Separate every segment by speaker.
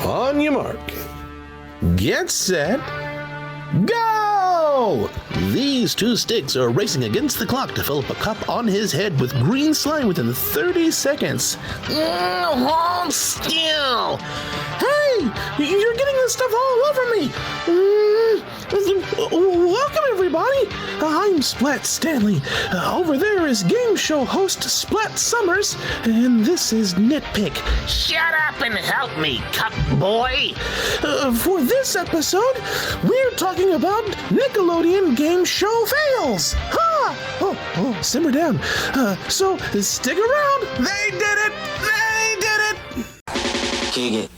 Speaker 1: On your mark. Get set. Go! These two sticks are racing against the clock to fill up a cup on his head with green slime within 30 seconds. Hold still! Hey! You're getting this stuff all over me! Welcome, everybody! I'm Splat Stanley. Over there is game show host Splat Summers, and this is Nitpick.
Speaker 2: Shut up and help me, cup boy!
Speaker 1: For this episode, we're talking about Nickelodeon game show fails. Ha! Oh, simmer down. So stick around. They did it. They did it.
Speaker 3: Kick it.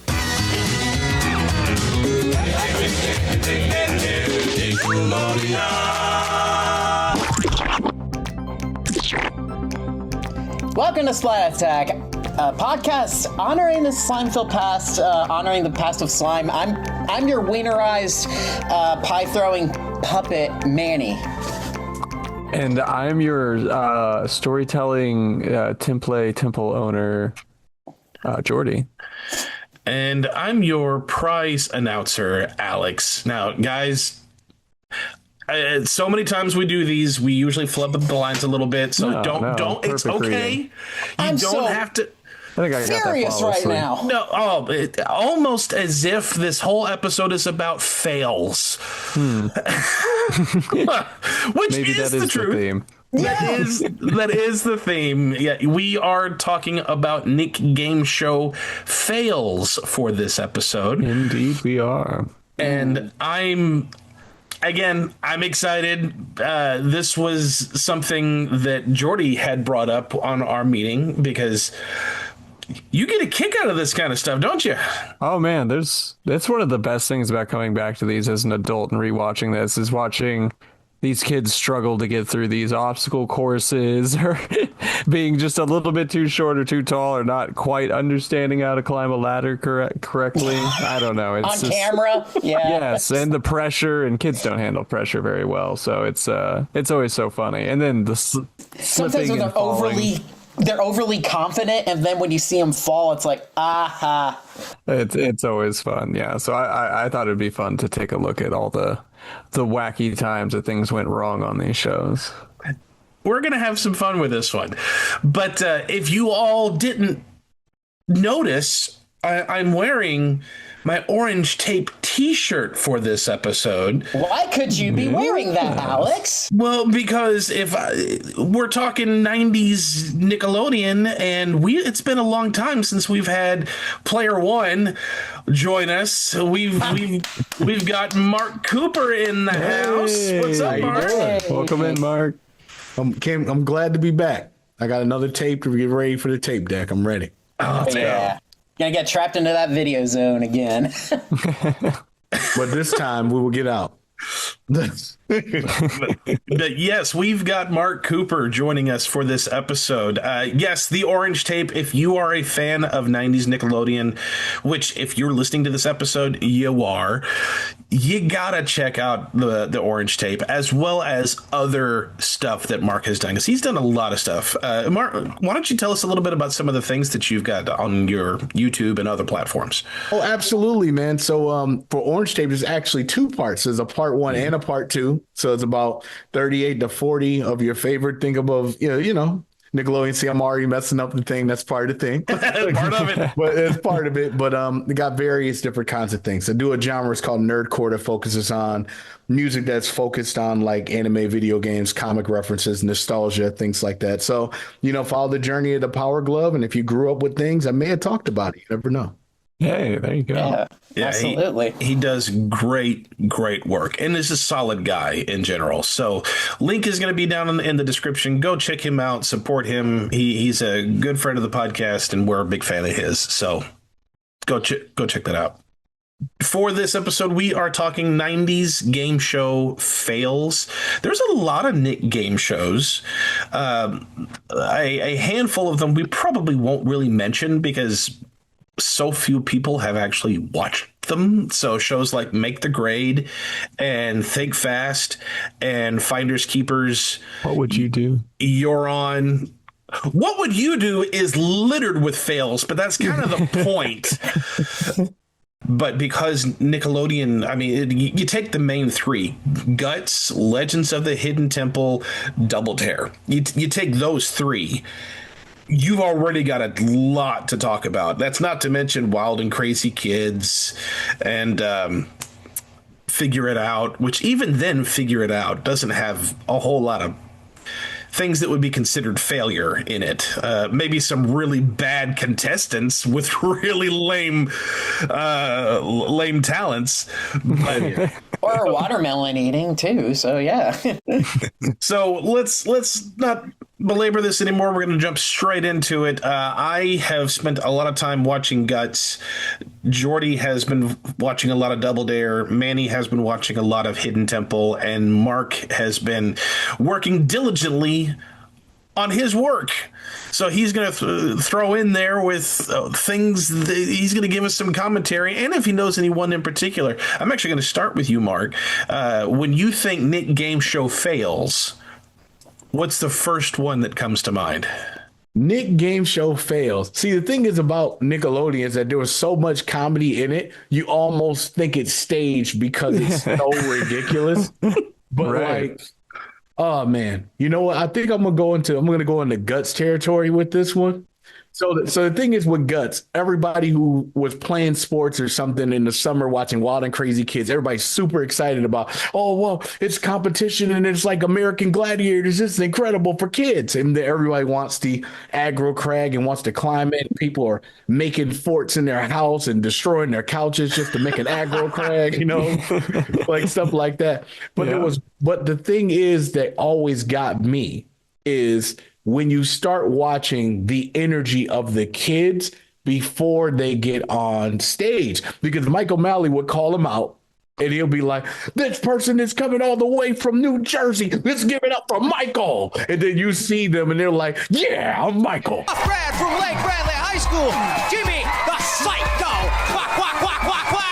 Speaker 4: Welcome to Slime Attack, a podcast honoring the slime-filled past, honoring the past of slime. I'm your wienerized, pie-throwing puppet, Manny.
Speaker 5: And I'm your storytelling temple owner, Jordy.
Speaker 6: And I'm your prize announcer, Alex. Now, guys, so many times we do these, we usually flub up the lines a little bit. So don't. It's okay.
Speaker 5: Reading.
Speaker 4: I'm
Speaker 6: don't have to.
Speaker 5: I think I got
Speaker 4: Furious
Speaker 5: that
Speaker 4: right now.
Speaker 6: No, almost as if this whole episode is about fails.
Speaker 5: Maybe
Speaker 6: Which is the truth.
Speaker 5: Theme.
Speaker 6: That is the theme. Yeah, we are talking about Nick Game Show fails for this episode.
Speaker 5: Indeed, we are.
Speaker 6: And I'm excited. This was something that Jordy had brought up on our meeting because you get a kick out of this kind of stuff, don't you?
Speaker 5: Oh man, that's one of the best things about coming back to these as an adult and rewatching this is watching these kids struggle to get through these obstacle courses or being just a little bit too short or too tall or not quite understanding how to climb a ladder correctly. I don't know. It's
Speaker 4: On
Speaker 5: just,
Speaker 4: camera? Yeah.
Speaker 5: Yes, and the pressure, and kids don't handle pressure very well. So it's always so funny. And then the
Speaker 4: Sometimes when they're overly confident, and then when you see them fall, it's like, aha.
Speaker 5: It's always fun. Yeah. So I thought it'd be fun to take a look at all the wacky times that things went wrong on these shows.
Speaker 6: We're going to have some fun with this one. But if you all didn't notice, I'm wearing my orange tape t-shirt for this episode.
Speaker 4: Why could you be wearing that, Alex?
Speaker 6: Well, because we're talking 90s Nickelodeon, and it's been a long time since we've had Player One join us. We've got Mark Cooper in the house. What's up, Mark?
Speaker 4: Hey.
Speaker 5: Welcome in, Mark.
Speaker 7: I'm glad to be back. I got another tape to get ready for the tape deck. I'm ready.
Speaker 6: Oh,
Speaker 4: Yeah. Gonna get trapped into that video zone again.
Speaker 7: But this time we will get out.
Speaker 6: But yes, we've got Mark Cooper joining us for this episode. Yes, the orange tape. If you are a fan of 90s Nickelodeon, which if you're listening to this episode, you are, you gotta check out the orange tape as well as other stuff that Mark has done, because he's done a lot of stuff. Mark, why don't you tell us a little bit about some of the things that you've got on your YouTube and other platforms?
Speaker 7: Oh, absolutely, man. So for orange tape, there's actually two parts. There's a part one and a part two. So it's about 38 to 40 of your favorite. Think of Nickelodeon. See, I'm already messing up the thing. That's part of the thing.
Speaker 6: Part of it.
Speaker 7: But it's part of it. But they got various different kinds of things. I do a genre it's called nerdcore that focuses on music that's focused on like anime, video games, comic references, nostalgia, things like that. So, follow the journey of the Power Glove. And if you grew up with things, I may have talked about it. You never know.
Speaker 5: Hey, there you go.
Speaker 4: Yeah, absolutely.
Speaker 6: He does great work, and is a solid guy in general. So link is going to be down in the description. Go check him out, support him. He's a good friend of the podcast, and we're a big fan of his. So go check that out. For this episode, we are talking 90s game show fails. There's a lot of Nick game shows. A handful of them we probably won't really mention because so few people have actually watched them. So shows like Make the Grade and Think Fast and Finders Keepers.
Speaker 5: What would you do?
Speaker 6: You're on. What would you do is littered with fails, but that's kind of the point. But because Nickelodeon, I mean, you take the main three: Guts, Legends of the Hidden Temple, Double Dare. You take those three, you've already got a lot to talk about. That's not to mention Wild and Crazy Kids and Figure It Out, which even then, Figure It Out doesn't have a whole lot of things that would be considered failure in it. Maybe some really bad contestants with really lame talents. But,
Speaker 4: Or watermelon eating too. So yeah.
Speaker 6: so let's not belabor this anymore. We're going to jump straight into it. I have spent a lot of time watching Guts. Jordy has been watching a lot of Double Dare. Manny has been watching a lot of Hidden Temple, and Mark has been working diligently on his work. So he's going to throw in there with things. He's going to give us some commentary, and if he knows anyone in particular. I'm actually going to start with you, Mark. When you think Nick Game Show fails, what's the first one that comes to mind?
Speaker 7: Nick Game Show fails. See, the thing is about Nickelodeon is that there was so much comedy in it, you almost think it's staged because it's so ridiculous. But like, oh man, you know what? I think I'm gonna go into Guts territory with this one. So the thing is with Guts, everybody who was playing sports or something in the summer watching Wild and Crazy Kids, everybody's super excited about, oh, well, it's competition and it's like American Gladiators. It's incredible for kids. And everybody wants the Aggro Crag and wants to climb it. People are making forts in their house and destroying their couches just to make an Aggro Crag, like stuff like that. But the thing is that always got me is when you start watching the energy of the kids before they get on stage, because Mike O'Malley would call them out and he'll be like, this person is coming all the way from New Jersey. Let's give it up for Michael. And then you see them and they're like, yeah, I'm Michael.
Speaker 3: Brad from Lake Bradley High School. Jimmy, the psycho. Quack, quack, quack, quack, quack.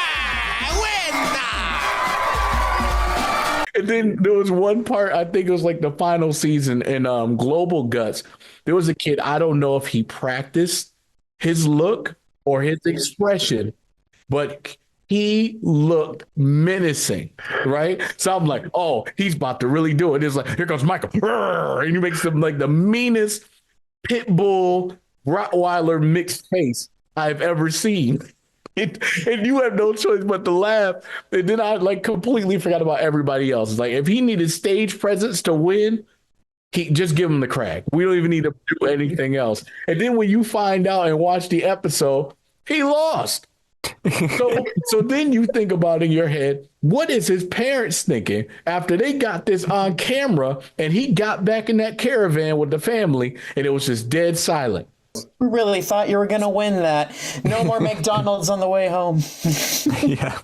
Speaker 7: And then there was one part, I think it was like the final season in Global Guts. There was a kid, I don't know if he practiced his look or his expression, but he looked menacing, right? So I'm like, oh, he's about to really do it. It's like, here comes Michael. And he makes him like the meanest pit bull Rottweiler mixed face I've ever seen. And you have no choice but to laugh. And then I like completely forgot about everybody else. It's like if he needed stage presence to win, he just give him the Crag. We don't even need to do anything else. And then when you find out and watch the episode, he lost. So then you think about in your head, what is his parents thinking after they got this on camera and he got back in that caravan with the family and it was just dead silent?
Speaker 4: Really thought you were going to win that. No more McDonald's on the way home.
Speaker 5: Yeah.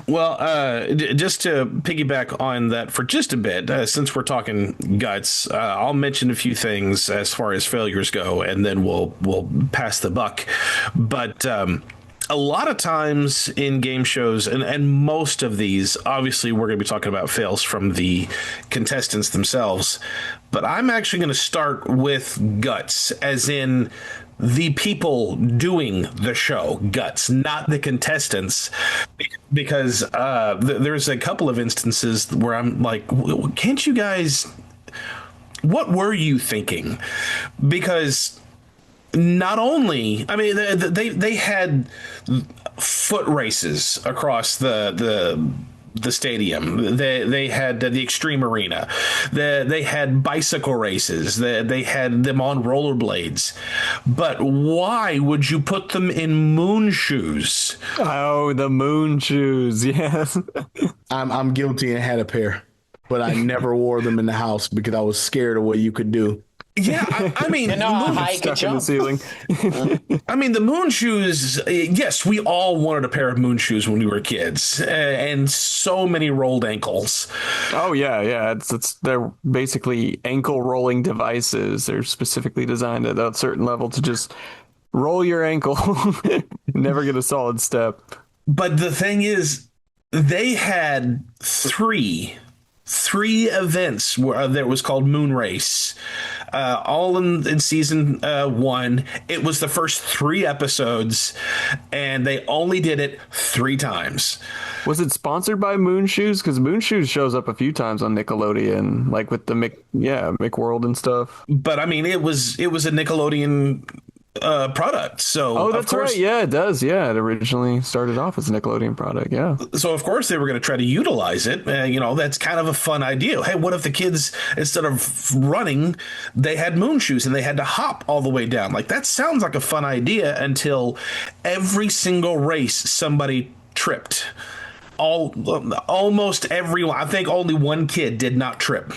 Speaker 6: Well, just to piggyback on that for just a bit, since we're talking Guts, I'll mention a few things as far as failures go, and then we'll pass the buck. But a lot of times in game shows, and most of these, obviously, we're going to be talking about fails from the contestants themselves. But I'm actually going to start with Guts, as in the people doing the show, Guts, not the contestants, because there's a couple of instances where I'm like, can't you guys, what were you thinking? Because not only, I mean, they had foot races across the stadium. They had the Extreme Arena. They had bicycle races. They had them on rollerblades. But why would you put them in moon shoes?
Speaker 5: Oh, the moon shoes. Yes.
Speaker 7: I'm guilty and had a pair, but I never wore them in the house because I was scared of what you could do.
Speaker 6: Yeah, I mean,
Speaker 4: how high you could
Speaker 5: Stuck in the
Speaker 4: jump.
Speaker 5: ceiling.
Speaker 6: I mean, the moon shoes, yes, we all wanted a pair of moon shoes when we were kids, and so many rolled ankles.
Speaker 5: Oh yeah. They're basically ankle rolling devices. They're specifically designed at a certain level to just roll your ankle, never get a solid step.
Speaker 6: But the thing is, they had 3 3 events that was called Moon Race, all in season 1. It was the first 3 episodes, and they only did it 3 times.
Speaker 5: Was it sponsored by Moon Shoes? Because Moon Shoes shows up a few times on Nickelodeon, like with the McWorld and stuff.
Speaker 6: But I mean, it was a Nickelodeon product. So
Speaker 5: that's right. Yeah, it does. Yeah, it originally started off as a Nickelodeon product. Yeah.
Speaker 6: So of course they were going to try to utilize it. That's kind of a fun idea. Hey, what if the kids, instead of running, they had moon shoes and they had to hop all the way down? Like, that sounds like a fun idea until every single race somebody tripped. Almost everyone. I think only one kid did not trip.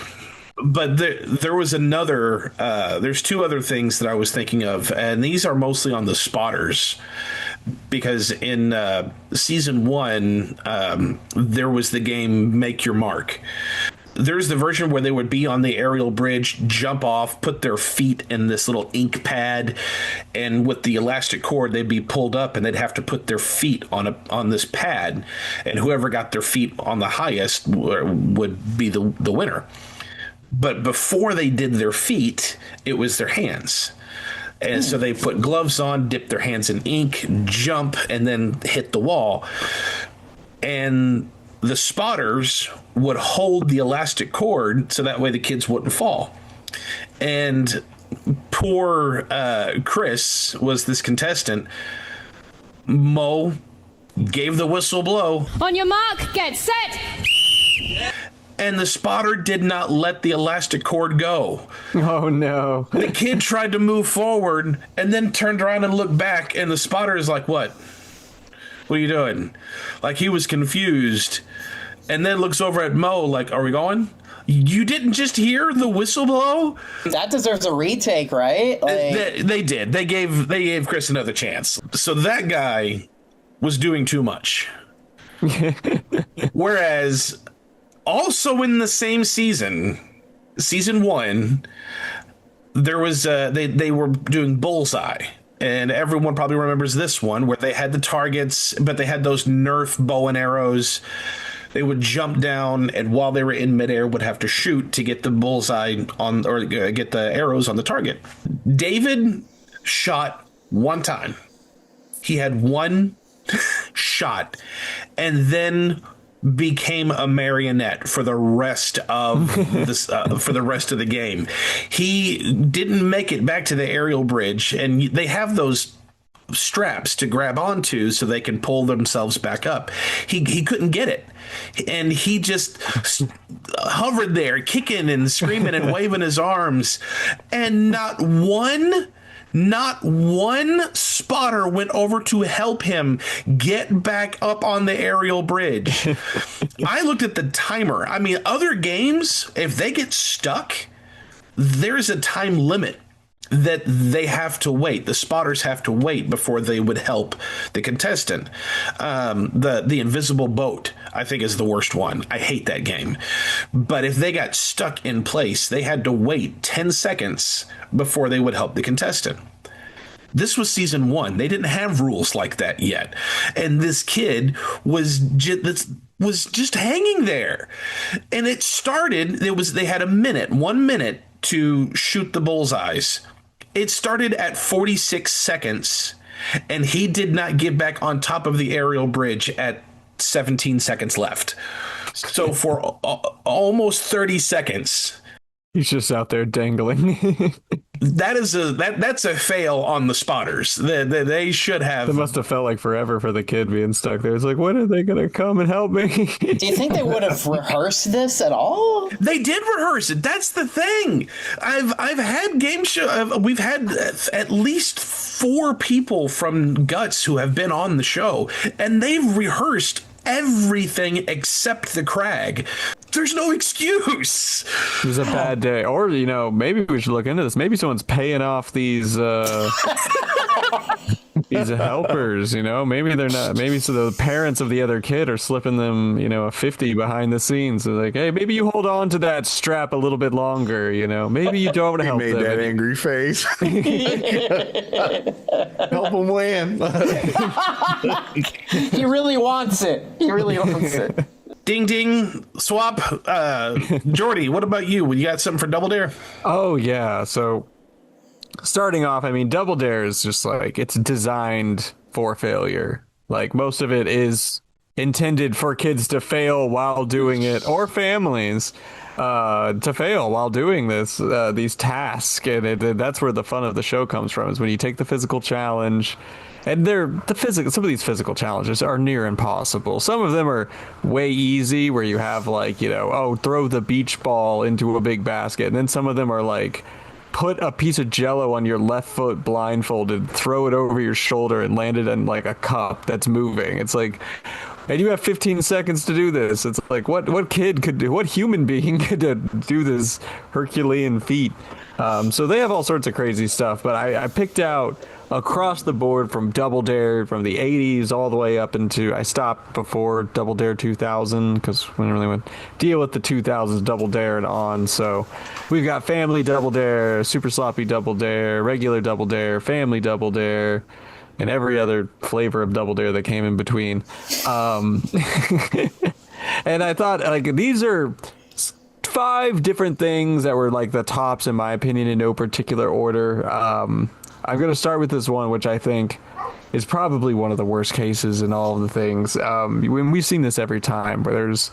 Speaker 6: But there was there's 2 other things that I was thinking of, and these are mostly on the spotters, because in season 1, there was the game Make Your Mark. There's the version where they would be on the aerial bridge, jump off, put their feet in this little ink pad, and with the elastic cord, they'd be pulled up and they'd have to put their feet on this pad, and whoever got their feet on the highest would be the winner. But before they did their feet, it was their hands. And so they put gloves on, dip their hands in ink, jump, and then hit the wall. And the spotters would hold the elastic cord so that way the kids wouldn't fall. And poor Chris was this contestant. Mo gave the whistle blow.
Speaker 8: On your mark, get set.
Speaker 6: And the spotter did not let the elastic cord go.
Speaker 5: Oh, no.
Speaker 6: The kid tried to move forward and then turned around and looked back, and the spotter is like, what? What are you doing? Like, he was confused, and then looks over at Mo like, are we going? You didn't just hear the whistle blow?
Speaker 4: That deserves a retake, right?
Speaker 6: They did. They gave Chris another chance. So that guy was doing too much. Whereas... also in the same season 1, there was they were doing Bullseye, and everyone probably remembers this one where they had the targets, but they had those Nerf bow and arrows. They would jump down, and while they were in midair, would have to shoot to get the bullseye on, or get the arrows on the target. David shot 1 time. He had 1 shot, and then became a marionette for the rest of this for the rest of the game. He didn't make it back to the aerial bridge, and they have those straps to grab onto so they can pull themselves back up. He couldn't get it, and he just hovered there, kicking and screaming and waving his arms, and not one spotter went over to help him get back up on the aerial bridge. I looked at the timer. I mean, other games, if they get stuck, there's a time limit that they have to wait. The spotters have to wait before they would help the contestant. The invisible boat, I think, is the worst one. I hate that game. But if they got stuck in place, they had to wait 10 seconds before they would help the contestant. This was season 1. They didn't have rules like that yet. And this kid was just hanging there. And it started, they had 1 minute to shoot the bullseyes. It started at 46 seconds, and he did not get back on top of the aerial bridge at 17 seconds left. So for almost 30 seconds,
Speaker 5: he's just out there dangling.
Speaker 6: That's a fail on the spotters. They should have.
Speaker 5: It must have felt like forever for the kid being stuck there. It's like, when are they going to come and help me?
Speaker 4: Do you think they would have rehearsed this at all?
Speaker 6: They did rehearse it. That's the thing. I've had game show. We've had at least 4 people from Guts who have been on the show, and they've rehearsed everything except the Crag. There's no excuse.
Speaker 5: It was a bad day. Or, maybe we should look into this. Maybe someone's paying off these these helpers, maybe they're not. Maybe so the parents of the other kid are slipping them, a 50 behind the sscenes. So like, hey, maybe you hold on to that strap a little bit longer, maybe you don't help
Speaker 7: them. He made that angry face. Help him win.
Speaker 4: He really wants it.
Speaker 6: Ding ding swap. Jordy, what about you? You got something for Double Dare?
Speaker 5: Oh yeah. So starting off, I mean, Double Dare is just like, it's designed for failure. Like most of it is intended for kids to fail while doing it, or families to fail while doing these tasks, and that's where the fun of the show comes from, is when you take the physical challenge. And some of these physical challenges are near impossible. Some of them are way easy, where you have like, throw the beach ball into a big basket. And then some of them are like, put a piece of Jello on your left foot blindfolded, throw it over your shoulder and land it in like a cup that's moving. It's like, and you have 15 seconds to do this. It's like, what human being could do this Herculean feat? So they have all sorts of crazy stuff, but I picked out across the board from Double Dare from the 80s all the way up into, I stopped before Double Dare 2000 because we didn't really want to deal with the 2000s Double Dare and on. So we've got Family Double Dare, Super Sloppy Double Dare, Regular Double Dare, Family Double Dare, and every other flavor of Double Dare that came in between. And I thought, like, these are 5 different things that were like the tops in my opinion in no particular order. I'm going to start with this one, which I think is probably one of the worst cases in all of the things. When we've seen this every time, where there's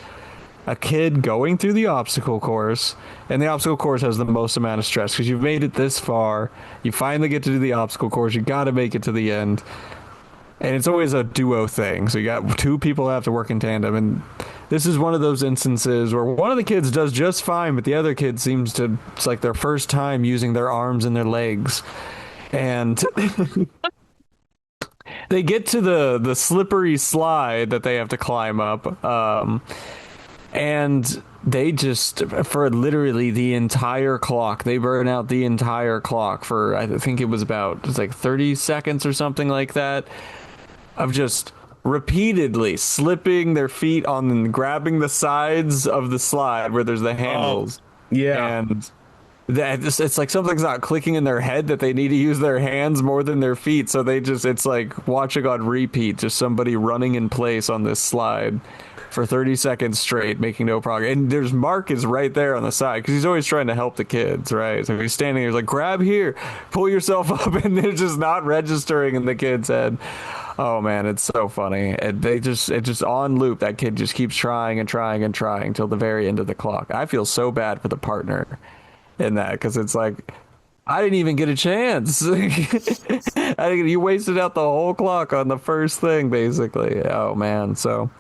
Speaker 5: a kid going through the obstacle course, and the obstacle course has the most amount of stress because you've made it this far. You finally get to do the obstacle course. You got to make it to the end. And it's always a duo thing. So you got 2 people have to work in tandem. And this is one of those instances where one of the kids does just fine, but the other kid it's like their first time using their arms and their legs. And they get to the slippery slide that they have to climb up. And they just, for literally the entire clock, they burn out the entire clock for, I think it was like 30 seconds or something like that, of just repeatedly slipping their feet on and grabbing the sides of the slide where there's the handles.
Speaker 6: Yeah.
Speaker 5: And it's like something's not clicking in their head that they need to use their hands more than their feet. So it's like watching on repeat, just somebody running in place on this slide for 30 seconds straight, making no progress. And there's Mark is right there on the side because he's always trying to help the kids, right? So he's standing there, he's like, grab here, pull yourself up, and they're just not registering in the kid's head. Oh man, it's so funny. It's just on loop. That kid just keeps trying and trying and trying till the very end of the clock. I feel so bad for the partner in that, because it's like, I didn't even get a chance. You wasted out the whole clock on the first thing, basically. Oh man, so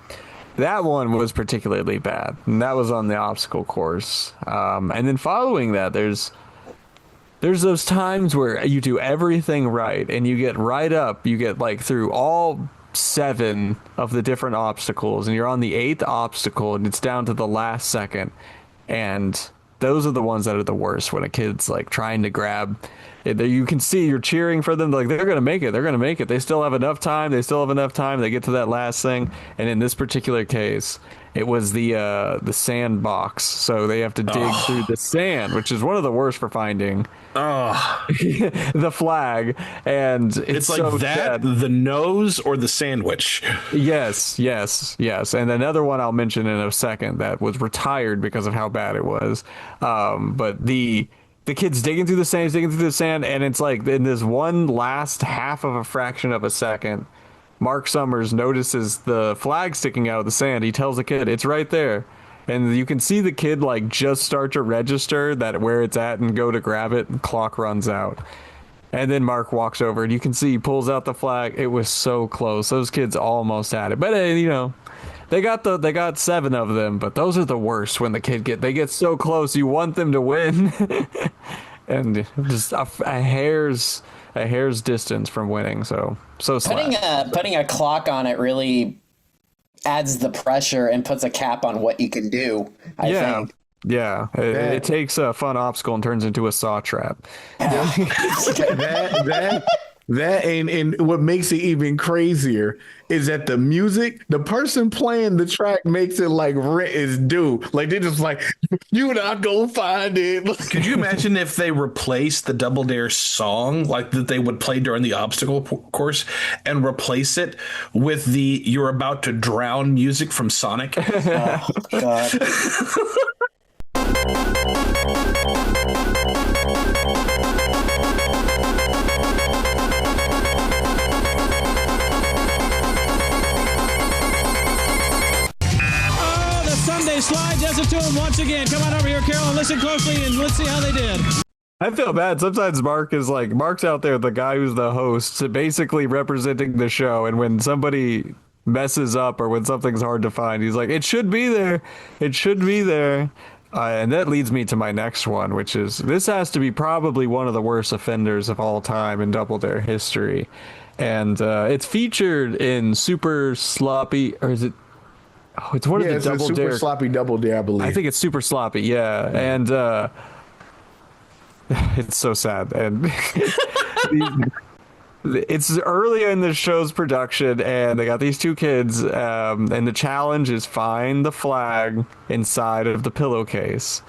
Speaker 5: that one was particularly bad, and that was on the obstacle course. And then following that, there's those times where you do everything right and you get right up, you get like through all 7 of the different obstacles, and you're on the 8th obstacle and it's down to the last second, and those are the ones that are the worst, when a kid's like trying to grab it. You can see you're cheering for them, like they're gonna make it, they still have enough time, they get to that last thing. And in this particular case, it was the sandbox, so they have to dig through the sand, which is one of the worst for finding the flag. And it's like so
Speaker 6: that sad. The nose or the sandwich.
Speaker 5: Yes. And another one I'll mention in a second that was retired because of how bad it was. But the kid's digging through the sand, and it's like in this one last half of a fraction of a second, Mark Summers notices the flag sticking out of the sand. He tells the kid, it's right there. And you can see the kid like just start to register that where it's at and go to grab it, and clock runs out. And then Mark walks over and you can see he pulls out the flag. It was so close. Those kids almost had it. But they got 7 of them, but those are the worst when the kid get so close. You want them to win. And just a hair's distance from winning. So
Speaker 4: putting a clock on it really adds the pressure and puts a cap on what you can do. I think.
Speaker 5: Yeah, it takes a fun obstacle and turns into a saw trap.
Speaker 7: that That and what makes it even crazier is that the music, the person playing the track makes it like rent is due. Like they just like, you not gonna find it.
Speaker 6: Could you imagine if they replaced the Double Dare song like that they would play during the obstacle course and replace it with the "You're About to Drown" music from Sonic?
Speaker 4: Oh, God.
Speaker 9: Sunday slide does it to him once again. Come on over here, Carol, and listen closely, and let's see how they did.
Speaker 5: I feel bad. Sometimes Mark's out there, the guy who's the host, basically representing the show. And when somebody messes up or when something's hard to find, he's like, it should be there. It should be there. And that leads me to my next one, which is this has to be probably one of the worst offenders of all time in Double Dare history. And it's featured in Super Sloppy, or is it? Oh, it's one of the Double Dare.
Speaker 7: Super Sloppy Double Dare, I believe.
Speaker 5: I think it's Super Sloppy, yeah. And it's so sad. And it's early in the show's production, and they got these two kids, and the challenge is find the flag inside of the pillowcase.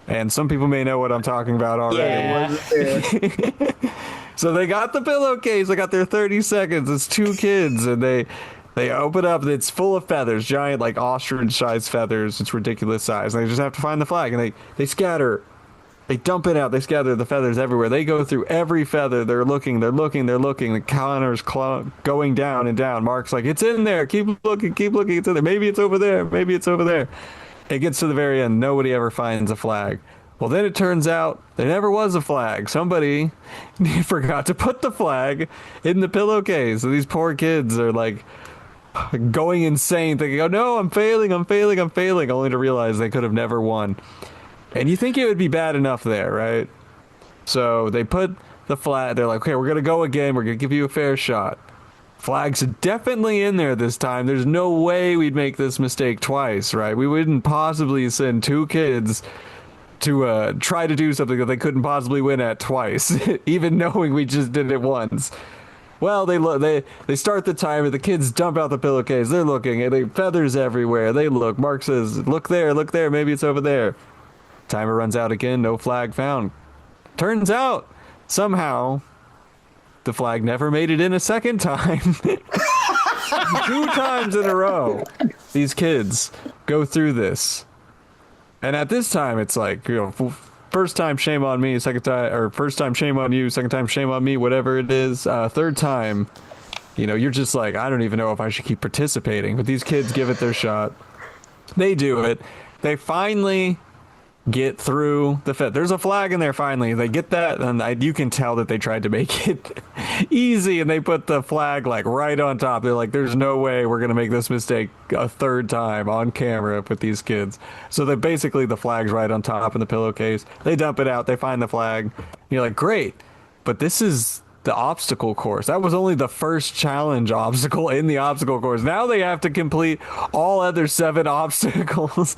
Speaker 5: And some people may know what I'm talking about already.
Speaker 4: Yeah.
Speaker 5: So they got the pillowcase. They got their 30 seconds. It's two kids, and they open up, and it's full of feathers, giant, like, ostrich-sized feathers. It's ridiculous size. And they just have to find the flag, and they scatter. They dump it out. They scatter the feathers everywhere. They go through every feather. They're looking. The counter's going down and down. Mark's like, it's in there. Keep looking. It's in there. Maybe it's over there. It gets to the very end. Nobody ever finds a flag. Well, then it turns out there never was a flag. Somebody forgot to put the flag in the pillowcase. So these poor kids are like going insane, thinking, oh no, I'm failing, only to realize they could have never won. And you think it would be bad enough there, right? So they put the flag, they're like, okay, we're going to go again, we're going to give you a fair shot. Flag's definitely in there this time. There's no way we'd make this mistake twice, right? We wouldn't possibly send two kids to try to do something that they couldn't possibly win at twice, even knowing we just did it once. Well, they start the timer. The kids dump out the pillowcase. They're looking, and they feathers everywhere. They look. Mark says, look there. Maybe it's over there. Timer runs out again. No flag found. Turns out, somehow, the flag never made it in a second time. 2 times in a row, these kids go through this. And at this time, it's like, first time, shame on me. Second time, or first time, shame on you. Second time, shame on me. Whatever it is. Third time, you're just like, I don't even know if I should keep participating. But these kids give it their shot. They do it. They finally get through the fence. There's a flag in there finally. They get that, and you can tell that they tried to make it easy, and they put the flag like right on top. They're like, there's no way we're gonna make this mistake a third time on camera with these kids. So that basically the flag's right on top in the pillowcase. They dump it out. They find the flag. You're like, great, but this is the obstacle course. That was only the first challenge obstacle in the obstacle course. Now they have to complete all other 7 obstacles.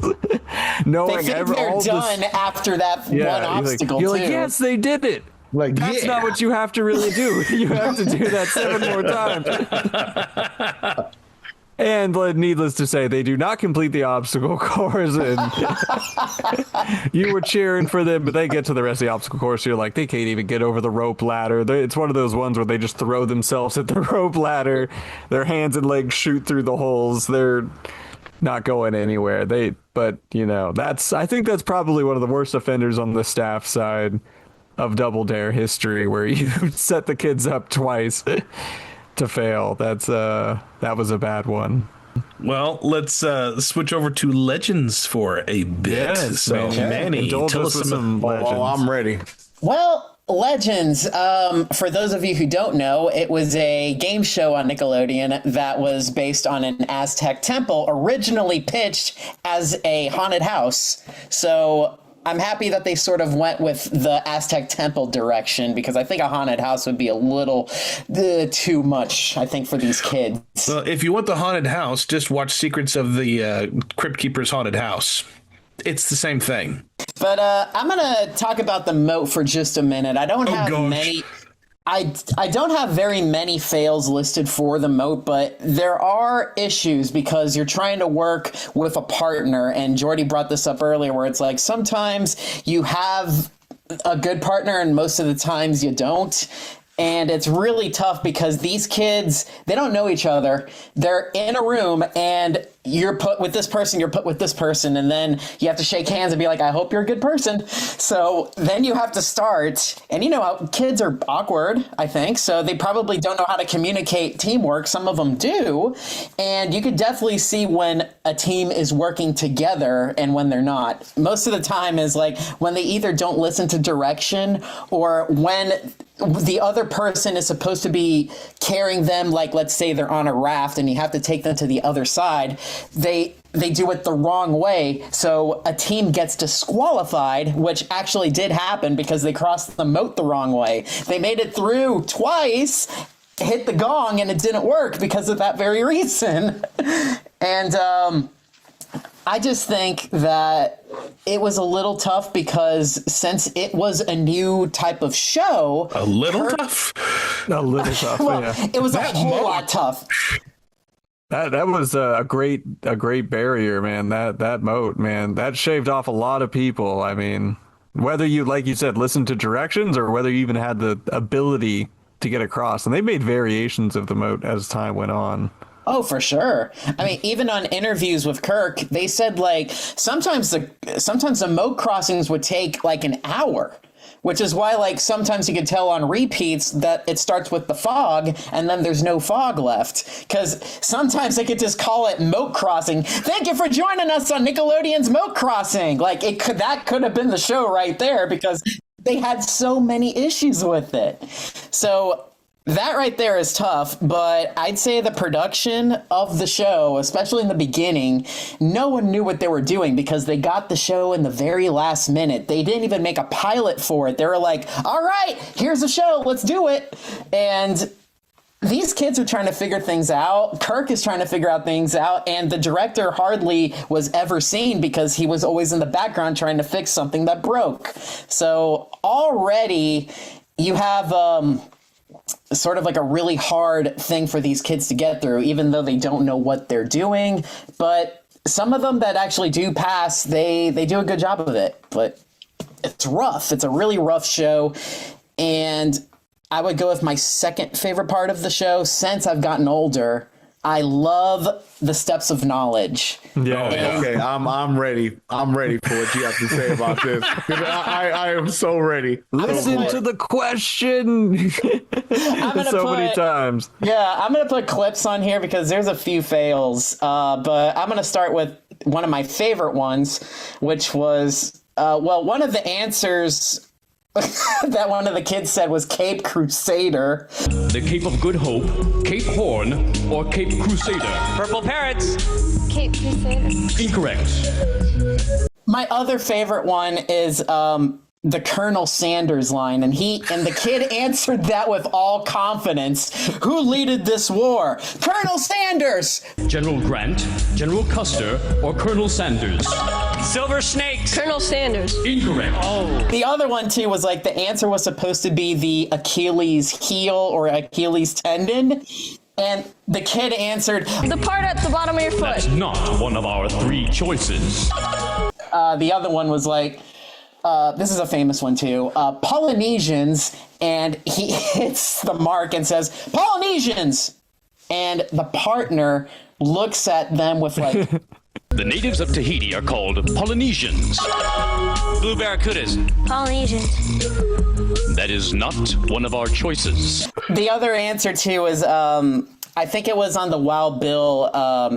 Speaker 5: Knowing
Speaker 4: they think they're done after that one obstacle,
Speaker 5: you're like, yes, they did it.
Speaker 7: Like,
Speaker 5: that's not what you have to really do. You have to do that 7 more times. And needless to say, they do not complete the obstacle course. And you were cheering for them, but they get to the rest of the obstacle course. You're like, they can't even get over the rope ladder. It's one of those ones where they just throw themselves at the rope ladder. Their hands and legs shoot through the holes. They're not going anywhere. I think that's probably one of the worst offenders on the staff side of Double Dare history, where you set the kids up twice to fail. That was a bad one.
Speaker 6: Well, let's switch over to legends for a bit.
Speaker 5: Yes,
Speaker 6: so, Manny, tell us some legends.
Speaker 7: Oh, I'm ready.
Speaker 4: Well, legends. For those of you who don't know, it was a game show on Nickelodeon that was based on an Aztec temple, originally pitched as a haunted house. So I'm happy that they sort of went with the Aztec temple direction, because I think a haunted house would be a little too much, I think, for these kids.
Speaker 6: Well, if you want the haunted house, just watch Secrets of the Crypt Keeper's Haunted House. It's the same thing.
Speaker 4: But I'm going to talk about the Moat for just a minute. I don't have many... I don't have very many fails listed for the Moat, but there are issues because you're trying to work with a partner, and Jordy brought this up earlier, where it's like sometimes you have a good partner and most of the times you don't. And it's really tough because these kids, they don't know each other. They're in a room and you're put with this person, you're put with this person. And then you have to shake hands and be like, I hope you're a good person. So then you have to start. And you know how kids are awkward, I think. So they probably don't know how to communicate teamwork. Some of them do. And you could definitely see when a team is working together and when they're not. Most of the time is like when they either don't listen to direction or when the other person is supposed to be carrying them, like let's say they're on a raft and you have to take them to the other side, they do it the wrong way, so a team gets disqualified, which actually did happen because they crossed the moat the wrong way. They made it through twice, hit the gong, and it didn't work because of that very reason. And I just think that it was a little tough because since it was a new type of show...
Speaker 6: A little tough?
Speaker 5: A little tough,
Speaker 4: well,
Speaker 5: yeah.
Speaker 4: It was a whole lot tough.
Speaker 5: That was a great barrier, man. That moat, man, that shaved off a lot of people. I mean, whether you, like you said, listen to directions or whether you even had the ability to get across. And they made variations of the moat as time went on.
Speaker 4: Oh, for sure. I mean, even on interviews with Kirk, they said like sometimes the moat crossings would take like an hour, which is why like sometimes you could tell on repeats that it starts with the fog and then there's no fog left, because sometimes they could just call it moat crossing. Thank you for joining us on Nickelodeon's Moat Crossing. Like that could have been the show right there because they had so many issues with it. So that right there is tough, but I'd say the production of the show, especially in the beginning, no one knew what they were doing because they got the show in the very last minute. They didn't even make a pilot for it. They were like, all right, here's the show, let's do it. And these kids are trying to figure things out. Kirk is trying to figure out things out, and the director hardly was ever seen because he was always in the background trying to fix something that broke. So already you have... sort of like a really hard thing for these kids to get through, even though they don't know what they're doing. But some of them that actually do pass, they do a good job of it. But it's rough. It's a really rough show. And I would go with my second favorite part of the show. Since I've gotten older, I love the steps of knowledge.
Speaker 5: Yeah.
Speaker 7: Okay, I'm ready. I'm ready for what you have to say about this. I am so ready.
Speaker 5: Listen to the question. Many times.
Speaker 4: Yeah, I'm gonna put clips on here because there's a few fails. But I'm gonna start with one of my favorite ones, which was one of the answers that one of the kids said was Cape Crusader.
Speaker 10: The Cape of Good Hope, Cape Horn, or Cape Crusader.
Speaker 3: Purple Parrots.
Speaker 8: Cape Crusader.
Speaker 10: Incorrect.
Speaker 4: My other favorite one is the Colonel Sanders line, and the kid answered that with all confidence. Who leaded this war? Colonel Sanders!
Speaker 10: General Grant, General Custer, or Colonel Sanders.
Speaker 3: Silver Snakes.
Speaker 8: Colonel Sanders.
Speaker 10: Incorrect.
Speaker 4: The other one, too, was like the answer was supposed to be the Achilles heel or Achilles tendon. And the kid answered,
Speaker 8: The part at the bottom of your foot.
Speaker 10: That's not one of our three choices.
Speaker 4: The other one was like, this is a famous one, too. Polynesians, and he hits the mark and says, Polynesians! And the partner looks at them with like...
Speaker 10: The natives of Tahiti are called Polynesians.
Speaker 3: Blue Barracudas.
Speaker 8: Polynesians.
Speaker 10: That is not one of our choices.
Speaker 4: The other answer, too, is... I think it was on the Wild Bill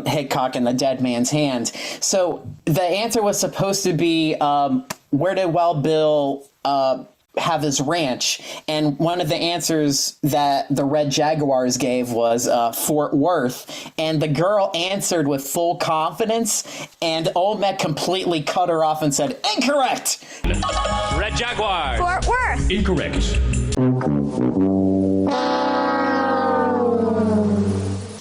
Speaker 4: Hickok and the Dead Man's Hand. So the answer was supposed to be, where did Wild Bill have his ranch? And one of the answers that the Red Jaguars gave was Fort Worth. And the girl answered with full confidence, and Olmec completely cut her off and said, incorrect!
Speaker 3: Red Jaguar.
Speaker 8: Fort Worth.
Speaker 10: Incorrect.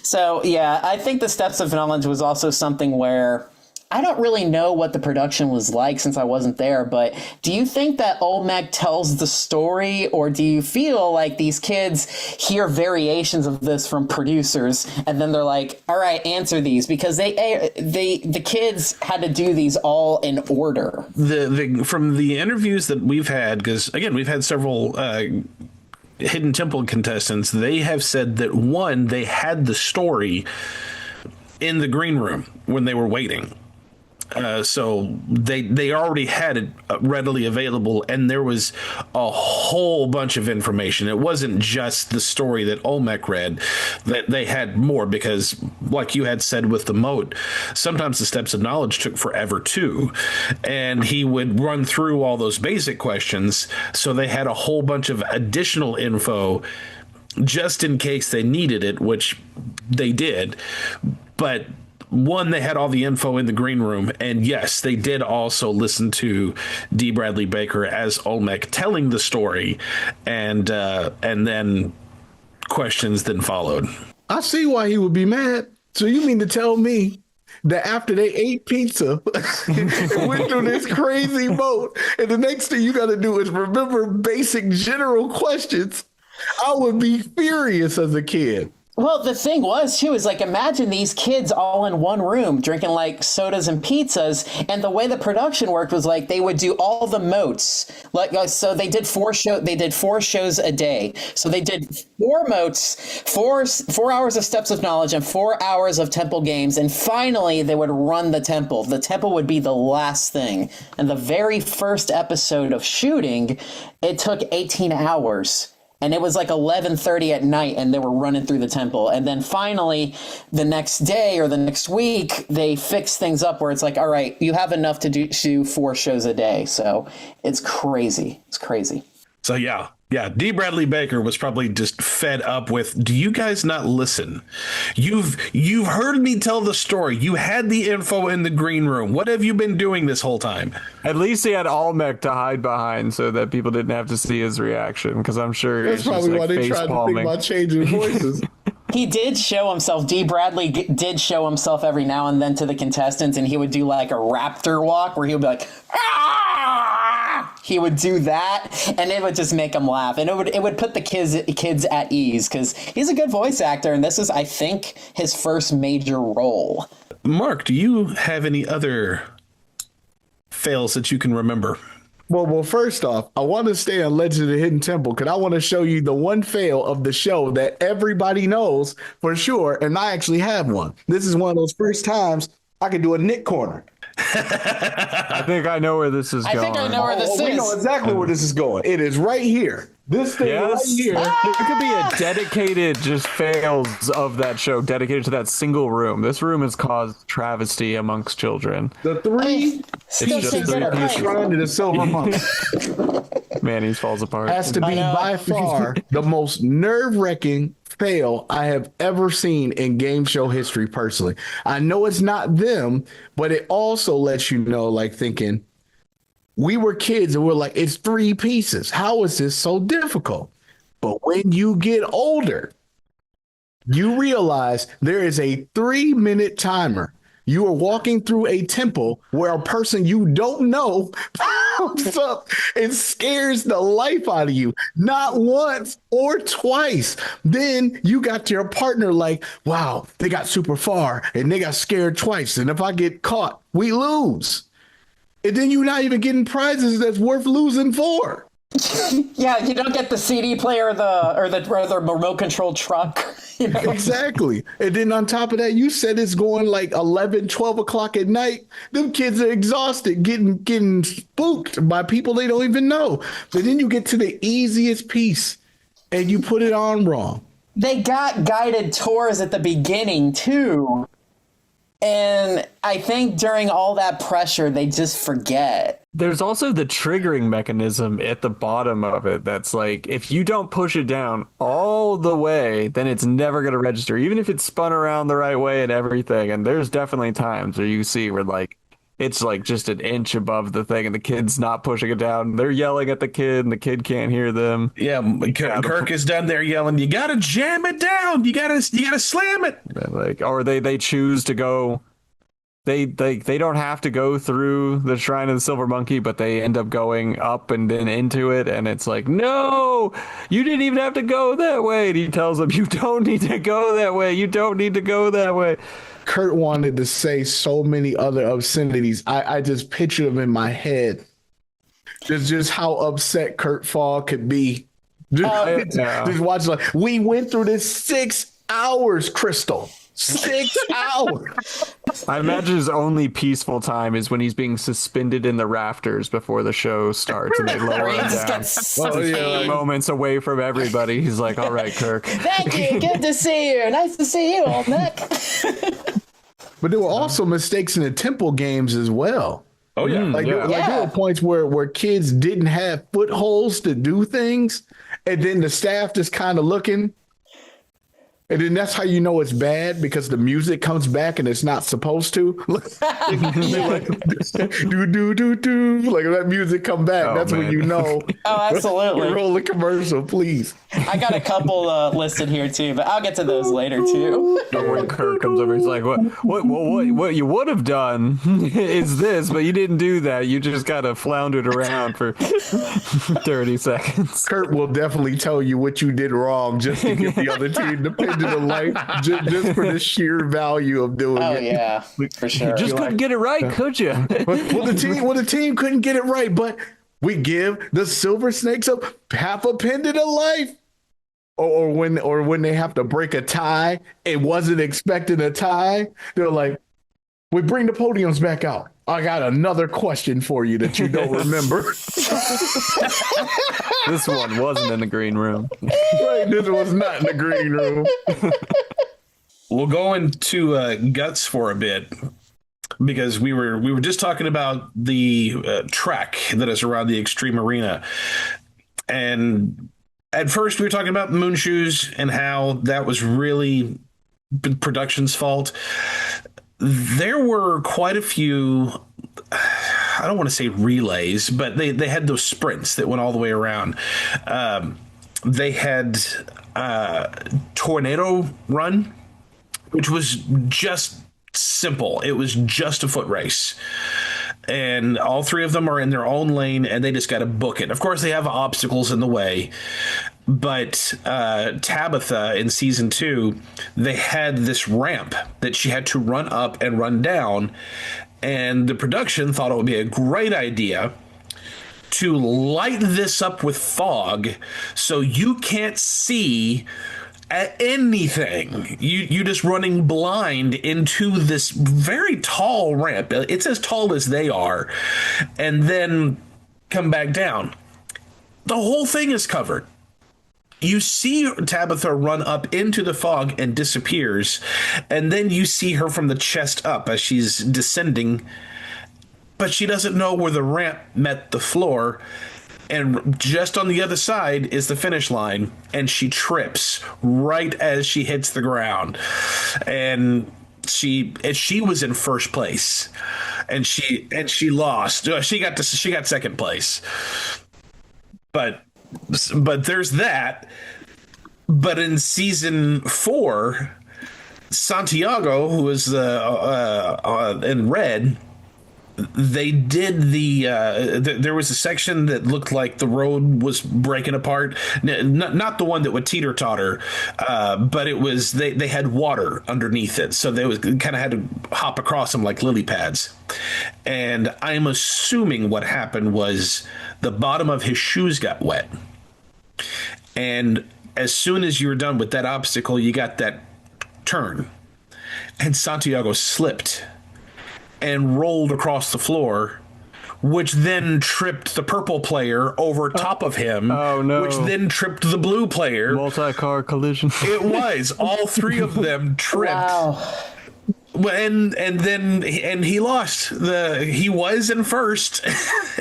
Speaker 4: So, yeah, I think the Steps of Knowledge was also something where I don't really know what the production was like since I wasn't there, but do you think that Olmec tells the story, or do you feel like these kids hear variations of this from producers and then they're like, all right, answer these? Because the kids had to do these all in order.
Speaker 6: From the interviews that we've had, because again, we've had several Hidden Temple contestants, they have said that one, they had the story in the green room when they were waiting. So they already had it readily available, and there was a whole bunch of information. It wasn't just the story that Olmec read, that they had more, because like you had said with the Moat, sometimes the steps of knowledge took forever too, and he would run through all those basic questions, so they had a whole bunch of additional info just in case they needed it, which they did. But one, they had all the info in the green room, and yes, they did also listen to D. Bradley Baker as Olmec telling the story, and then questions then followed.
Speaker 7: I see why he would be mad. So you mean to tell me that after they ate pizza and went through this crazy boat, and the next thing you got to do is remember basic general questions? I would be furious as a kid.
Speaker 4: Well, the thing was, too, is like, imagine these kids all in one room drinking like sodas and pizzas. And the way the production worked was like they would do all the moats. So they did four shows a day. So they did 4 moats, 4 hours of Steps of Knowledge, and 4 hours of temple games. And finally, they would run the temple. The temple would be the last thing. And the very first episode of shooting, it took 18 hours. And it was like 11:30 at night, and they were running through the temple. And then finally, the next day or the next week, they fixed things up where it's like, all right, you have enough to do 4 shows a day. So it's crazy. It's crazy.
Speaker 6: So yeah, D. Bradley Baker was probably just fed up with, do you guys not listen? You've heard me tell the story. You had the info in the green room. What have you been doing this whole time?
Speaker 5: At least he had Olmec to hide behind so that people didn't have to see his reaction, because I'm sure
Speaker 7: that's probably why they tried to think about changing voices.
Speaker 4: He did show himself. D. Bradley did show himself every now and then to the contestants, and he would do like a raptor walk where he would be like, ah! He would do that, and it would just make him laugh, and it would put the kids at ease, because he's a good voice actor, and this is, I think, his first major role.
Speaker 6: Mark, do you have any other fails that you can remember?
Speaker 7: Well, first off, I want to stay on Legend of the Hidden Temple because I want to show you the one fail of the show that everybody knows for sure, and I actually have one. This is one of those first times I can do a Nick corner.
Speaker 5: I think I know where this is going.
Speaker 4: I think I know where this is.
Speaker 7: We know exactly where this is going. It is right here. This thing right here.
Speaker 5: There could be a dedicated just fails of that show dedicated to that single room. This room has caused travesty amongst children.
Speaker 7: The 3
Speaker 5: It's just 3 pieces.
Speaker 7: Shrine to the Silver Monk.
Speaker 5: Man, he falls apart.
Speaker 7: Has to be by far the most nerve-wracking fail I have ever seen in game show history personally. I know it's not them, but it also lets you know, like, thinking, we were kids and we're like, it's 3 pieces. How is this so difficult? But when you get older, you realize there is a 3-minute timer. You are walking through a temple where a person you don't know pops up and scares the life out of you, not once or twice. Then you got your partner like, wow, they got super far and they got scared twice. And if I get caught, we lose. And then you're not even getting prizes that's worth losing for.
Speaker 4: Yeah, you don't get the CD player or the remote control truck. You know?
Speaker 7: Exactly. And then on top of that, you said it's going like 11, 12 o'clock at night. Them kids are exhausted, getting spooked by people they don't even know. But then you get to the easiest piece and you put it on wrong.
Speaker 4: They got guided tours at the beginning, too. And I think during all that pressure, they just forget.
Speaker 5: There's also the triggering mechanism at the bottom of it that's like, if you don't push it down all the way, then it's never going to register, even if it's spun around the right way and everything. And there's definitely times where you see where, like, it's like just an inch above the thing and the kid's not pushing it down. They're yelling at the kid and the kid can't hear them.
Speaker 6: Yeah, Kirk is down there yelling, you got to jam it down. You got to slam it.
Speaker 5: Like, or they choose to go they don't have to go through the Shrine of the Silver Monkey, but they end up going up and then into it, and it's like, no, you didn't even have to go that way. And he tells them, you don't need to go that way. You don't need to go that way.
Speaker 7: Kurt wanted to say so many other obscenities. I just pictured them in my head. Just how upset Kurt Fall could be. Just watch, like, we went through this 6 hours, Crystal. 6 hours.
Speaker 5: I imagine his only peaceful time is when he's being suspended in the rafters before the show starts, and they lower him down. Moments away from everybody. He's like, all right, Kirk.
Speaker 4: Thank you. Good to see you. Nice to see you, old Nick.
Speaker 7: But there were also mistakes in the Temple games as well.
Speaker 6: Oh, yeah.
Speaker 7: There were points where kids didn't have footholds to do things, and then the staff just kind of looking. And then that's how you know it's bad, because the music comes back and it's not supposed to. Like, do, do, do, do. Like, that music come back, that's when you know.
Speaker 4: Oh, absolutely.
Speaker 7: Roll the commercial, please.
Speaker 4: I got a couple listed here, too, but I'll get to those later, too.
Speaker 5: When Kirk comes over, he's like, what you would have done is this, but you didn't do that. You just kind of floundered around for 30 seconds.
Speaker 7: Kurt will definitely tell you what you did wrong just to get the other team to pin to the light, just for the sheer value of doing it.
Speaker 4: Oh, yeah, for sure.
Speaker 5: You just couldn't get it right, could you?
Speaker 7: The team couldn't get it right, but we give the Silver Snakes half a pin to the life. Or when they have to break a tie, it wasn't expecting a tie. They're like, we bring the podiums back out. I got another question for you that you don't remember.
Speaker 5: This one wasn't in the green room.
Speaker 7: Right, this was not in the green room.
Speaker 6: We'll go into guts for a bit, because we were just talking about the track that is around the Extreme Arena. And at first we were talking about Moon Shoes and how that was really production's fault. There were quite a few, I don't want to say relays, but they had those sprints that went all the way around. They had Tornado Run, which was just simple. It was just a foot race. And all three of them are in their own lane, and they just got to book it. Of course, they have obstacles in the way. But Tabitha in season 2, they had this ramp that she had to run up and run down. And the production thought it would be a great idea to light this up with fog so you can't see anything. You just running blind into this very tall ramp. It's as tall as they are, and then come back down. The whole thing is covered. You see Tabitha run up into the fog and disappears, and then you see her from the chest up as she's descending, but she doesn't know where the ramp met the floor. And just on the other side is the finish line, and she trips right as she hits the ground. And she was in first place, and she lost. She got second place. But there's that. But in season 4, Santiago, who was in red, they did there was a section that looked like the road was breaking apart. Not the one that would teeter totter, but it was they had water underneath it, so they kind of had to hop across them like lily pads. And I'm assuming what happened was the bottom of his shoes got wet, and as soon as you were done with that obstacle, you got that turn, and Santiago slipped and rolled across the floor, which then tripped the purple player over top of him. Oh, no. Which then tripped the blue player.
Speaker 5: Multi-car collision.
Speaker 6: It was. All three of them tripped. Wow. And then he lost. He was in first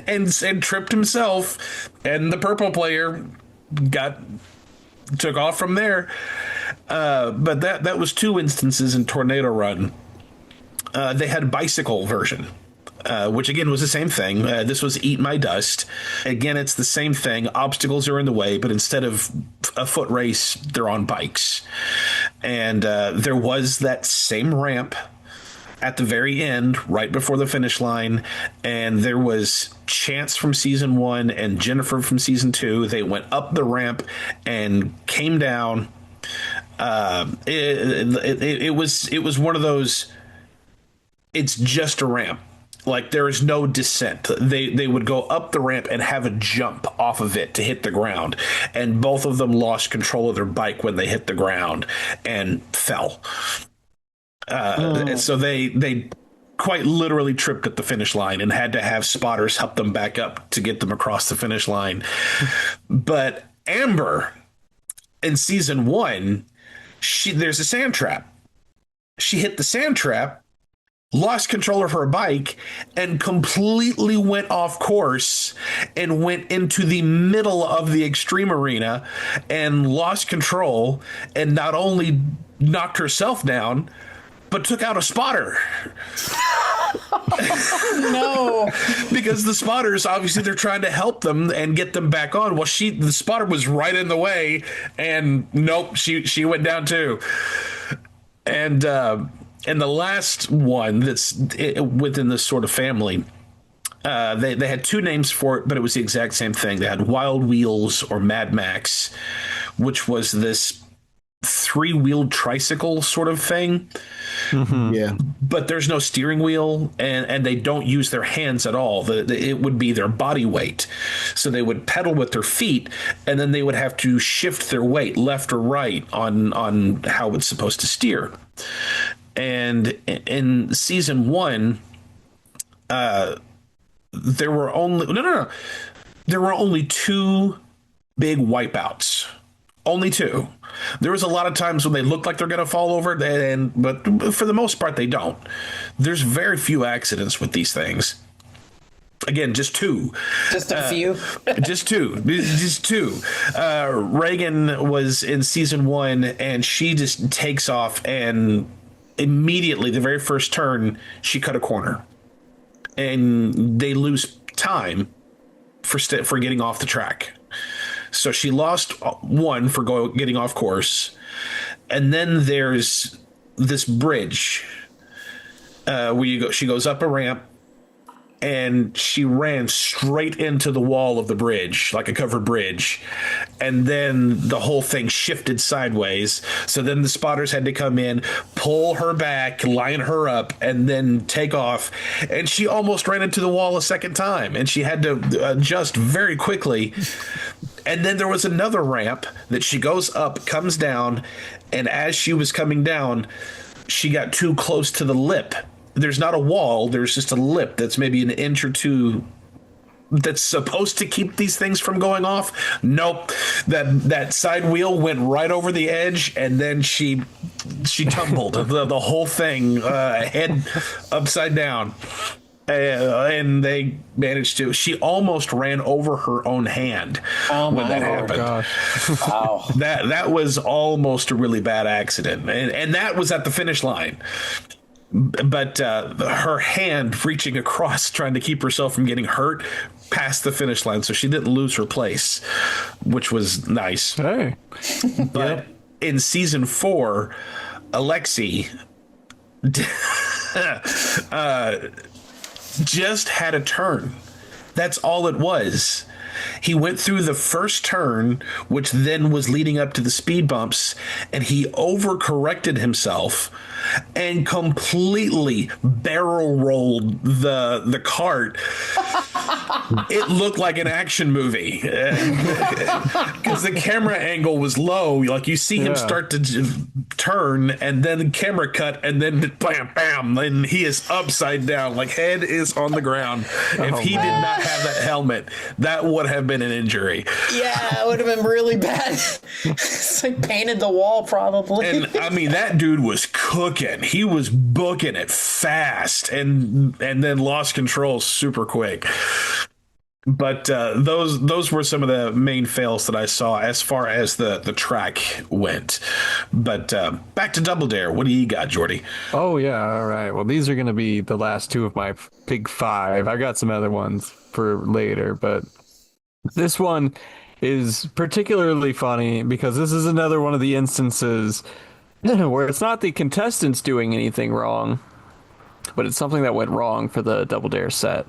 Speaker 6: and tripped himself, and the purple player took off from there. But that was 2 instances in Tornado Run. They had a bicycle version, which again was the same thing. This was Eat My Dust. Again, it's the same thing. Obstacles are in the way, but instead of a foot race, they're on bikes. And there was that same ramp at the very end, right before the finish line, and there was Chance from season 1 and Jennifer from season 2. They went up the ramp and came down. It was one of those. It's just a ramp. Like, there is no descent. They would go up the ramp and have a jump off of it to hit the ground. And both of them lost control of their bike when they hit the ground and fell. So they quite literally tripped at the finish line and had to have spotters help them back up to get them across the finish line. But Amber, in season 1, there's a sand trap. She hit the sand trap, lost control of her bike, and completely went off course and went into the middle of the extreme arena and lost control, and not only knocked herself down, but took out a spotter.
Speaker 4: No.
Speaker 6: Because the spotters, obviously, they're trying to help them and get them back on. Well, the spotter was right in the way, and nope, she went down too. And the last one that's within this sort of family, they had 2 names for it, but it was the exact same thing. They had Wild Wheels or Mad Max, which was this 3-wheeled tricycle sort of thing.
Speaker 7: Mm-hmm. Yeah.
Speaker 6: But there's no steering wheel, and they don't use their hands at all. It would be their body weight. So they would pedal with their feet, and then they would have to shift their weight left or right on how it's supposed to steer. And in season 1, there were only 2 big wipeouts. Only 2. There was a lot of times when they looked like they're going to fall over, but for the most part, they don't. There's very few accidents with these things. Again, just 2.
Speaker 4: Just a few.
Speaker 6: Just 2. Just 2. Reagan was in season 1, and she just takes off, and immediately, the very first turn, she cut a corner, and they lose time for getting off the track. So she lost 1 for getting off course. And then there's this bridge where she goes up a ramp, and she ran straight into the wall of the bridge, like a covered bridge. And then the whole thing shifted sideways. So then the spotters had to come in, pull her back, line her up, and then take off. And she almost ran into the wall a second time, and she had to adjust very quickly. And then there was another ramp that she goes up, comes down, and as she was coming down, she got too close to the lip. There's not a wall, there's just a lip that's maybe an inch or 2 that's supposed to keep these things from going off. Nope. That side wheel went right over the edge, and then she tumbled the whole thing, head upside down. And they managed to. She almost ran over her own hand when that happened.
Speaker 5: Gosh.
Speaker 4: Wow.
Speaker 6: That was almost a really bad accident, and that was at the finish line. But her hand reaching across, trying to keep herself from getting hurt, past the finish line, so she didn't lose her place, which was nice.
Speaker 5: Hey.
Speaker 6: But in season 4, Alexi just had a turn. That's all it was. He went through the first turn, which then was leading up to the speed bumps, and he overcorrected himself and completely barrel rolled the cart. It looked like an action movie because the camera angle was low. Like, you see him start to turn, and then the camera cut, and then bam, bam, and he is upside down, like head is on the ground. If he did not have that helmet, that would have been an injury.
Speaker 4: Yeah, it would have been really bad. It's like painted the wall, probably.
Speaker 6: And I mean, that dude was cooking. He was booking it fast, and then lost control super quick. But those were some of the main fails that I saw as far as the track went. But back to Double Dare. What do you got, Jordy?
Speaker 5: Oh, yeah. All right. Well, these are going to be the last 2 of my big 5. I got some other ones for later, but this one is particularly funny because this is another one of the instances where it's not the contestants doing anything wrong. but it's something that went wrong for the Double Dare set.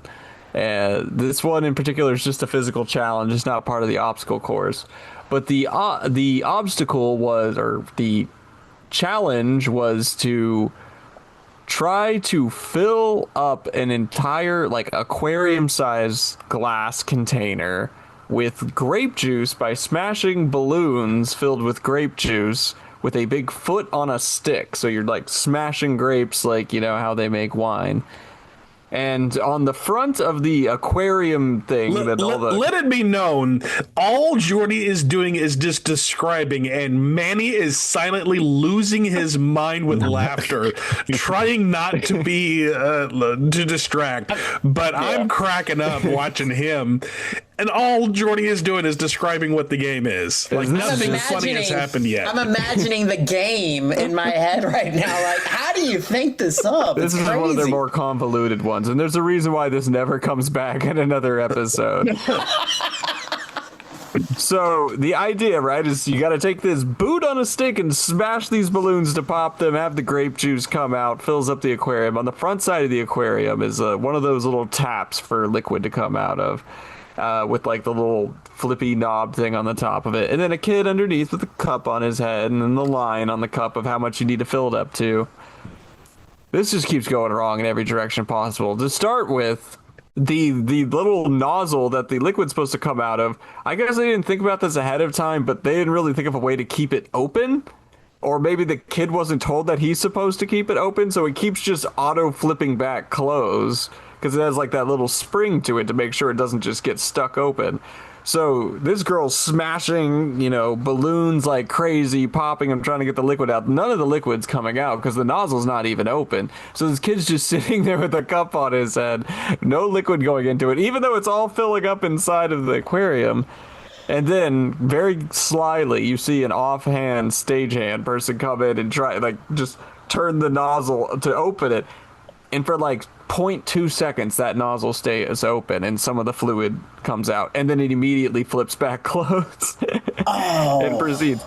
Speaker 5: This one in particular is just a physical challenge. It's not part of the obstacle course. But the obstacle was, or the challenge was to try to fill up an entire, like, aquarium-sized glass container with grape juice by smashing balloons filled with grape juice with a big foot on a stick. So you're, like, smashing grapes like, you know, how they make wine. And on the front of the aquarium thing,
Speaker 6: let it be known, all Jordy is doing is just describing, and Manny is silently losing his mind with laughter, trying not to be to distract. But I'm cracking up watching him, and all Jordy is doing is describing what the game is. Like, nothing funny has happened yet.
Speaker 4: I'm imagining the game in my head right now. Like, how do you think this up?
Speaker 5: This is one of their more convoluted ones, and there's a reason why this never comes back in another episode. So the idea, right, is you got to take this boot on a stick and smash these balloons to pop them, have the grape juice come out, fills up the aquarium. On the front side of the aquarium is one of those little taps for liquid to come out of. With like the little flippy knob thing on the top of it. And then a kid underneath with a cup on his head and then the line on the cup of how much you need to fill it up to. This just keeps going wrong in every direction possible. To start with, the little nozzle that the liquid's supposed to come out of, I guess they didn't think about this ahead of time, but they didn't really think of a way to keep it open. Or maybe the kid wasn't told that he's supposed to keep it open, so it keeps just auto-flipping back closed. Because it has like that little spring to it to make sure it doesn't just get stuck open. So this girl's smashing, you know, balloons like crazy, popping them, trying to get the liquid out. None of the liquid's coming out because the nozzle's not even open. So this kid's just sitting there with a cup on his head, no liquid going into it, even though it's all filling up inside of the aquarium. And then, very slyly, you see an offhand stagehand person come in and try, like, just turn the nozzle to open it. And for like 0.2 seconds, that nozzle stays open and some of the fluid comes out. And then it immediately flips back closed and proceeds.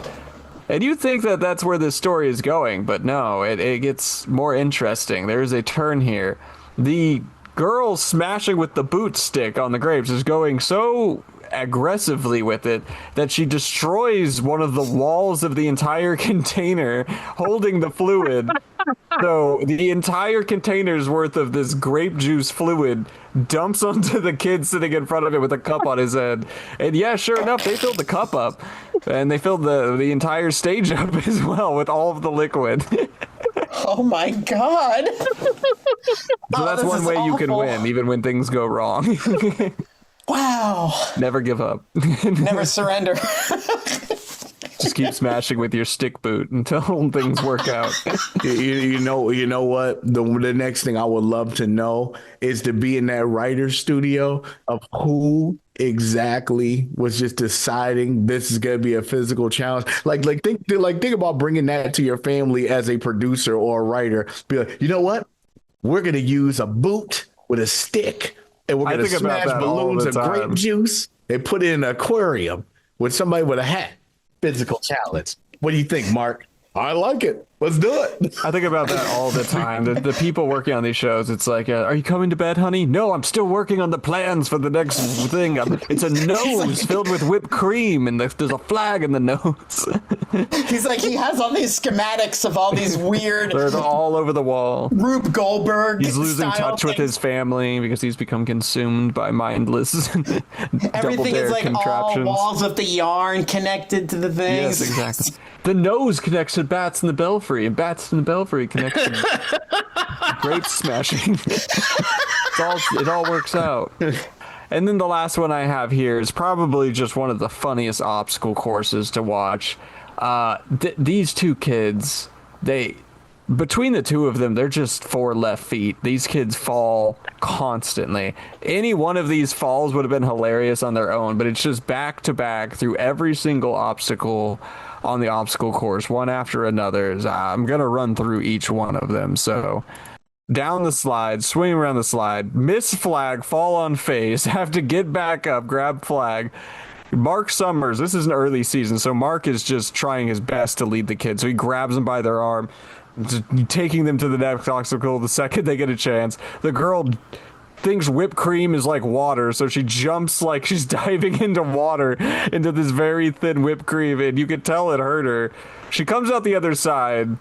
Speaker 5: And you think that that's where this story is going, but no, it gets more interesting. There's a turn here. The girl smashing with the boot stick on the grapes is going so aggressively with it that she destroys one of the walls of the entire container holding the fluid. So the entire container's worth of this grape juice fluid dumps onto the kid sitting in front of it with a cup on his head. And yeah, sure enough, they filled the cup up and they filled the entire stage up as well with all of the liquid.
Speaker 4: Oh my god.
Speaker 5: So that's one way you can win, even when things go wrong.
Speaker 4: Wow.
Speaker 5: Never give up.
Speaker 4: Never surrender.
Speaker 5: Just keep smashing with your stick boot until things work out.
Speaker 7: You know what? The next thing I would love to know is to be in that writer's studio of who exactly was just deciding this is going to be a physical challenge. Think about bringing that to your family as a producer or a writer. Be like, you know what? We're going to use a boot with a stick. And we're going to smash balloons of grape juice and put it in an aquarium with somebody with a hat. Physical challenge. What do you think, Mark? I like it. Let's do it.
Speaker 5: I think about that all the time. The people working on these shows, it's like, are you coming to bed, honey? No, I'm still working on the plans for the next thing. It's a nose filled with whipped cream, and there's a flag in the nose.
Speaker 4: He's like, he has all these schematics of all these weird...
Speaker 5: They're all over the wall.
Speaker 4: Rube Goldberg.
Speaker 5: He's losing touch with his family because he's become consumed by mindless
Speaker 4: Everything is like all walls with the yarn connected to the things.
Speaker 5: Yes, exactly. The nose connects to Bats in the Belfry, and Bats in the Belfry connects to grape smashing. It all works out. And then the last one I have here is probably just one of the funniest obstacle courses to watch. These two kids, between the two of them, they're just 4 left feet. These kids fall constantly. Any one of these falls would have been hilarious on their own, but it's just back to back through every single obstacle on the obstacle course, one after another. I'm going to run through each one of them. So down the slide, swing around the slide, miss flag, fall on face, have to get back up, grab flag. Mark Summers, this is an early season, so Mark is just trying his best to lead the kids. So he grabs them by their arm, taking them to the next obstacle the second they get a chance. The girl thinks whipped cream is like water, so she jumps like she's diving into water, into this very thin whipped cream, and you can tell it hurt her. She comes out the other side,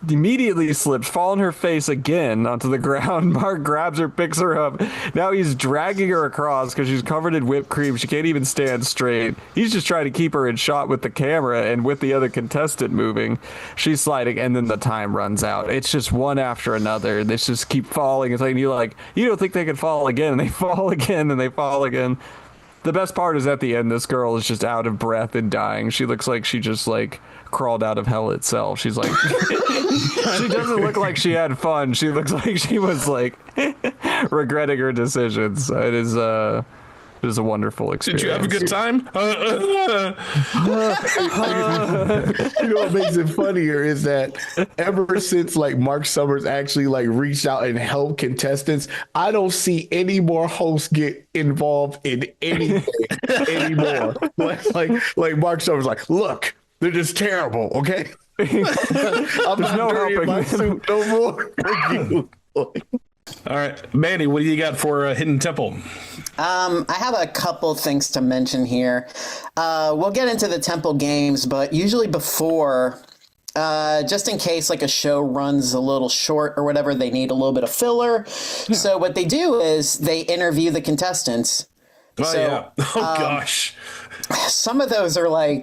Speaker 5: immediately slips, fall on her face again onto the ground. Mark grabs her, picks her up. Now he's dragging her across because she's covered in whipped cream. She can't even stand straight. He's just trying to keep her in shot with the camera and with the other contestant moving. She's sliding, and then the time runs out. It's just one after another. They just keep falling. It's like, you don't think they can fall again, and they fall again, and they fall again. The best part is at the end, this girl is just out of breath and dying. She looks like she just crawled out of hell itself. She's like, she doesn't look like she had fun. She looks like she was regretting her decisions. It is a wonderful experience.
Speaker 6: Did you have a good time?
Speaker 7: You know what makes it funnier is that ever since Mark Summers actually reached out and helped contestants, I don't see any more hosts get involved in anything anymore. Like Mark Summers, look, they're just terrible. Okay, I'm not
Speaker 5: no
Speaker 7: dirty in my suit no more.
Speaker 6: All right, Manny, what do you got for Hidden Temple?
Speaker 4: I have a couple things to mention here. We'll get into the temple games, but usually before, just in case a show runs a little short or whatever, they need a little bit of filler. Yeah. So what they do is they interview the contestants.
Speaker 6: Oh, yeah. Oh, gosh.
Speaker 4: Some of those are a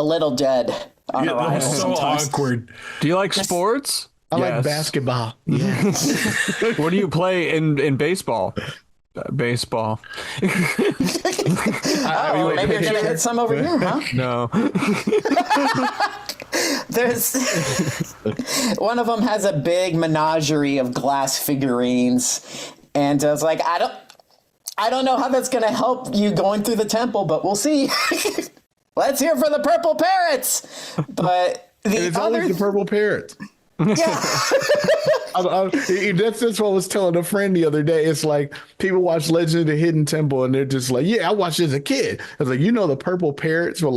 Speaker 4: little dead on arrival.
Speaker 6: So
Speaker 4: sometimes.
Speaker 6: awkward.
Speaker 5: Do you like sports?
Speaker 7: I like basketball. Yeah.
Speaker 5: What do you play in baseball? Baseball.
Speaker 4: Maybe you're gonna hit some over here, huh?
Speaker 5: No.
Speaker 4: There's one of them has a big menagerie of glass figurines, and I was like, I don't know how that's gonna help you going through the temple, but we'll see. Let's hear for the purple parrots. But
Speaker 7: it's always the purple parrots.
Speaker 4: Yeah.
Speaker 7: That's what I was telling a friend the other day. It's people watch Legend of the Hidden Temple and they're just yeah, I watched as a kid. I was the purple parrots were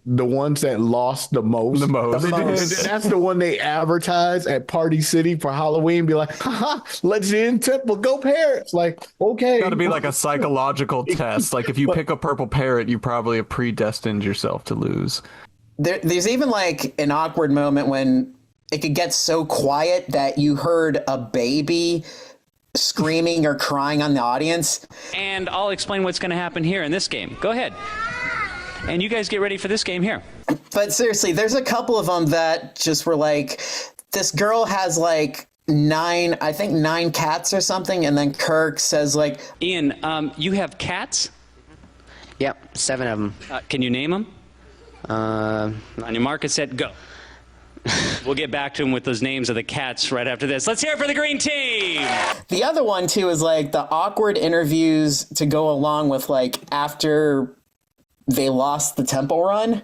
Speaker 7: the ones that lost the most.
Speaker 5: The most.
Speaker 7: That's the one they advertise at Party City for Halloween. Be haha, Legend of the Hidden Temple, go parrots. Okay.
Speaker 5: Got to be a psychological test. If you pick a purple parrot, you probably have predestined yourself to lose.
Speaker 4: There's even an awkward moment when it could get so quiet that you heard a baby screaming or crying on the audience.
Speaker 11: And I'll explain what's going to happen here in this game. Go ahead. And you guys get ready for this game here.
Speaker 4: But seriously, there's a couple of them that just were this girl has nine cats or something. And then Kirk says
Speaker 11: Ian, you have cats?
Speaker 12: Yep, 7 of them.
Speaker 11: Can you name them? On your mark, get set, go. We'll get back to him with those names of the cats right after this. Let's hear it for the green team.
Speaker 4: The other one, too, is the awkward interviews to go along with after they lost the temple run.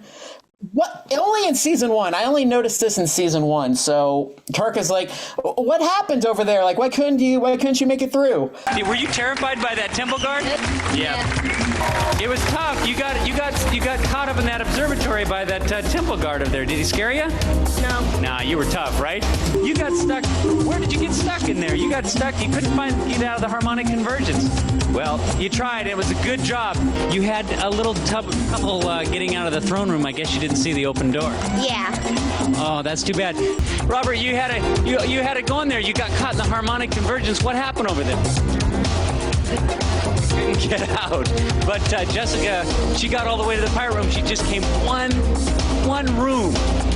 Speaker 4: What? Only in season 1. I only noticed this in season 1. So Kirk is what happened over there? Why couldn't you make it through?
Speaker 11: Were you terrified by that temple guard? Yeah. It was tough. You got caught up in that observatory by that temple guard over there. Did he scare you?
Speaker 8: No.
Speaker 11: Nah, you were tough, right? You got stuck. Where did you get stuck in there? You got stuck. You couldn't get out of the harmonic convergence. Well, you tried. It was a good job. You had a little trouble getting out of the throne room. I guess you didn't see the open door.
Speaker 8: Yeah.
Speaker 11: Oh, that's too bad. Robert, you had to go in there. You got caught in the harmonic convergence. What happened over there? Couldn't get out. But Jessica, she got all the way to the pirate room. She just came one room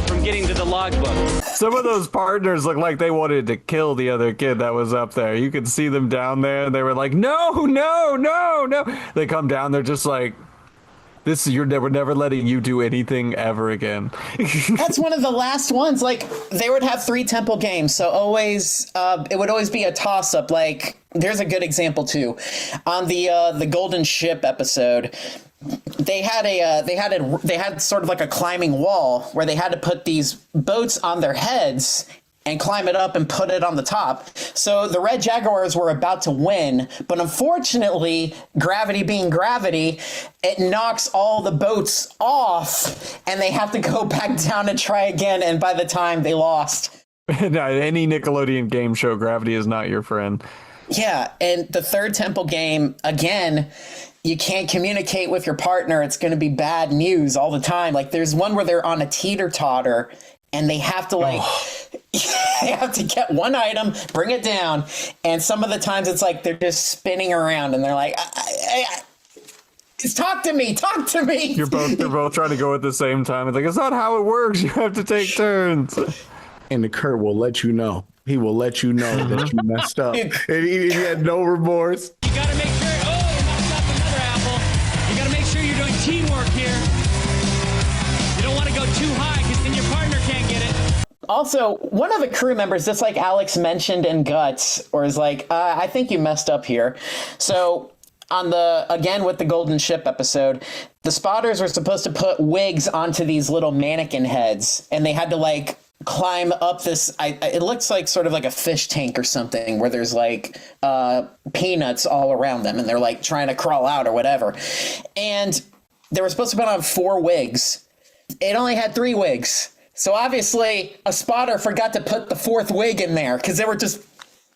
Speaker 11: from getting to the logbook.
Speaker 5: Some of those partners look like they wanted to kill the other kid that was up there. You could see them down there. And they were no. They come down. They're just we're never letting you do anything ever again.
Speaker 4: That's one of the last ones. They would have 3 temple games, so always it would always be a toss up. There's a good example too. On the Golden Ship episode, they had sort of a climbing wall where they had to put these boats on their heads and climb it up and put it on the top. So the Red Jaguars were about to win, but unfortunately, gravity being gravity, it knocks all the boats off and they have to go back down and try again. And by the time they lost,
Speaker 5: No, any Nickelodeon game show, gravity is not your friend.
Speaker 4: Yeah, and the third temple game, again, you can't communicate with your partner. It's going to be bad news all the time. Like, there's one where they're on a teeter-totter, and they have to, they have to get one item, bring it down, and some of the times it's like they're just spinning around, and they're like, talk to me.
Speaker 5: They're both trying to go at the same time. It's like, it's not how it works. You have to take turns.
Speaker 7: And the Kurt will let you know. He will let you know that you messed up. And he had no remorse.
Speaker 9: You got to make sure. Oh, you knocked off another apple. You got to make sure you're doing teamwork here. You don't want to go too high because then your partner can't get it.
Speaker 4: Also, one of the crew members, just like Alex mentioned in Guts, or is like, I think you messed up here. So again, with the Golden Ship episode, the spotters were supposed to put wigs onto these little mannequin heads, and they had to climb up this, it looks like sort of like a fish tank or something, where there's peanuts all around them, and they're trying to crawl out or whatever. And they were supposed to put on 4 wigs. It only had 3 wigs. So obviously a spotter forgot to put the 4th wig in there because they were just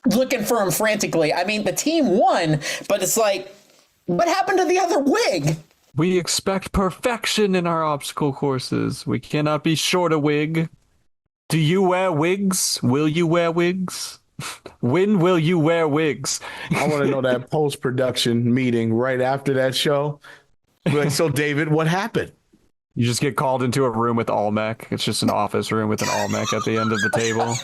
Speaker 4: looking for him frantically. I mean, the team won, but it's like, what happened to the other wig?
Speaker 5: We expect perfection in our obstacle courses. We cannot be short a wig. Do you wear wigs? Will you wear wigs? When will you wear wigs?
Speaker 7: I want to know that post-production meeting right after that show. So, David, what happened?
Speaker 5: You just get called into a room with Olmec. It's just an office room with an Olmec at the end of the table.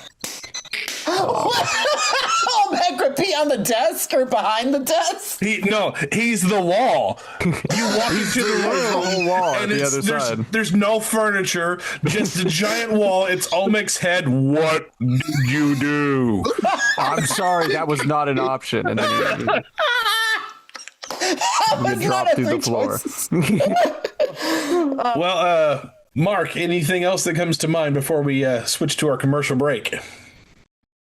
Speaker 4: Olmec would be on the desk or behind the desk?
Speaker 6: He's the wall. You walk into the room,
Speaker 5: whole wall
Speaker 6: and
Speaker 5: on the other side.
Speaker 6: There's no furniture, just a giant wall. It's Olmec's head. What did you do?
Speaker 5: I'm sorry, that was not an option. And then you get dropped through the floor.
Speaker 6: Well, Mark, anything else that comes to mind before we switch to our commercial break?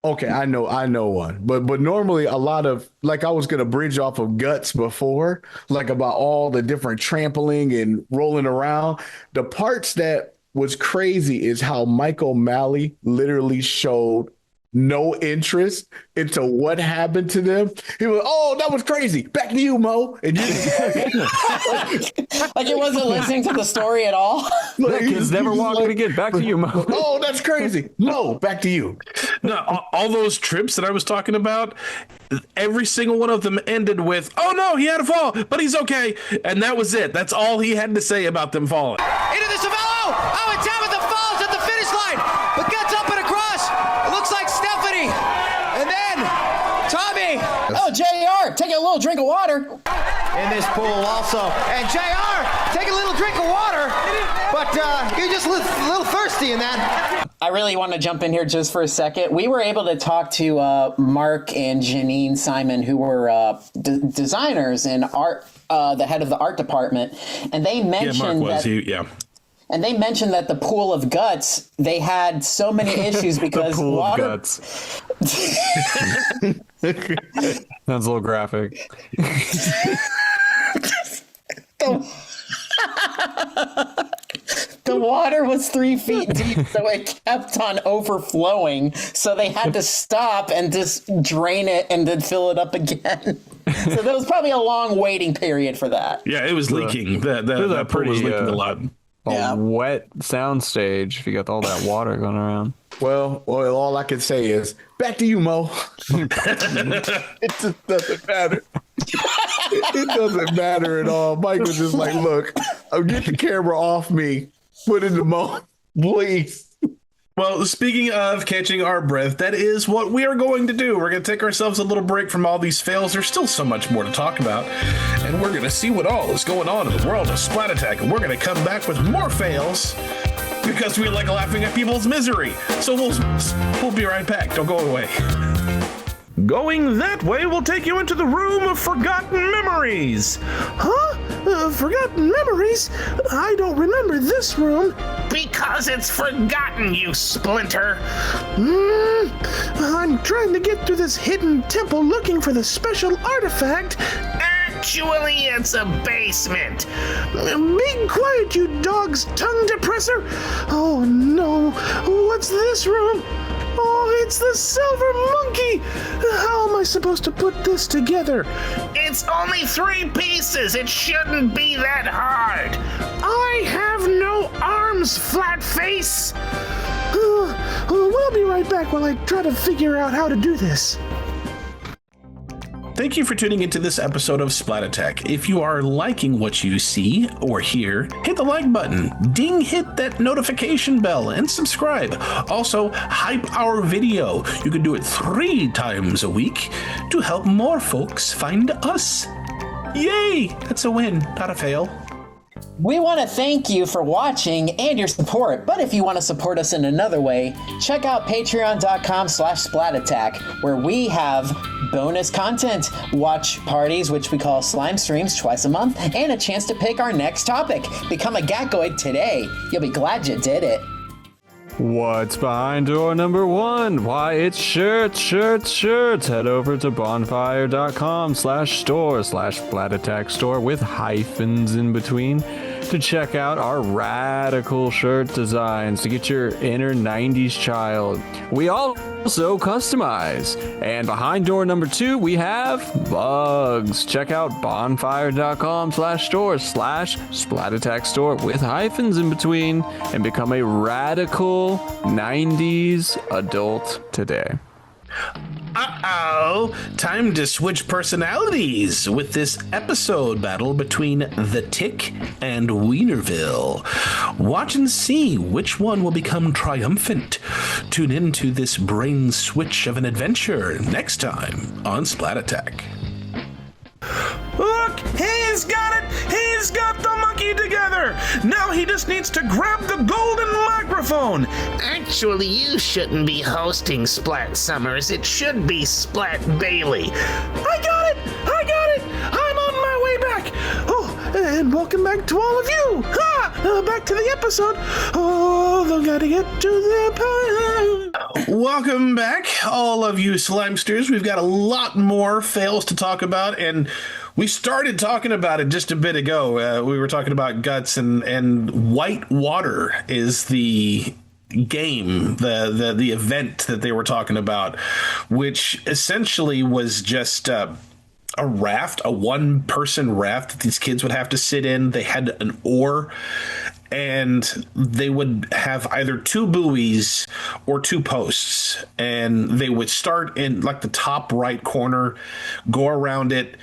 Speaker 7: Okay, I know one. But normally a lot of, I was going to bridge off of Guts before, about all the different trampling and rolling around. The parts that was crazy is how Mike O'Malley literally showed no interest into what happened to them. He was, oh, that was crazy. Back to you, Mo. And you
Speaker 4: he wasn't listening to the story at all.
Speaker 5: He's never walking again. Back to you, Mo.
Speaker 7: Oh, that's crazy. Mo, back to you.
Speaker 6: No, all those trips that I was talking about, every single one of them ended with, oh no, he had a fall, but he's okay. And that was it. That's all he had to say about them falling.
Speaker 3: Into the Savello! Oh, and Tabitha falls at the finish line, but gets up and across. It looks like Stephanie. And then Tommy.
Speaker 4: Oh, JR, take a little drink of water.
Speaker 3: In this pool also. And JR, take a little drink of water, but you're just a little thirsty in that.
Speaker 4: I really want to jump in here just for a second. We were able to talk to Mark and Janine Simon, who were designers and art, the head of the art department, and they mentioned And they mentioned that the pool of guts, they had so many issues because
Speaker 5: the pool
Speaker 4: water.
Speaker 5: Of guts. Sounds a little graphic.
Speaker 4: The water was 3 feet deep, so it kept on overflowing. So they had to stop and just drain it and then fill it up again. So there was probably a long waiting period for that.
Speaker 6: Yeah, it was leaking. That pool was leaking a lot.
Speaker 5: Wet soundstage if you got all that water going around.
Speaker 7: Well, all I can say is back to you, Mo. It just doesn't matter. It doesn't matter at all. Mike was just like, look, get the camera off me. Put it in Mo, please.
Speaker 6: Well, speaking of catching our breath, that is what we are going to do. We're going to take ourselves a little break from all these fails. There's still so much more to talk about. And we're going to see what all is going on in the world of Splat Attack. And we're going to come back with more fails because we like laughing at people's misery. So we'll be right back. Don't go away. Going that way will take you into the room of forgotten memories.
Speaker 1: Huh? Forgotten memories? I don't remember this room.
Speaker 2: Because it's forgotten, you splinter.
Speaker 1: I'm trying to get through this hidden temple looking for the special artifact.
Speaker 2: Actually, it's a basement.
Speaker 1: Be quiet, you dog's tongue depressor. Oh no, what's this room? It's the silver monkey! How am I supposed to put this together?
Speaker 2: It's only 3 pieces. It shouldn't be that hard.
Speaker 1: I have no arms, flat face! We'll be right back while I try to figure out how to do this.
Speaker 6: Thank you for tuning into this episode of Splat Attack. If you are liking what you see or hear, hit the like button, hit that notification bell, and subscribe. Also, hype our video. You can do it 3 times a week to help more folks find us. Yay! That's a win, not a fail.
Speaker 4: We want to thank you for watching and your support, but if you want to support us in another way, check out patreon.com/splatattack, where we have bonus content, watch parties, which we call slime streams twice a month, and a chance to pick our next topic. Become a Gackoid today. You'll be glad you did it.
Speaker 5: What's behind door number 1? Why, it's shirts. Head over to bonfire.com/store/SplatAttackStore with hyphens in between to check out our radical shirt designs to get your inner 90s child. We also customize. And behind door number 2, we have bugs. Check out bonfire.com/store/SplatAttackStore with hyphens in between and become a radical 90s adult today.
Speaker 6: Uh-oh, time to switch personalities with this episode battle between The Tick and Wienerville. Watch and see which one will become triumphant. Tune into this brain switch of an adventure next time on Splat Attack.
Speaker 1: Look, he's got it! He's got the monkey together! Now he just needs to grab the golden microphone!
Speaker 2: Actually, you shouldn't be hosting Splat Summers. It should be Splat Bailey.
Speaker 1: I got it! I'm on my way back! Oh, and welcome back to all of you! Back to the episode! Oh, they've got to get to the...
Speaker 6: Welcome back, all of you slimesters. We've got a lot more fails to talk about, and we started talking about it just a bit ago. We were talking about guts, and white water is the game, the event that they were talking about, which essentially was just a raft, a one-person raft that these kids would have to sit in. They had an oar, and they would have either 2 buoys or 2 posts, and they would start in like the top right corner, go around it,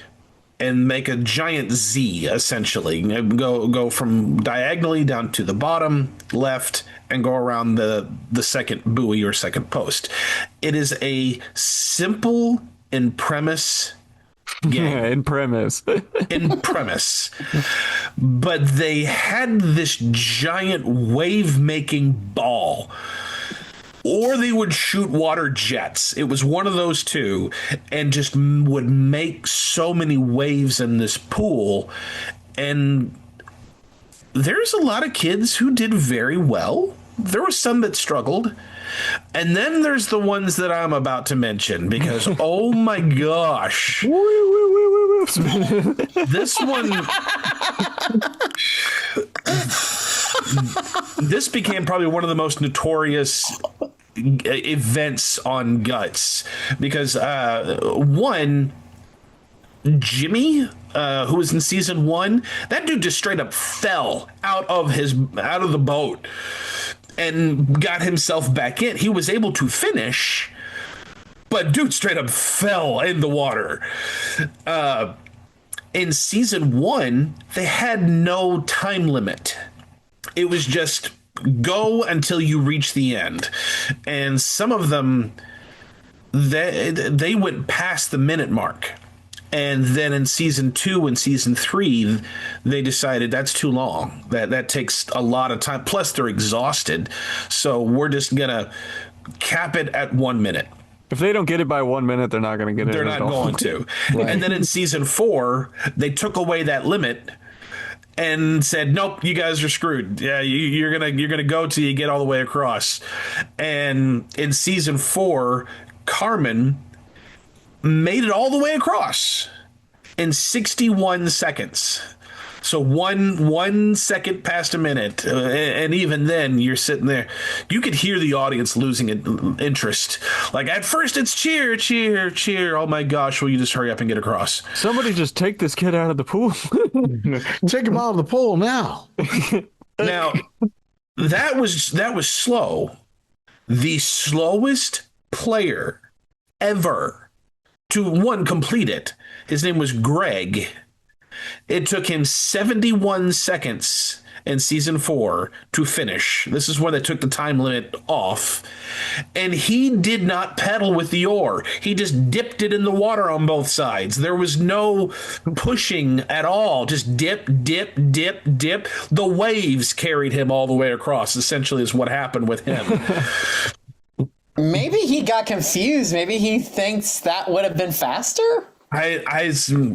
Speaker 6: and make a giant Z, essentially. Go from diagonally down to the bottom left and go around the second buoy or second post. It is a simple in premise game.
Speaker 5: In premise.
Speaker 6: But they had this giant wave-making ball, or they would shoot water jets. It was one of those two, and just would make so many waves in this pool. And there's a lot of kids who did very well. There were some that struggled. And then there's the ones that I'm about to mention, because oh my gosh, this one, this became probably one of the most notorious events on Guts, because one, Jimmy, who was in season 1, that dude just straight up fell out of the boat and got himself back in. He was able to finish, but dude straight up fell in the water. In season 1, they had no time limit. It was just go until you reach the end. And some of them, they went past the minute mark. And then in season 2 and season 3, they decided that's too long. That takes a lot of time. Plus, they're exhausted. So we're just going to cap it at 1 minute.
Speaker 5: If they don't get it by 1 minute, they're not going to get it.
Speaker 6: They're not going to. Right. And then in season 4, they took away that limit and said, nope, you guys are screwed. Yeah, you're gonna go till you get all the way across. And in season 4, Carmen made it all the way across in 61 seconds. So one second past a minute, and even then you're sitting there, you could hear the audience losing interest. Like at first it's cheer, cheer, cheer. Oh my gosh, will you just hurry up and get across?
Speaker 5: Somebody just take this kid out of the pool.
Speaker 7: Take him out of the pool now.
Speaker 6: Now that was slow. The slowest player ever to complete it. His name was Greg. It took him 71 seconds in season 4 to finish. This is where they took the time limit off. And he did not pedal with the oar. He just dipped it in the water on both sides. There was no pushing at all. Just dip, dip, dip, dip. The waves carried him all the way across, essentially, is what happened with him.
Speaker 4: Maybe he got confused. Maybe he thinks that would have been faster.
Speaker 6: I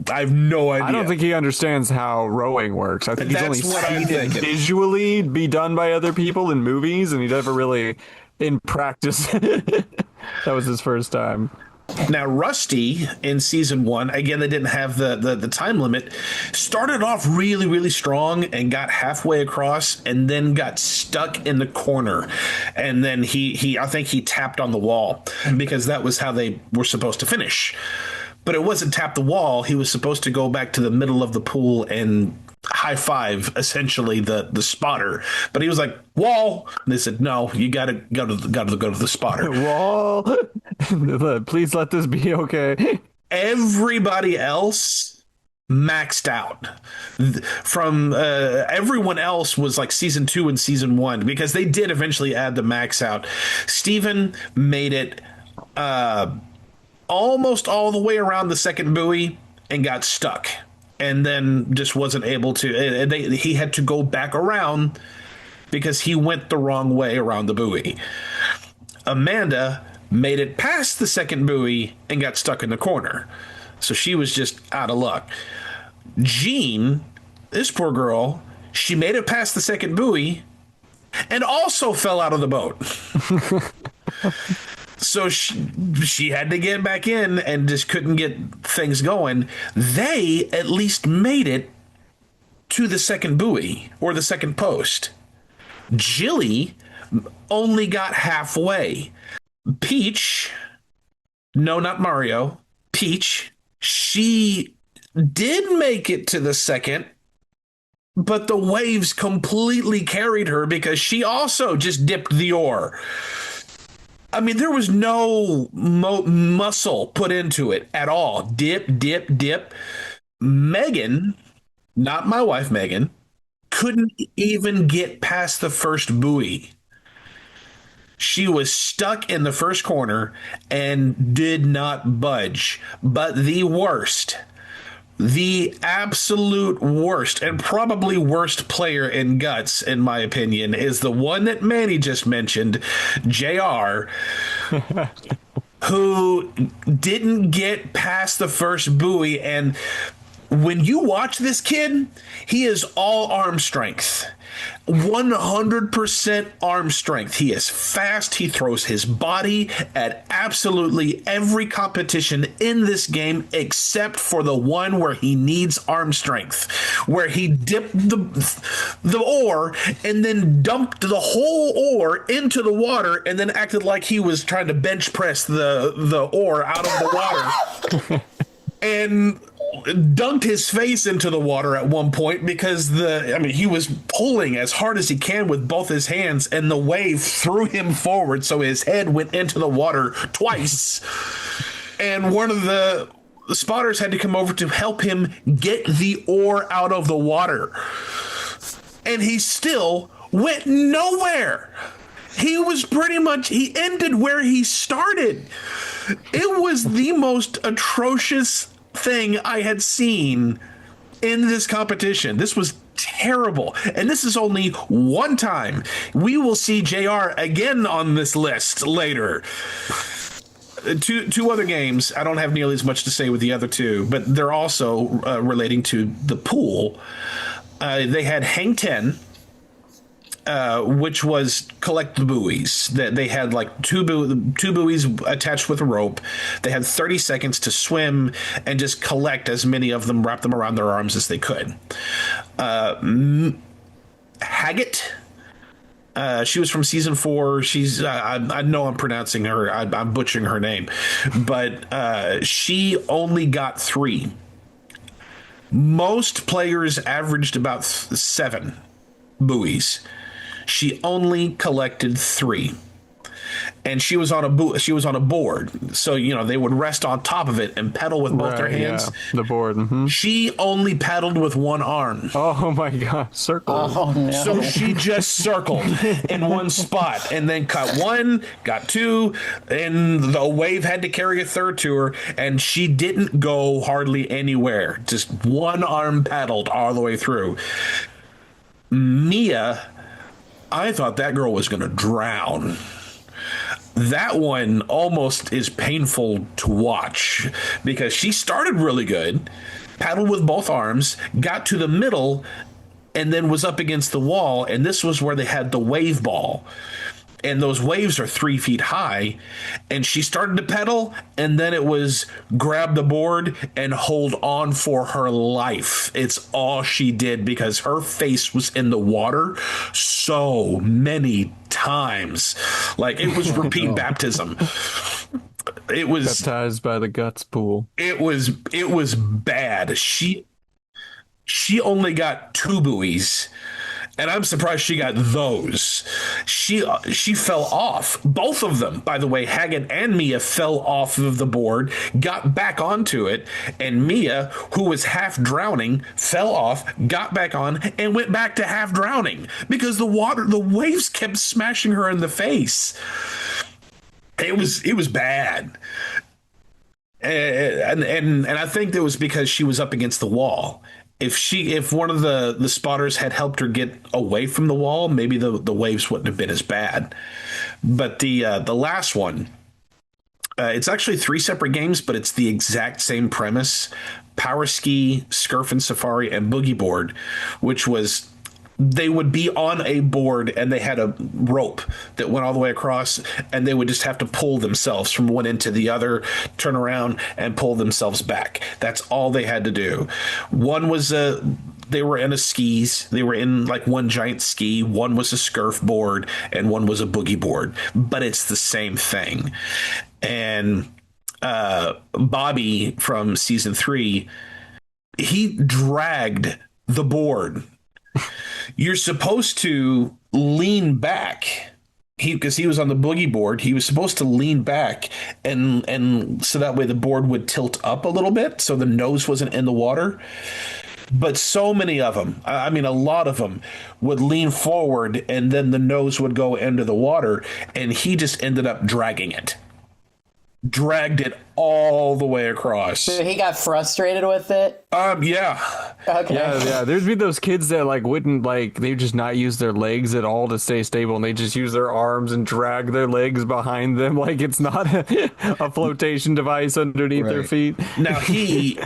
Speaker 6: have no idea.
Speaker 5: I don't think he understands how rowing works. I think he's only seen it visually be done by other people in movies, and he never really, in practice, that was his first time.
Speaker 6: Now, Rusty in season 1, again, they didn't have the time limit, started off really, really strong and got halfway across and then got stuck in the corner. And then I think he tapped on the wall because that was how they were supposed to finish. But it wasn't tap the wall. He was supposed to go back to the middle of the pool and high five, essentially, the spotter. But he was like, wall. And they said, no, you got to go to the spotter.
Speaker 5: Wall. Please let this be okay.
Speaker 6: Everybody else maxed out. From everyone else was like season 2 and season 1 because they did eventually add the max out. Steven made it almost all the way around the second buoy and got stuck and then just wasn't able to. He had to go back around because he went the wrong way around the buoy. Amanda made it past the second buoy and got stuck in the corner. So she was just out of luck. Jean, this poor girl, she made it past the second buoy and also fell out of the boat. So she had to get back in and just couldn't get things going. They at least made it to the second buoy or the second post. Jilly only got halfway. Peach, no, not Mario, Peach, she did make it to the second, but the waves completely carried her because she also just dipped the oar. I mean, there was no muscle put into it at all. Dip, dip, dip. Megan, not my wife, Megan, couldn't even get past the first buoy. She was stuck in the first corner and did not budge. But the worst, the absolute worst, and probably worst player in Guts, in my opinion, is the one that Manny just mentioned, JR, who didn't get past the first buoy. And when you watch this kid, he is all arm strength. 100% arm strength. He is fast. He throws his body at absolutely every competition in this game except for the one where he needs arm strength, where he dipped the oar and then dumped the whole oar into the water and then acted like he was trying to bench press the oar out of the water and dunked his face into the water at one point because he was pulling as hard as he can with both his hands and the wave threw him forward, so his head went into the water twice. And one of the spotters had to come over to help him get the oar out of the water. And he still went nowhere. He ended where he started. It was the most atrocious thing I had seen in this competition. This was terrible. And this is only one time. We will see JR again on this list later. Two other games. I don't have nearly as much to say with the other two, but they're also relating to the pool. They had Hang 10. which was collect the buoys. That they had like two buoys attached with a rope. They had 30 seconds to swim and just collect as many of them, wrap them around their arms as they could. Haggett. She was from season 4. She's I know I'm pronouncing her. I'm butchering her name, but she only got 3. Most players averaged about 7 buoys. She only collected 3. And she was on a board, so they would rest on top of it and pedal with both their hands.
Speaker 5: Yeah, the board. Mm-hmm.
Speaker 6: She only paddled with one arm.
Speaker 5: Oh my god, circle!
Speaker 4: Oh no!
Speaker 6: So she just circled in one spot and then caught 1, got 2, and the wave had to carry a third to her, and she didn't go hardly anywhere. Just one arm paddled all the way through. Mia, I thought that girl was going to drown. That one almost is painful to watch because she started really good, paddled with both arms, got to the middle, and then was up against the wall. And this was where they had the wave ball. And those waves are 3 feet high. And she started to pedal, and then it was grab the board and hold on for her life. It's all she did because her face was in the water so many times. Like it was repeat baptism. It was
Speaker 5: baptized by the guts pool.
Speaker 6: It was bad. She only got 2 buoys. And I'm surprised she got those. She fell off. Both of them, by the way, Haggett and Mia fell off of the board, got back onto it, and Mia, who was half drowning, fell off, got back on, and went back to half drowning because the waves kept smashing her in the face. It was bad. And I think that was because she was up against the wall. If one of the spotters had helped her get away from the wall, maybe the waves wouldn't have been as bad. But the last one, it's actually 3 separate games, but it's the exact same premise: power ski, Scurf and Safari, and boogie board, which was they would be on a board and they had a rope that went all the way across, and they would just have to pull themselves from one end to the other, turn around and pull themselves back. That's all they had to do. One was they were in a skis. They were in like one giant ski. One was a Scurf board and one was a boogie board, but it's the same thing. And Bobby from season 3, he dragged the board. You're supposed to lean back because he was on the boogie board. He was supposed to lean back and so that way the board would tilt up a little bit so the nose wasn't in the water. But so many of them, I mean, a lot of them would lean forward and then the nose would go into the water, and he just ended up dragged it all the way across.
Speaker 4: So he got frustrated with it?
Speaker 6: Yeah.
Speaker 4: Okay.
Speaker 5: Yeah. There'd be those kids that wouldn't they would just not use their legs at all to stay stable, and they just use their arms and drag their legs behind them like it's not a flotation device underneath their feet.
Speaker 6: Now he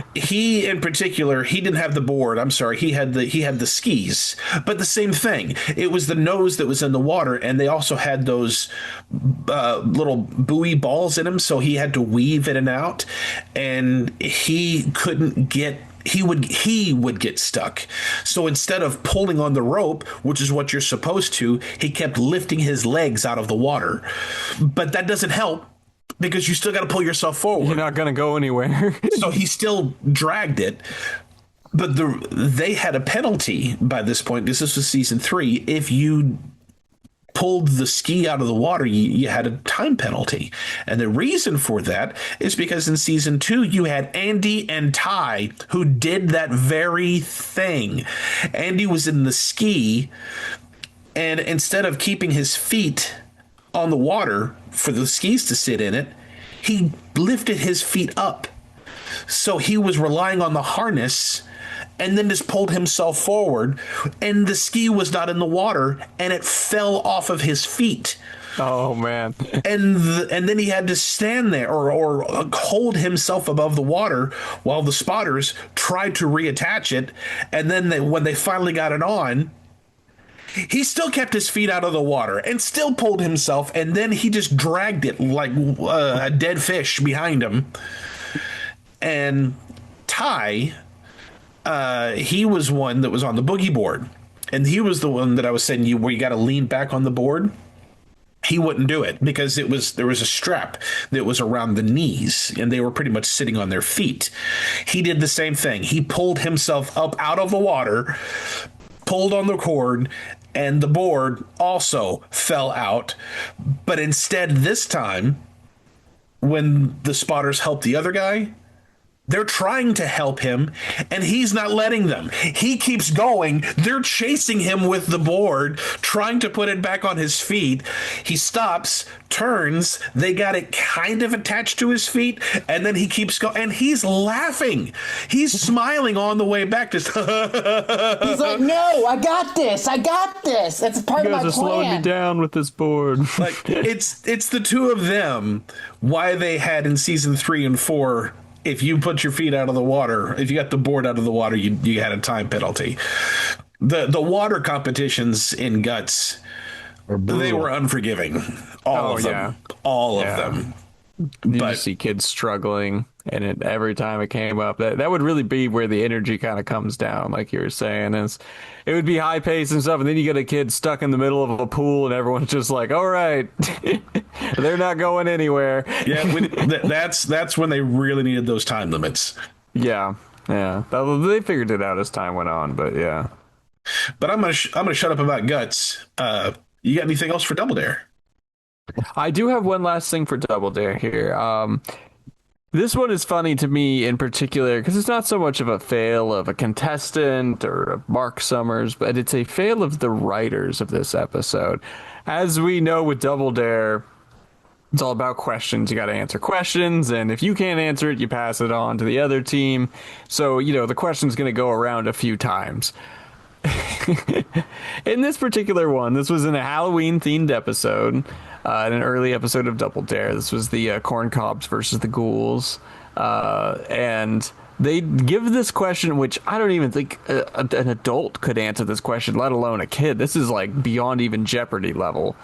Speaker 6: in particular, he didn't have the board. I'm sorry, he had the skis. But the same thing. It was the nose that was in the water, and they also had those little buoy balls in them, so he had to weave in and out, and he couldn't get. He would get stuck. So instead of pulling on the rope, which is what you're supposed to, he kept lifting his legs out of the water. But that doesn't help because you still got to pull yourself forward.
Speaker 5: You're not going to go anywhere.
Speaker 6: So he still dragged it. But they had a penalty by this point, because this was season 3. If you pulled the ski out of the water, you had a time penalty. And the reason for that is because in season 2 you had Andy and Ty who did that very thing. Andy was in the ski, and instead of keeping his feet on the water for the skis to sit in it, he lifted his feet up. So he was relying on the harness and then just pulled himself forward, and the ski was not in the water, and it fell off of his feet.
Speaker 5: Oh man!
Speaker 6: And then he had to stand there or hold himself above the water while the spotters tried to reattach it, and then when they finally got it on, He still kept his feet out of the water and still pulled himself, and then he just dragged it like a dead fish behind him. And Ty, he was one that was on the boogie board, and he was the one that I was saying where you got to lean back on the board. He wouldn't do it because there was a strap that was around the knees and they were pretty much sitting on their feet. He did the same thing. He pulled himself up out of the water, pulled on the cord, and the board also fell out. But instead, this time, when the spotters helped the other guy, they're trying to help him, and he's not letting them. He keeps going. They're chasing him with the board, trying to put it back on his feet. He stops, turns. They got it kind of attached to his feet, and then he keeps going, and he's laughing. He's smiling on the way back. Just
Speaker 4: He's like, no, I got this. I got this. That's part of my plan.
Speaker 5: You guys are slowing me down with this board.
Speaker 6: Like, it's the two of them, why they had in season 3 and 4, if you put your feet out of the water, if you got the board out of the water, you had a time penalty. The water competitions in Guts, they were unforgiving. All of them. All of them.
Speaker 5: You just see kids struggling, and every time it came up, that would really be where the energy kind of comes down, like you were saying. It would be high pace and stuff, and then you get a kid stuck in the middle of a pool, and everyone's just like, all right, they're not going anywhere.
Speaker 6: Yeah, that's when they really needed those time limits.
Speaker 5: Yeah. They figured it out as time went on, but yeah.
Speaker 6: But I'm gonna shut up about Guts. You got anything else for Double Dare?
Speaker 5: I do have one last thing for Double Dare here. This one is funny to me in particular because it's not so much of a fail of a contestant or of Mark Summers, but it's a fail of the writers of this episode. As we know with Double Dare, it's all about questions. You got to answer questions, and if you can't answer it, you pass it on to the other team. So, the question's going to go around a few times. In this particular one, this was in a Halloween-themed episode, in an early episode of Double Dare. This was the Corn Cobs versus the Ghouls, and they give this question, which I don't even think an adult could answer this question, let alone a kid. This is like beyond even Jeopardy level.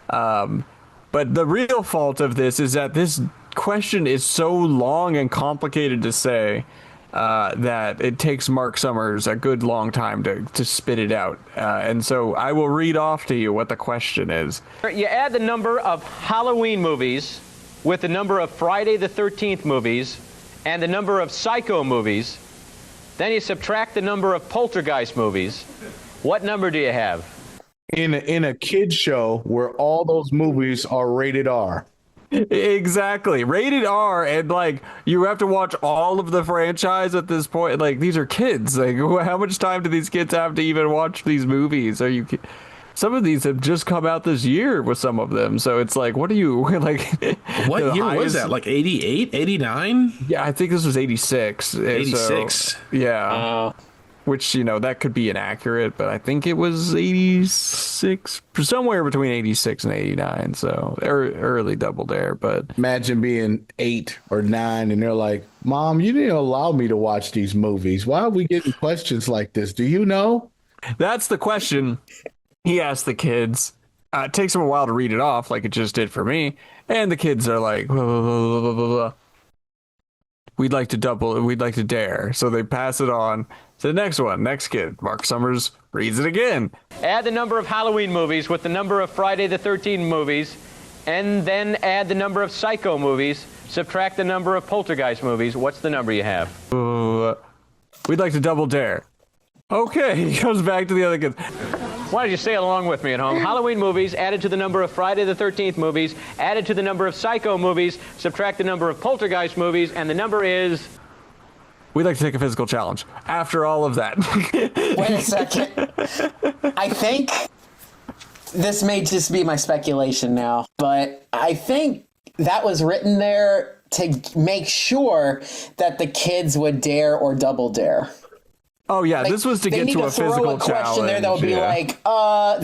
Speaker 5: But the real fault of this is that this question is so long and complicated to say that it takes Mark Summers a good long time to spit it out. And so I will read off to you what the question is.
Speaker 13: You add the number of Halloween movies with the number of Friday the 13th movies and the number of Psycho movies. Then you subtract the number of Poltergeist movies. What number do you have?
Speaker 7: In a kid show where all those movies are rated R.
Speaker 5: Exactly, rated R, and like you have to watch all of the franchise at this point. Like, these are kids. Like, how much time do these kids have to even watch these movies? Some of these have just come out this year with some of them, so it's like, what are you like?
Speaker 6: What year was that? Like 88, 89?
Speaker 5: Yeah, I think this was 86.
Speaker 6: 86.
Speaker 5: So, yeah. Which, that could be inaccurate, but I think it was 86, somewhere between 86 and 89. So early Double Dare. But
Speaker 7: imagine being 8 or 9 and they're like, Mom, you didn't allow me to watch these movies. Why are we getting questions like this? Do you know?
Speaker 5: That's the question he asked the kids. It takes them a while to read it off, like it just did for me. And the kids are like, blah, blah, blah, blah, blah, blah. We'd like to dare. So they pass it on to the next one. Next kid, Mark Summers reads it again.
Speaker 13: Add the number of Halloween movies with the number of Friday the 13th movies, and then add the number of Psycho movies, subtract the number of Poltergeist movies. What's the number you have?
Speaker 5: We'd like to double dare. Okay, he comes back to the other kids.
Speaker 13: Why don't you say it along with me at home? Halloween movies added to the number of Friday the 13th movies, added to the number of Psycho movies, subtract the number of Poltergeist movies, and the number is...
Speaker 5: We'd like to take a physical challenge. After all of that.
Speaker 4: Wait a second. I think this may just be my speculation now, but I think that was written there to make sure that the kids would dare or double dare.
Speaker 5: Oh, yeah, this was to get to a physical challenge.
Speaker 4: They need to throw a question there that would be like,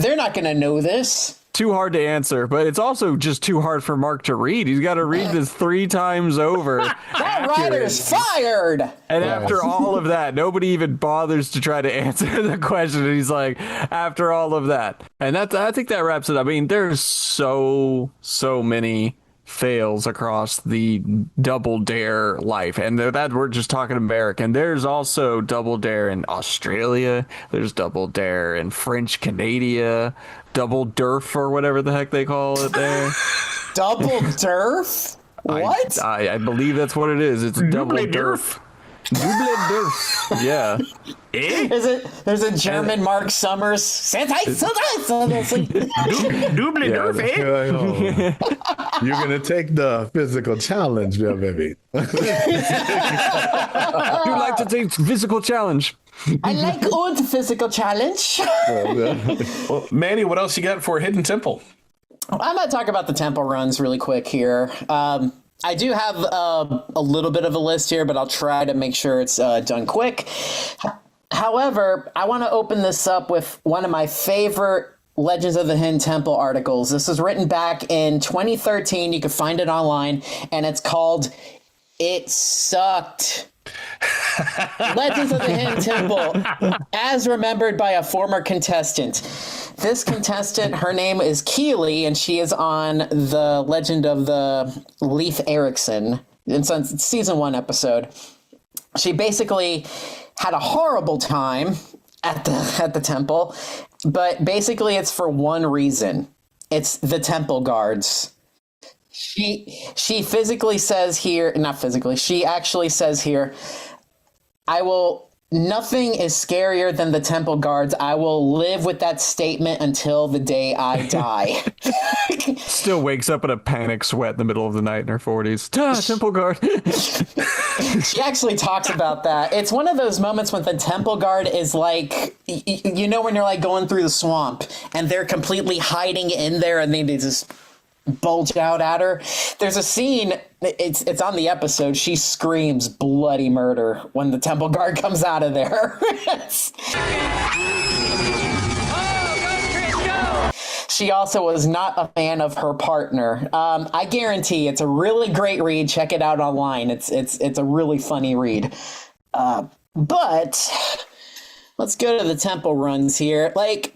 Speaker 4: they're not going to know this.
Speaker 5: too hard to answer, but it's also just too hard for Mark to read. He's got to read this 3 times over.
Speaker 4: That writer's fired.
Speaker 5: And after all of that, nobody even bothers to try to answer the question. And he's like, after all of that. And I think that wraps it up. I mean, there's so many fails across the Double Dare life, and that we're just talking American. There's also Double Dare in Australia. There's Double Dare in French Canada, Double Derf or whatever the heck they call it there.
Speaker 4: Double Derf? What?
Speaker 5: I believe that's what it is. It's Double Derf. Double Derf. Yeah.
Speaker 4: Is it? There's a German Mark Summers.
Speaker 7: Double Derf, You're gonna take the physical challenge, yeah, baby.
Speaker 5: You like to take physical challenge?
Speaker 4: I like old physical challenge.
Speaker 6: Well, Manny, what else you got for Hidden Temple?
Speaker 4: I'm going to talk about the temple runs really quick here. I do have a little bit of a list here, but I'll try to make sure it's done quick. However, I want to open this up with one of my favorite Legends of the Hidden Temple articles. This was written back in 2013. You can find it online, and it's called "It Sucked." Legends of the Hidden Temple, as remembered by a former contestant. This contestant, her name is Keely, and she is on the Legend of the Leif Erikson. It's on season 1 episode. She basically had a horrible time at the temple, but basically it's for one reason. It's the temple guards. She physically says here, not physically, she actually says here, nothing is scarier than the temple guards. I will live with that statement until the day I die.
Speaker 5: Still wakes up in a panic sweat in the middle of the night in her 40s. Temple guard.
Speaker 4: She actually talks about that. It's one of those moments when the temple guard is like, you know, when you're like going through the swamp and they're completely hiding in there and they just bulge out at her. There's a scene, it's on the episode, she screams bloody murder when the temple guard comes out of there. She also was not a fan of her partner. I guarantee it's a really great read. Check it out online. It's a really funny read. But let's go to the temple runs here. Like,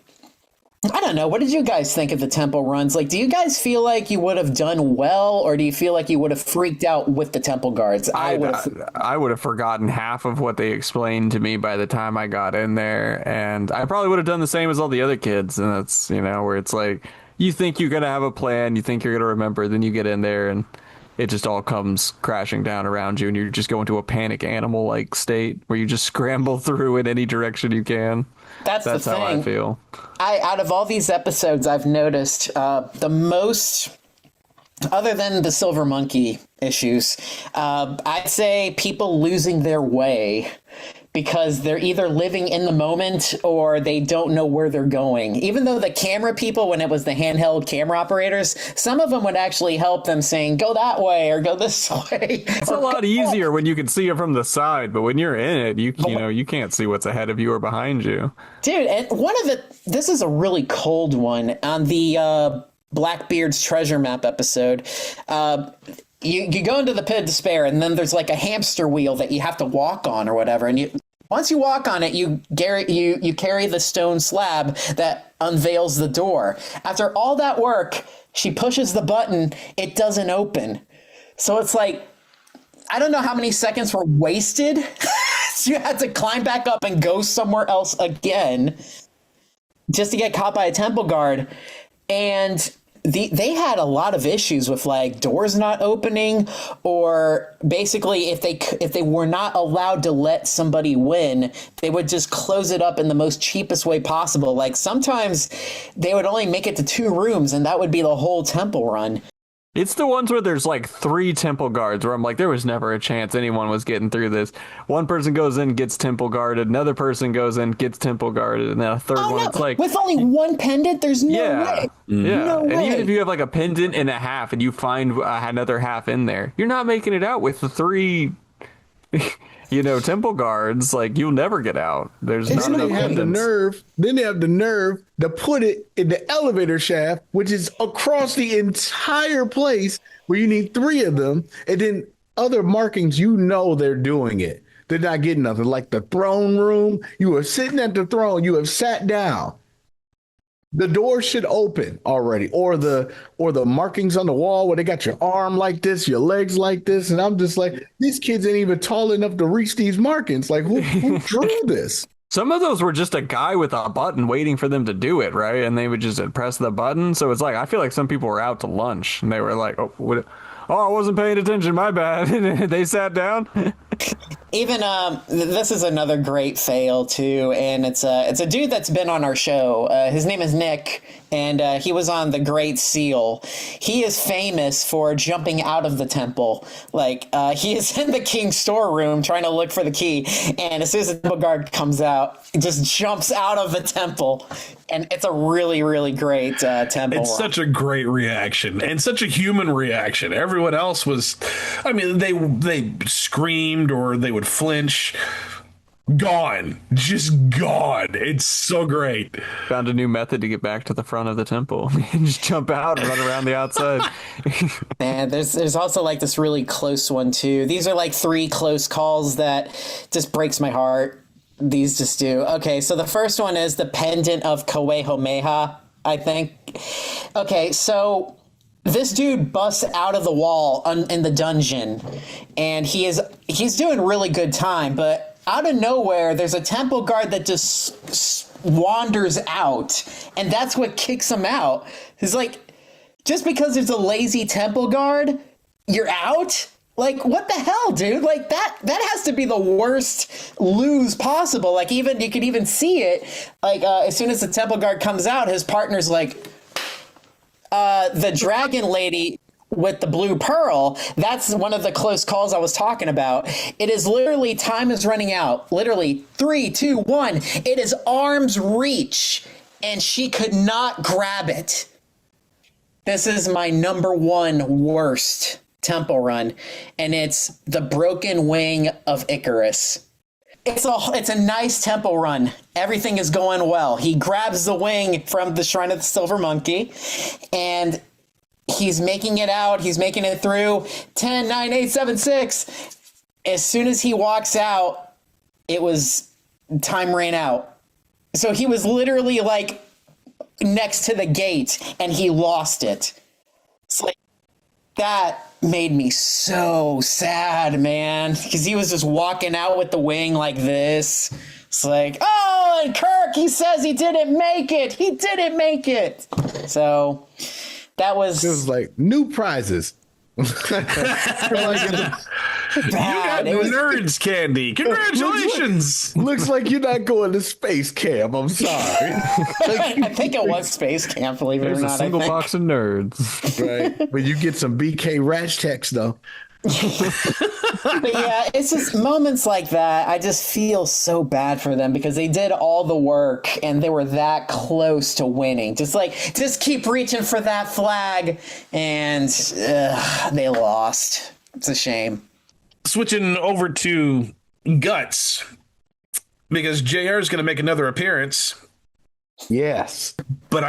Speaker 4: I don't know. What did you guys think of the temple runs? Like, do you guys feel like you would have done well, or do you feel like you would have freaked out with the temple guards?
Speaker 5: I would have forgotten half of what they explained to me by the time I got in there, and I probably would have done the same as all the other kids. And that's, you know, where it's like, you think you're going to have a plan, you think you're going to remember, then you get in there and it just all comes crashing down around you, and you just go into a panic animal-like state where you just scramble through in any direction you can. That's the thing. How I feel.
Speaker 4: Out of all these episodes, I've noticed the most, other than the Silver Monkey issues, I'd say people losing their way because they're either living in the moment or they don't know where they're going. Even though the camera people, when it was the handheld camera operators, some of them would actually help them saying, go that way or go this way.
Speaker 5: It's a lot easier when you can see it from the side, but when you're in it, you know, you can't see what's ahead of you or behind you.
Speaker 4: Dude, and this is a really cold one on the Blackbeard's treasure map episode. You go into the pit of despair, and then there's like a hamster wheel that you have to walk on or whatever. And once you walk on it, you carry the stone slab that unveils the door. After all that work, she pushes the button. It doesn't open. So it's like, I don't know how many seconds were wasted. So you had to climb back up and go somewhere else again just to get caught by a temple guard. And they had a lot of issues with like doors not opening, or basically if they were not allowed to let somebody win, they would just close it up in the most cheapest way possible. Like sometimes they would only make it to 2 rooms, and that would be the whole temple run.
Speaker 5: It's the ones where there's like 3 temple guards where I'm like, there was never a chance anyone was getting through this. One person goes in, gets temple guarded. Another person goes in, gets temple guarded. And then a third one, it's like,
Speaker 4: with only 1 pendant, there's no way.
Speaker 5: Yeah.
Speaker 4: No way.
Speaker 5: And even if you have like a pendant and a half and you find another half in there, you're not making it out with the 3. temple guards, like, you'll never get out. There's not
Speaker 7: Then
Speaker 5: enough
Speaker 7: they have the
Speaker 5: pendants.
Speaker 7: nerve. Then they have the nerve to put it in the elevator shaft, which is across the entire place, where you need 3 of them, and then other markings. They're doing it. They're not getting nothing. Like the throne room, you are sitting at the throne. You have sat down. The door should open already, or the markings on the wall where they got your arm like this, your legs like this, and I'm just like, these kids ain't even tall enough to reach these markings. Like, who drew this?
Speaker 5: Some of those were just a guy with a button waiting for them to do it, right? And they would just press the button. So it's like, I feel like some people were out to lunch and they were like, oh, I wasn't paying attention, my bad. And they sat down.
Speaker 4: Even this is another great fail too, and it's a dude that's been on our show. His name is Nick, and he was on The Great Seal. He is famous for jumping out of the temple. Like he is in the king's storeroom trying to look for the key, and as soon as the temple guard comes out, he just jumps out of the temple. And it's a really, really great temple.
Speaker 6: It's such a great reaction and such a human reaction. Everyone else was, I mean, they screamed or they would flinch. Gone. Just gone. It's so great.
Speaker 5: Found a new method to get back to the front of the temple. Just jump out and run around the outside.
Speaker 4: Man, there's also like this really close one too. These are like 3 close calls that just breaks my heart. These just do. Okay, so the first one is the pendant of Kamehameha, I think. Okay, so this dude busts out of the wall in the dungeon, and he's doing really good time, but out of nowhere, there's a temple guard that just wanders out, and that's what kicks him out. It's like, just because there's a lazy temple guard, you're out? Like, what the hell, dude? Like, that has to be the worst lose possible. Like, you could even see it. Like, as soon as the temple guard comes out, his partner's like, the dragon lady with the blue pearl, that's one of the close calls I was talking about. It is literally, time is running out. Literally, 3, 2, 1. It is arm's reach, and she could not grab it. This is my number 1 worst temple run, and it's the broken wing of Icarus. It's a nice temple run. Everything is going well. He grabs the wing from the Shrine of the Silver Monkey, and he's making it out. He's making it through. 10, 9, 8, 7, 6. As soon as he walks out, time ran out. So he was literally like next to the gate, and he lost it. It's like, that made me so sad, man, because he was just walking out with the wing like this. It's like, oh, and Kirk, he says he didn't make it. He didn't make it. So that was...
Speaker 7: It was like, new prizes.
Speaker 6: You got nerds candy. Congratulations.
Speaker 7: Looks like you're not going to space camp. I'm sorry.
Speaker 4: I think it was space camp, believe it or not.
Speaker 5: There's a single box of nerds.
Speaker 7: Right. But you get some BK rash text, though.
Speaker 4: But yeah, it's just moments like that. I just feel so bad for them because they did all the work and they were that close to winning. Just keep reaching for that flag, and they lost. It's a shame.
Speaker 6: Switching over to Guts, because JR is going to make another appearance.
Speaker 7: Yes.
Speaker 6: But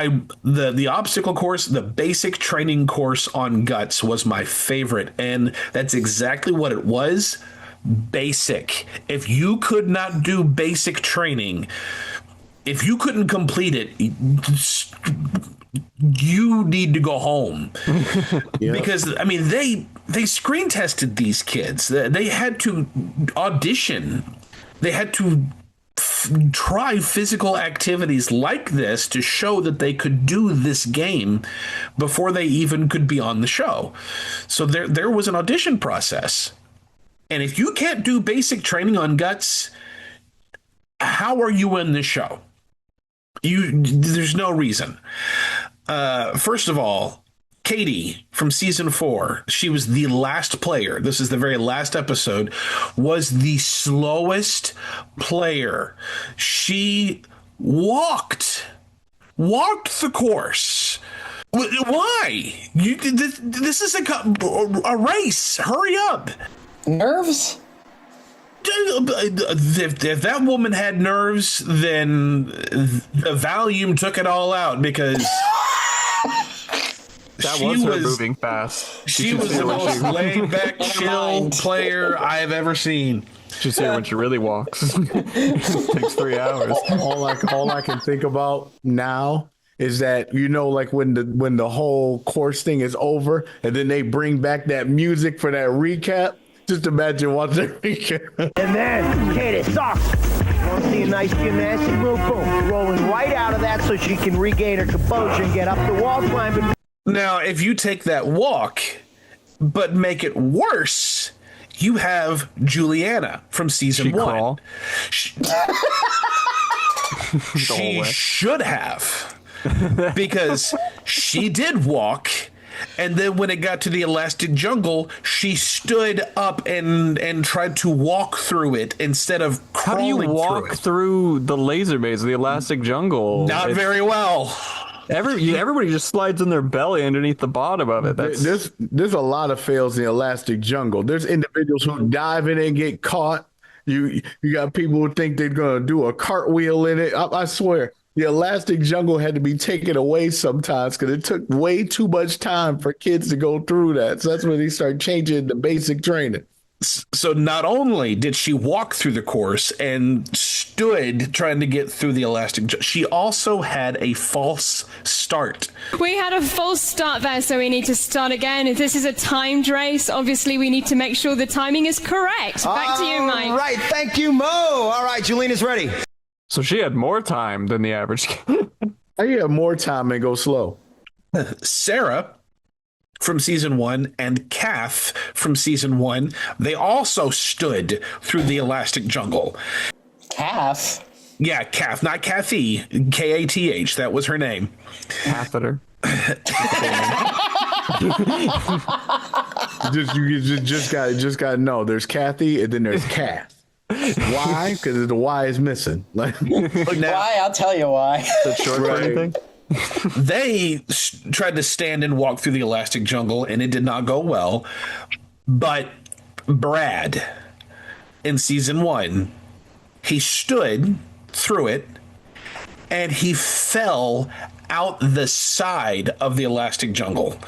Speaker 6: the obstacle course, the basic training course on Guts was my favorite. And that's exactly what it was. Basic. If you could not do basic training, if you couldn't complete it, you need to go home. Yep. Because, I mean, they screen tested these kids. They had to audition. They had to try physical activities like this to show that they could do this game before they even could be on the show. So there was an audition process. And if you can't do basic training on Guts, how are you in this show? There's no reason. First of all, Katie from season 4, she was the last player. This is the very last episode, was the slowest player. She walked the course. Why? This is a race. Hurry up.
Speaker 4: Nerves?
Speaker 6: If that woman had nerves, then the Valium took it all out because
Speaker 5: that was her moving fast.
Speaker 6: She was the most laid back, chill player I've ever seen.
Speaker 5: Just here when she really walks. It takes 3 hours.
Speaker 7: All I can think about now is that, you know, like when the whole course thing is over and then they bring back that music for that recap. Just imagine watching that recap.
Speaker 14: And then Katie socks. Want to see a nice gymnastic move? Boom. Rolling right out of that so she can regain her composure and get up the wall climbing.
Speaker 6: Now, if you take that walk, but make it worse, you have Juliana from season 1. She should have, because she did walk, and then when it got to the elastic jungle, she stood up and tried to walk through it instead of crawling.
Speaker 5: How do you walk through the laser maze of the elastic jungle?
Speaker 6: Not very well.
Speaker 5: Everybody just slides in their belly underneath the bottom of it.
Speaker 7: There's a lot of fails in the elastic jungle. There's individuals who dive in and get caught. You got people who think they're gonna do a cartwheel in it. I swear, the elastic jungle had to be taken away sometimes because it took way too much time for kids to go through that. So that's when they start changing the basic training.
Speaker 6: So not only did she walk through the course and stood trying to get through the elastic, she also had a false start.
Speaker 15: We had a false start there, so we need to start again. If this is a timed race, obviously we need to make sure the timing is correct. Back to you, Mike.
Speaker 3: All right, thank you, Mo. All right, Julina's ready.
Speaker 5: So she had more time than the average kid.
Speaker 7: I have more time and go slow.
Speaker 6: Sarah from season 1 and Kath from season 1, they also stood through the elastic jungle.
Speaker 4: Kath?
Speaker 6: Yeah, Kath, not Kathy. Kath. That was her name.
Speaker 5: Catheter.
Speaker 7: just got to know. There's Kathy and then there's Kath. Why? Because the Y is missing. Like,
Speaker 4: why? I'll tell you why.
Speaker 5: Is that short for anything?
Speaker 6: They tried to stand and walk through the elastic jungle, and it did not go well. But Brad, in season 1, he stood through it, and he fell out the side of the elastic jungle.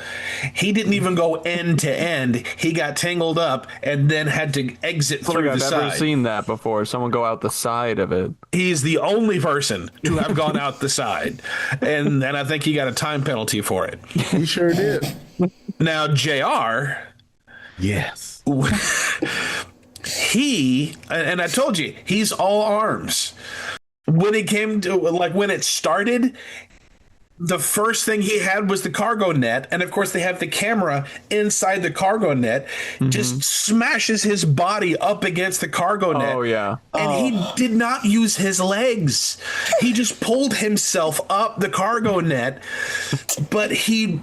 Speaker 6: He didn't even go end to end. He got tangled up and then had to exit through the side.
Speaker 5: I've never seen that before. Someone go out the side of it.
Speaker 6: He's the only person to have gone out the side. And I think he got a time penalty for it.
Speaker 7: He sure did.
Speaker 6: Now, JR.
Speaker 7: Yes.
Speaker 6: He, and I told you, he's all arms. When it came to, like, when it started, the first thing he had was the cargo net, and of course they have the camera inside the cargo net. Just smashes his body up against the cargo net.
Speaker 5: Oh yeah.
Speaker 6: And he did not use his legs. He just pulled himself up the cargo net, but he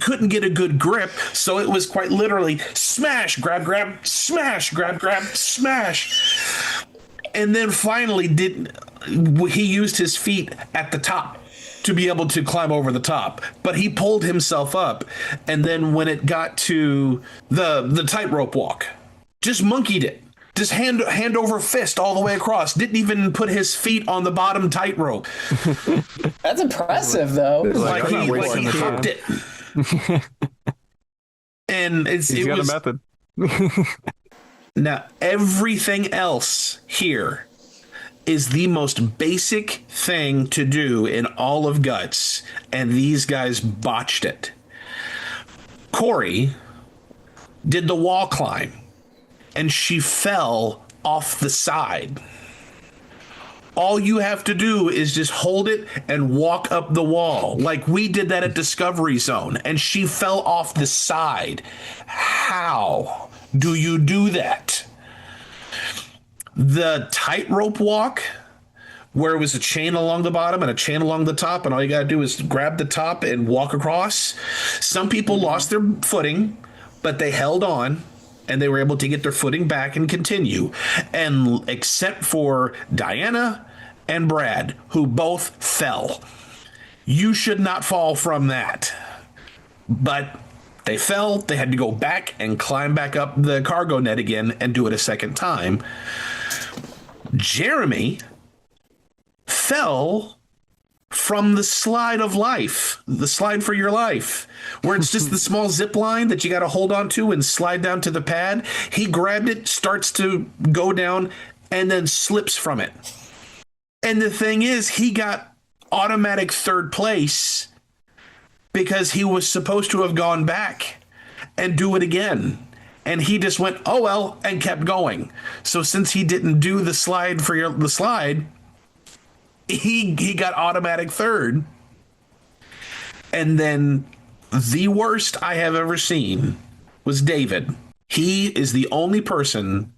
Speaker 6: couldn't get a good grip, so it was quite literally smash, grab, grab, smash, grab, grab, smash. And then finally he used his feet at the top to be able to climb over the top, but he pulled himself up. And then when it got to the tightrope walk, just monkeyed it. Just hand over fist all the way across. Didn't even put his feet on the bottom tightrope.
Speaker 4: That's impressive, though.
Speaker 6: Like he hooked it. And
Speaker 5: He's got a method.
Speaker 6: Now, everything else here is the most basic thing to do in all of Guts, and these guys botched it. Corey did the wall climb, and she fell off the side. All you have to do is just hold it and walk up the wall. Like we did that at Discovery Zone, and she fell off the side. How do you do that? The tightrope walk, where it was a chain along the bottom and a chain along the top, and all you got to do is grab the top and walk across. Some people lost their footing, but they held on, and they were able to get their footing back and continue. And except for Diana and Brad, who both fell. You should not fall from that. But They fell. They had to go back and climb back up the cargo net again and do it a second time. Jeremy fell from the slide of life, the slide for your life, where it's just the small zip line that you got to hold on to and slide down to the pad. He grabbed it, starts to go down, and then slips from it. And the thing is, he got automatic third place because he was supposed to have gone back and do it again. And he just went, oh, well, and kept going. So since he didn't do the slide for the slide, he got automatic third. And then the worst I have ever seen was David. He is the only person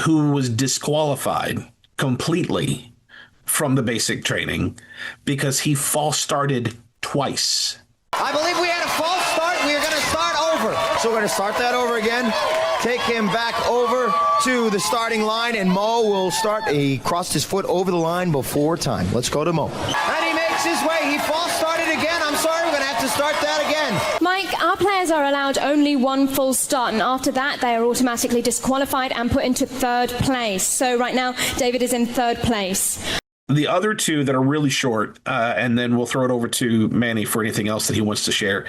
Speaker 6: who was disqualified completely from the basic training because he false started twice.
Speaker 14: I believe we had a false start. We are going to start over. So we're going to start that over again. Take him back over to the starting line, and Mo will start. He crossed his foot over the line before time. Let's go to Mo. And he makes his way. He false started again. I'm sorry, we're going to have to start that again.
Speaker 15: Mike, our players are allowed only one full start, and after that, they are automatically disqualified and put into third place. So right now, David is in third place.
Speaker 6: The other two that are really short, and then we'll throw it over to Manny for anything else that he wants to share.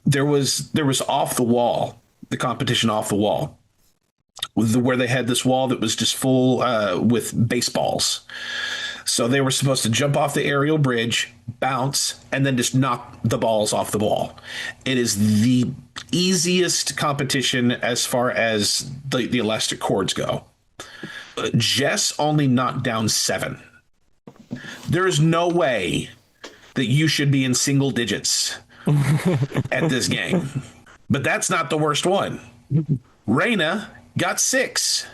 Speaker 6: There was off the wall, the competition off the wall, where they had this wall that was just full with baseballs. So they were supposed to jump off the aerial bridge, bounce, and then just knock the balls off the wall. It is the easiest competition as far as the elastic cords go. Jess only knocked down 7. There is no way that you should be in single digits at this game. But that's not the worst one. Reyna got 6.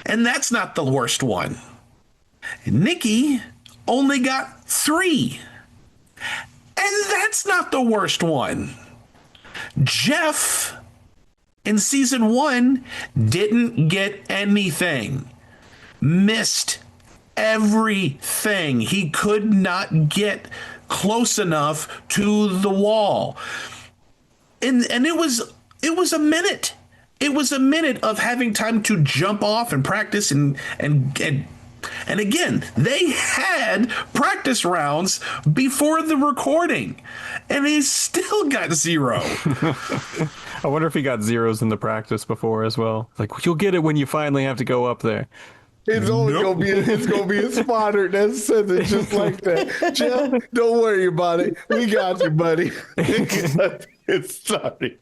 Speaker 6: And that's not the worst one. Nikki only got 3. And that's not the worst one. Jeff in season 1 didn't get anything. Missed everything. He could not get close enough to the wall. And it was a minute. It was a minute of having time to jump off and practice and again, they had practice rounds before the recording, and he still got 0.
Speaker 5: I wonder if he got zeros in the practice before as well. Like, you'll get it when you finally have to go up there.
Speaker 7: It's only gonna be a spotter that says it just like that. Jeff, don't worry about it. We got you, buddy. It's sorry.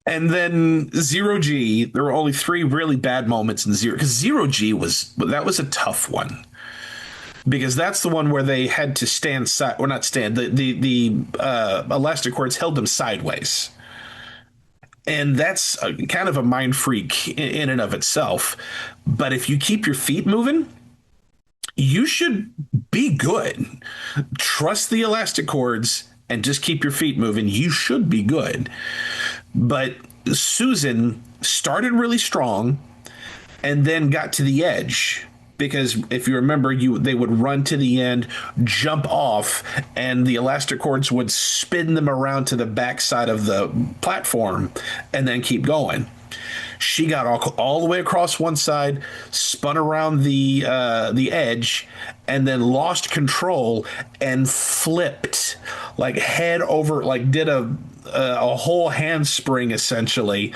Speaker 6: And then 0G, there were only 3 really bad moments in 0, because 0G was a tough one. Because that's the one where they had to stand side, or not stand, the elastic cords held them sideways. And that's kind of a mind freak in and of itself. But if you keep your feet moving, you should be good. Trust the elastic cords and just keep your feet moving. You should be good. But Susan started really strong and then got to the edge. Because if you remember, they would run to the end, jump off, and the elastic cords would spin them around to the backside of the platform and then keep going. She got all the way across one side, spun around the edge, and then lost control and flipped like head over, like did a whole handspring essentially,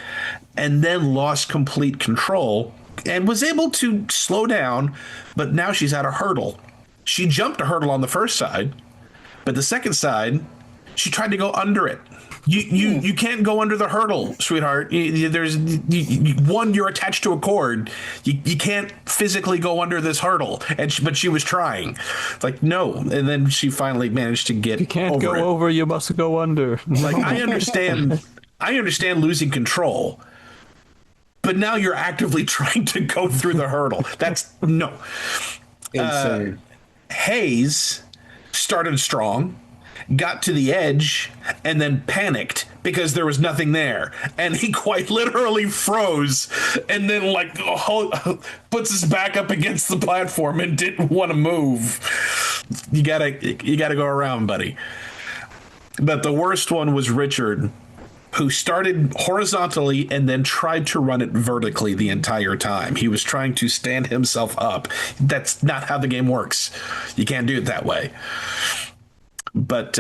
Speaker 6: and then lost complete control. And was able to slow down, but now she's at a hurdle. She jumped a hurdle on the first side, but the second side, she tried to go under it. You can't go under the hurdle, sweetheart. You're attached to a cord. You can't physically go under this hurdle. But she was trying. It's like, no. And then she finally managed to get over it.
Speaker 5: You can't go over, you must go under.
Speaker 6: Like, I understand losing control. But now you're actively trying to go through the hurdle. That's no.
Speaker 7: Insane.
Speaker 6: Hayes started strong, got to the edge, and then panicked because there was nothing there. And he quite literally froze and then puts his back up against the platform and didn't want to move. You gotta go around, buddy. But the worst one was Richard, who started horizontally and then tried to run it vertically the entire time. He was trying to stand himself up. That's not how the game works. You can't do it that way. But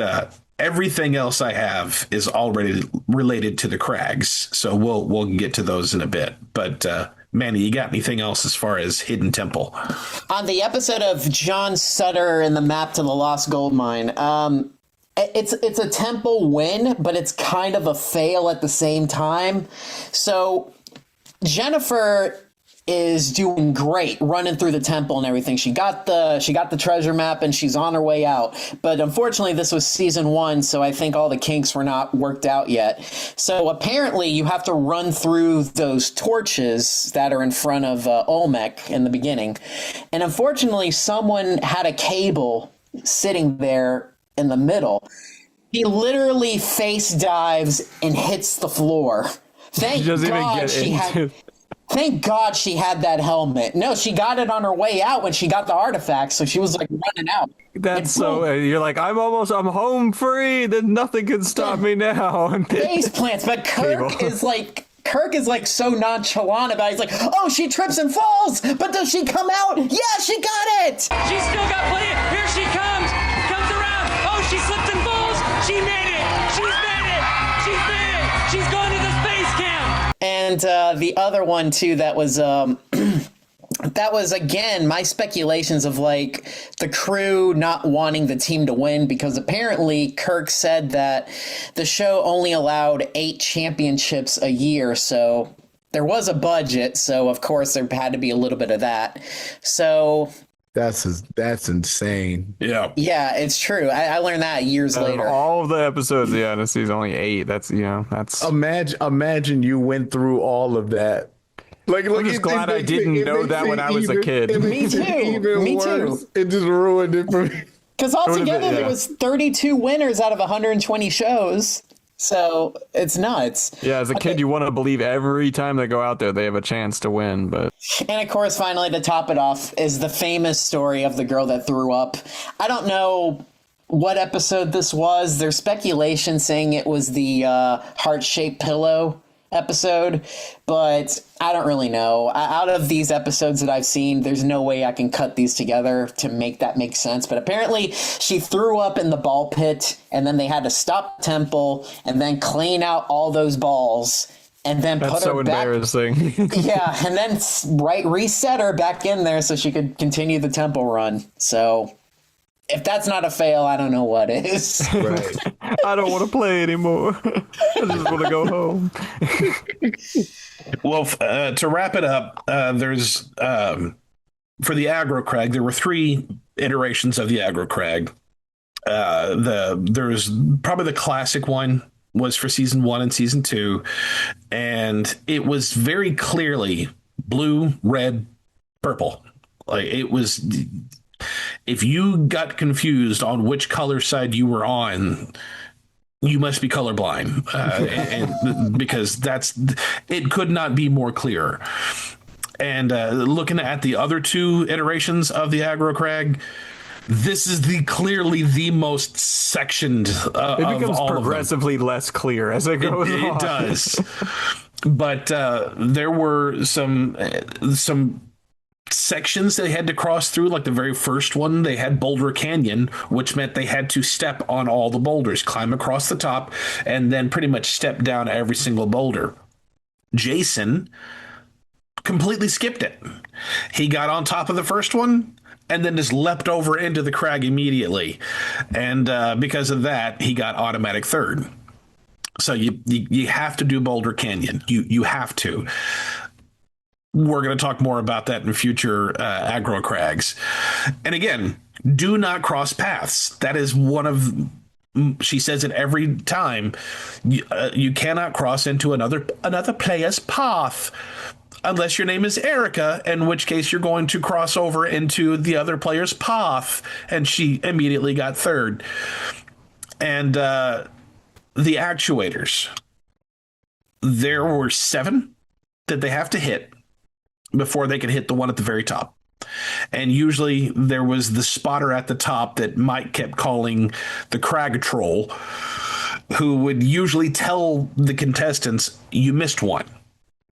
Speaker 6: everything else I have is already related to the Crags, so we'll get to those in a bit. But Manny, you got anything else as far as Hidden Temple?
Speaker 4: On the episode of John Sutter and the Map to the Lost Gold Mine, it's a temple win, but it's kind of a fail at the same time. So Jennifer is doing great running through the temple and everything. She got the treasure map and she's on her way out. But unfortunately, this was season 1, so I think all the kinks were not worked out yet. So apparently you have to run through those torches that are in front of Olmec in the beginning. And unfortunately, someone had a cable sitting there in the middle. He literally face dives and hits the floor. Thank God she had that helmet. No, she got it on her way out when she got the artifacts, so she was like running out.
Speaker 5: That's so. You're like, I'm home free. Then nothing can stop me now.
Speaker 4: Face plants, but Kirk is like so nonchalant about it. He's like, oh, she trips and falls, but does she come out? Yeah, she got it.
Speaker 9: She's still got plenty. Here she comes. Comes around. Oh, she slipped and falls. She made it. She's made it. She's made it. She's going to the space camp.
Speaker 4: And the other one too, that was that was again my speculations of like the crew not wanting the team to win, because apparently Kirk said that the show only allowed 8 championships a year, so there was a budget, so of course there had to be a little bit of that. So
Speaker 7: that's insane.
Speaker 6: Yeah,
Speaker 4: it's true. I learned that years later.
Speaker 5: All of the episodes, the season only 8. That's
Speaker 7: imagine you went through all of that. Like,
Speaker 5: I'm just glad I didn't know that when I was a kid.
Speaker 4: Me too. Me too.
Speaker 7: It just ruined it for me.
Speaker 4: Because altogether there was 32 winners out of 120 shows. So it's nuts.
Speaker 5: Yeah, as a kid, you want to believe every time they go out there, they have a chance to win. But
Speaker 4: and of course, finally, to top it off is the famous story of the girl that threw up. I don't know what episode this was. There's speculation saying it was the heart-shaped pillow episode, but I don't really know. Out of these episodes that I've seen, there's no way I can cut these together to make that make sense. But apparently she threw up in the ball pit, and then they had to stop the temple and then clean out all those balls and then put her back.
Speaker 5: That's so embarrassing.
Speaker 4: Yeah, and then reset her back in there so she could continue the temple run. So if that's not a fail, I don't know what is.
Speaker 7: Right.
Speaker 5: I don't want to play anymore. I just want to go home.
Speaker 6: Well, to wrap it up, there's for the Aggro Crag, there were 3 iterations of the Aggro Crag. There's probably the classic one was for season 1 and season 2, and it was very clearly blue, red, purple. Like it was. If you got confused on which color side you were on, you must be colorblind, and because it could not be more clear. And looking at the other 2 iterations of the Aggro Crag, this is clearly the most sectioned. It
Speaker 5: becomes progressively less clear as it goes on.
Speaker 6: It does, but there were some sections they had to cross through. Like the very first one, they had Boulder Canyon, which meant they had to step on all the boulders, climb across the top, and then pretty much step down every single boulder. Jason completely skipped it. He got on top of the first one and then just leapt over into the crag immediately, and because of that, he got automatic third. So you have to do Boulder Canyon. You have to. We're going to talk more about that in future Aggro Crags. And again, do not cross paths. That is one of, she says it every time, you cannot cross into another player's path unless your name is Erica, in which case you're going to cross over into the other player's path. And she immediately got third. And the actuators, there were 7 that they have to hit before they could hit the one at the very top. And usually there was the spotter at the top that Mike kept calling the Crag troll, who would usually tell the contestants, you missed one.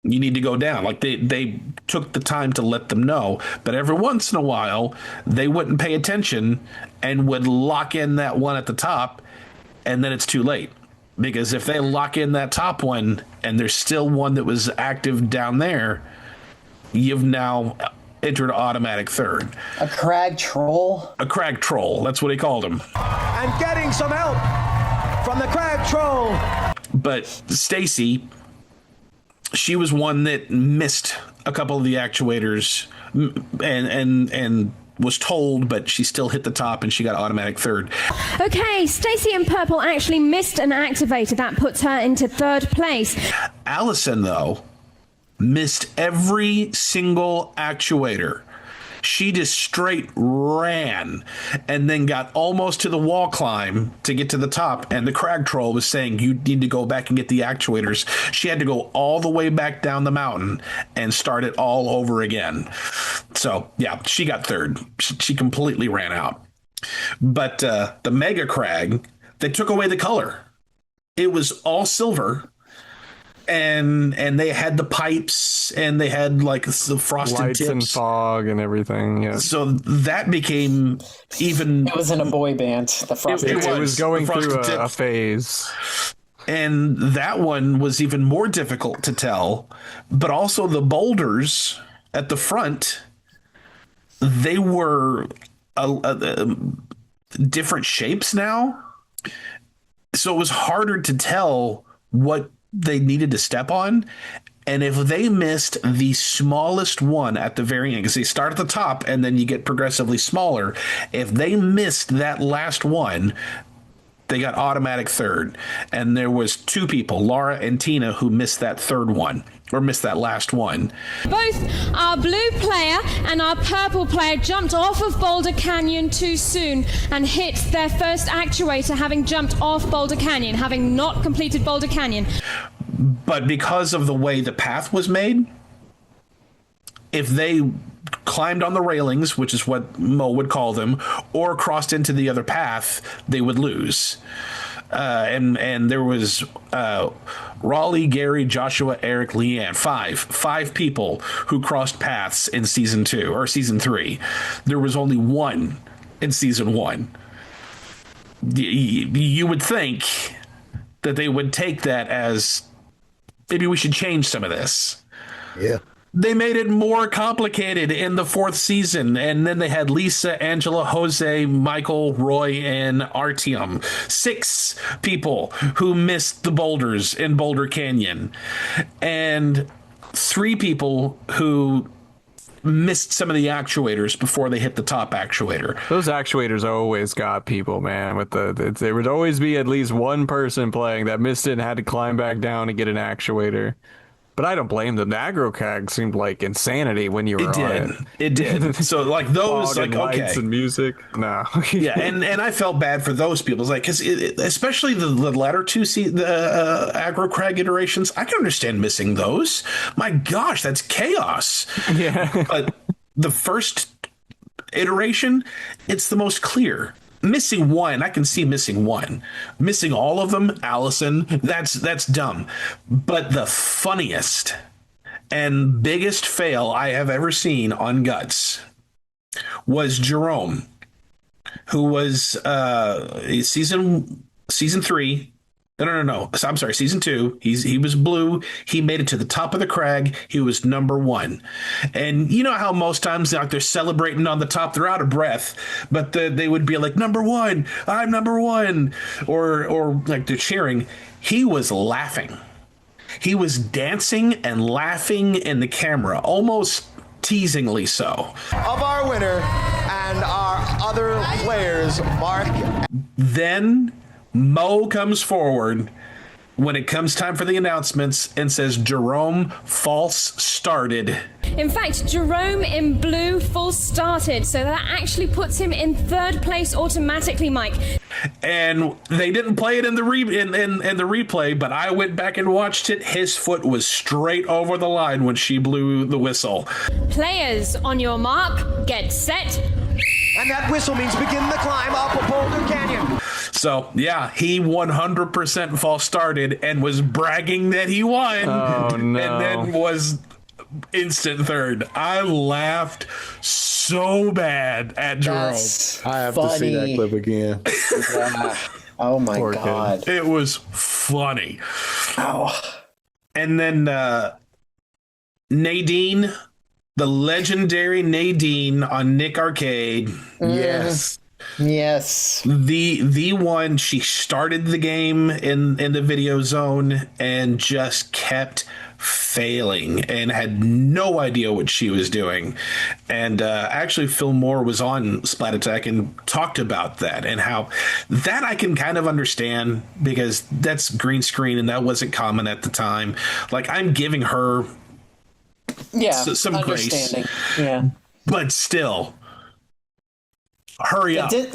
Speaker 6: You need to go down. Like they took the time to let them know. But every once in a while, they wouldn't pay attention and would lock in that one at the top, and then it's too late. Because if they lock in that top one and there's still one that was active down there, you've now entered automatic third.
Speaker 4: A Crag troll?
Speaker 6: A Crag troll. That's what he called him.
Speaker 3: And getting some help from the Crag troll.
Speaker 6: But Stacy, she was one that missed a couple of the actuators and was told, but she still hit the top and she got automatic third.
Speaker 15: Okay, Stacy in purple actually missed an activator. That puts her into third place.
Speaker 6: Allison, though, missed every single actuator. She just straight ran and then got almost to the wall climb to get to the top. And the Crag troll was saying, you need to go back and get the actuators. She had to go all the way back down the mountain and start it all over again. So, yeah, she got third. She completely ran out. But the Mega Crag, they took away the color. It was all silver. And they had the pipes and they had like the frosted
Speaker 5: lights
Speaker 6: tips
Speaker 5: and fog and everything. Yeah.
Speaker 6: So that became even.
Speaker 4: It was in a boy band. The frosted.
Speaker 5: It was going through a phase.
Speaker 6: And that one was even more difficult to tell. But also the boulders at the front, they were different shapes now. So it was harder to tell what they needed to step on. And if they missed the smallest one at the very end, because they start at the top and then you get progressively smaller, if they missed that last one, they got automatic third. And there was two people, Laura and Tina, who missed that third one, or missed that last one.
Speaker 15: Both our blue player and our purple player jumped off of Boulder Canyon too soon and hit their first actuator, having jumped off Boulder Canyon, having not completed Boulder Canyon.
Speaker 6: But because of the way the path was made, if they climbed on the railings, which is what Mo would call them, or crossed into the other path, they would lose. And there was Raleigh, Gary, Joshua, Eric, Leanne, five people who crossed paths in season 2 or season 3. There was only one in season 1. You would think that they would take that as maybe we should change some of this.
Speaker 14: Yeah.
Speaker 6: They made it more complicated in the 4th season, and then they had Lisa, Angela, Jose, Michael, Roy, and Artyom. 6 people who missed the boulders in Boulder Canyon, and 3 people who missed some of the actuators before they hit the top actuator.
Speaker 5: Those actuators always got people, man. There would always be at least one person playing that missed it and had to climb back down to get an actuator. But I don't blame them. The Aggro Crag seemed like insanity when you were on it.
Speaker 6: It did. So like those, like,
Speaker 5: lights
Speaker 6: okay,
Speaker 5: and music. No.
Speaker 6: Yeah, and I felt bad for those people. It's like, because especially the latter 2 Aggro Crag iterations, I can understand missing those. My gosh, that's chaos.
Speaker 5: Yeah.
Speaker 6: But the first iteration, it's the most clear. Missing one, I can see missing one. Missing all of them, Allison, that's dumb. But the funniest and biggest fail I have ever seen on Guts was Jerome, who was season 3. No. I'm sorry, season 2. He was blue. He made it to the top of the crag. He was number 1. And you know how most times like they're celebrating on the top, they're out of breath, but they would be like, number 1, I'm number 1, or like they're cheering. He was laughing. He was dancing and laughing in the camera, almost teasingly so.
Speaker 14: Of our winner and our other players, Mark.
Speaker 6: Then Mo comes forward when it comes time for the announcements and says Jerome false started.
Speaker 15: In fact, Jerome in blue false started, so that actually puts him in third place automatically, Mike.
Speaker 6: And they didn't play it in the in the replay, but I went back and watched it. His foot was straight over the line when she blew the whistle.
Speaker 15: Players, on your mark, get set.
Speaker 14: And that whistle means begin the climb up a Boulder Canyon.
Speaker 6: So, yeah, he 100% false started and was bragging that he won.
Speaker 5: Oh, no.
Speaker 6: And then was instant third. I laughed so bad at Jerome.
Speaker 7: I have to see that clip again.
Speaker 4: Yeah. Oh my God.
Speaker 6: It was funny.
Speaker 4: Oh.
Speaker 6: And then Nadine, the legendary Nadine on Nick Arcade.
Speaker 7: Yes.
Speaker 4: Yes.
Speaker 6: The one, she started the game in the video zone and just kept failing and had no idea what she was doing. And actually Phil Moore was on Splat Attack and talked about that and how that I can kind of understand because that's green screen and that wasn't common at the time. Like, I'm giving her some grace.
Speaker 4: Yeah.
Speaker 6: But still, hurry up.
Speaker 4: The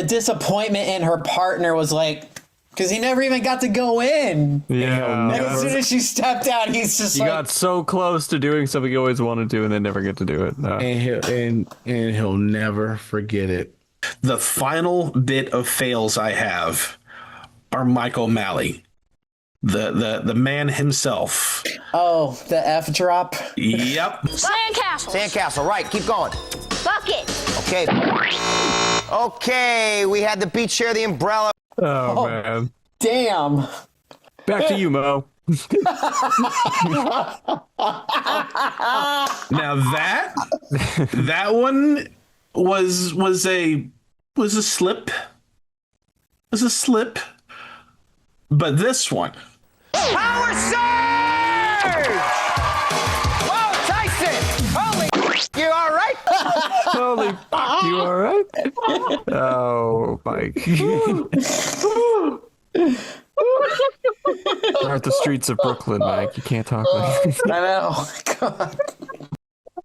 Speaker 4: disappointment in her partner was like, because he never even got to go in.
Speaker 5: Yeah.
Speaker 4: Like, as soon as she stepped out, he's just like,
Speaker 5: got so close to doing something he always wanted to and then never get to do it. No.
Speaker 7: And he'll never forget it.
Speaker 6: The final bit of fails I have are Mike O'Malley. The man himself.
Speaker 4: Oh, the F drop.
Speaker 6: Yep.
Speaker 8: Sandcastle.
Speaker 14: Sandcastle, right. Keep going.
Speaker 8: Bucket.
Speaker 14: Okay. Okay, we had the beach share the umbrella.
Speaker 5: Oh, man.
Speaker 4: Damn.
Speaker 5: Back to you, Mo.
Speaker 6: Now that one was a slip. Was a slip. But this one.
Speaker 14: Power surge! Whoa, Tyson! Holy, you all right?
Speaker 5: Holy fuck, you all right? Oh, Mike. We're at the streets of Brooklyn, Mike. You can't talk like this.
Speaker 4: I know. God.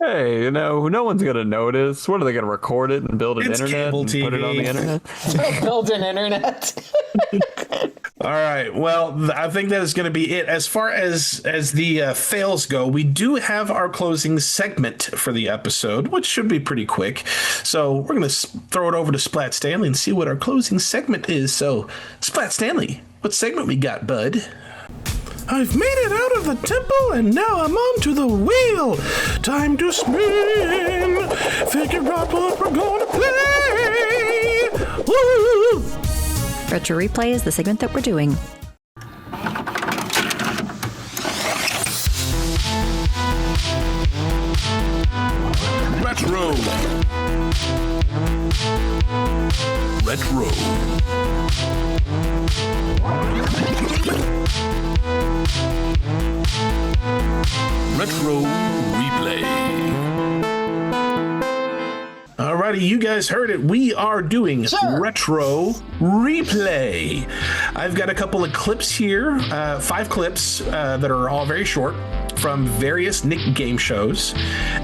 Speaker 5: Hey, no one's going to notice. What, are they going to record it and build an internet
Speaker 6: cable
Speaker 5: and
Speaker 6: TV.
Speaker 5: put it on the internet?
Speaker 4: Build an internet.
Speaker 6: All right. Well, I think that is going to be it. As far as the fails go, we do have our closing segment for the episode, which should be pretty quick. So we're going to throw it over to Splat Stanley and see what our closing segment is. So, Splat Stanley, what segment we got, bud?
Speaker 1: I've made it out of the temple and now I'm onto the wheel. Time to spin. Figure out what we're going to play. Woo!
Speaker 16: Retro Replay is the segment that we're doing.
Speaker 10: Retro. Retro Replay.
Speaker 6: Alrighty, you guys heard it. We are doing Retro Replay. I've got a couple of clips here, 5 clips that are all very short from various Nick game shows.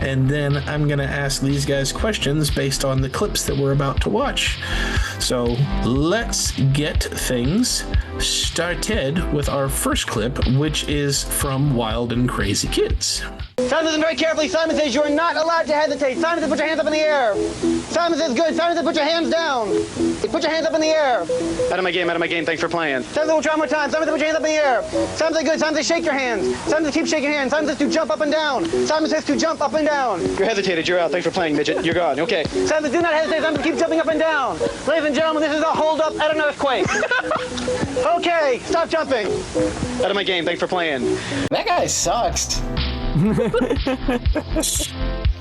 Speaker 6: And then I'm going to ask these guys questions based on the clips that we're about to watch. So let's get things started with our first clip, which is from Wild and Crazy Kids.
Speaker 17: Simon listen very carefully. Simon says you're not allowed to hesitate. Simon says put your hands up in the air. Simon says good. Simon says put your hands down. Put your hands up in the air. Out of my game, thanks for playing. Simon says we'll try one more time. Simon says put your hands up in the air. Simon says good. Simon says shake your hands. Simon says keep shaking hands. Simon says to jump up and down. Simon says to jump up and down. You're hesitated. You're out. Thanks for playing, midget. You're gone. Okay. Simon says do not hesitate. Simon says keep jumping up and down. Ladies and gentlemen, this is a hold up at an earthquake. Okay, stop jumping. Out of my game, thanks for playing.
Speaker 4: That guy sucks.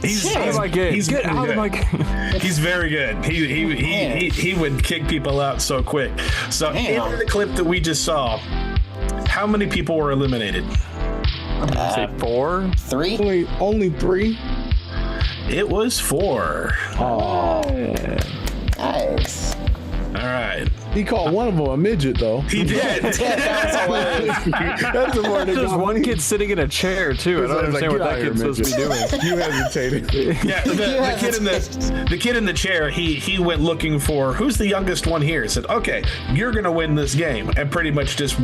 Speaker 6: He's
Speaker 5: out of my game. Get out of my game.
Speaker 6: He's very good. He would kick people out so quick. So in the clip that we just saw, how many people were eliminated?
Speaker 5: Say 4?
Speaker 4: 3?
Speaker 7: Only 3?
Speaker 6: It was 4.
Speaker 7: Oh,
Speaker 4: nice.
Speaker 6: All right.
Speaker 7: He called one of them a midget, though.
Speaker 6: He did.
Speaker 7: That's the more
Speaker 5: There's one kid sitting in a chair too. I don't understand what that kid's supposed to be doing.
Speaker 7: You hesitated.
Speaker 6: Yeah, the kid in the chair. He went looking for who's the youngest one here. He said, "Okay, you're gonna win this game," and pretty much just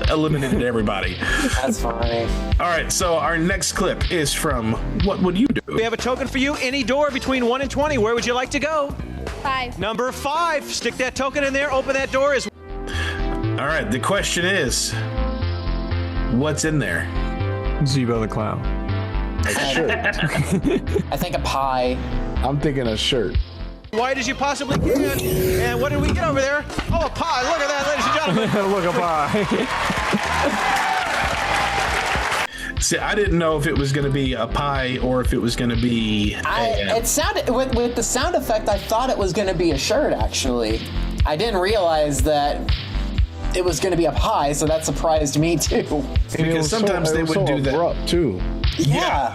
Speaker 6: eliminated everybody.
Speaker 4: That's funny.
Speaker 6: All right, so our next clip is from What Would You Do?
Speaker 3: We have a token for you. Any door between 1 and 20. Where would you like to go?
Speaker 8: 5.
Speaker 3: Number 5. Stick that token in there. Open that door.
Speaker 6: All right, the question is, what's in there?
Speaker 5: Zebo the Clown.
Speaker 4: A shirt. I think a pie.
Speaker 7: I'm thinking a shirt.
Speaker 3: Wide as you possibly can. And what did we get over there? Oh, a pie. Look at that, ladies and gentlemen.
Speaker 5: Look, a pie.
Speaker 6: See, I didn't know if it was going to be a pie or if it was going to be.
Speaker 4: It sounded with the sound effect. I thought it was going to be a shirt. Actually, I didn't realize that it was going to be a pie, so that surprised me too.
Speaker 6: Because sometimes they would do that
Speaker 7: too.
Speaker 4: Yeah.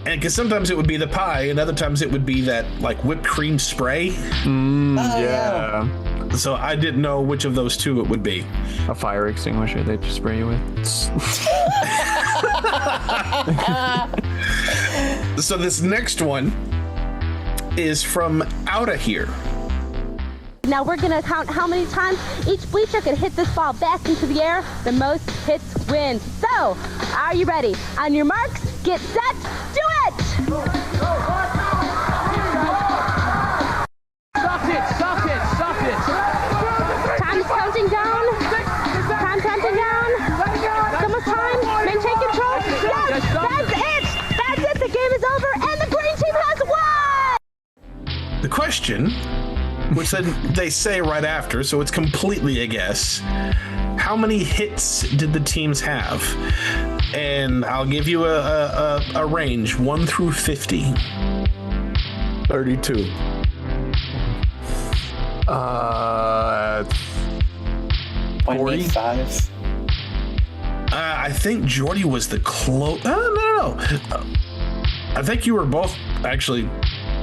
Speaker 6: And because sometimes it would be the pie, and other times it would be that like whipped cream spray.
Speaker 5: Yeah.
Speaker 6: So I didn't know which of those two it would be.
Speaker 5: A fire extinguisher they just spray you with.
Speaker 6: So this next one is from Outta Here.
Speaker 8: Now we're gonna count how many times each bleacher can hit this ball back into the air. The most hits wins. So, are you ready? On your marks, get set, do it!
Speaker 9: Stop it.
Speaker 8: Time's counting down. Time counting down. Someone's time. Maintain control. Yes, that's it. That's it. The game is over, and the green team has won.
Speaker 6: The question, which then they say right after, so it's completely a guess. How many hits did the teams have? And I'll give you a range, 1 through 50.
Speaker 7: 32.
Speaker 4: 45.
Speaker 6: I think Jordy was the close. No. I think you were both actually,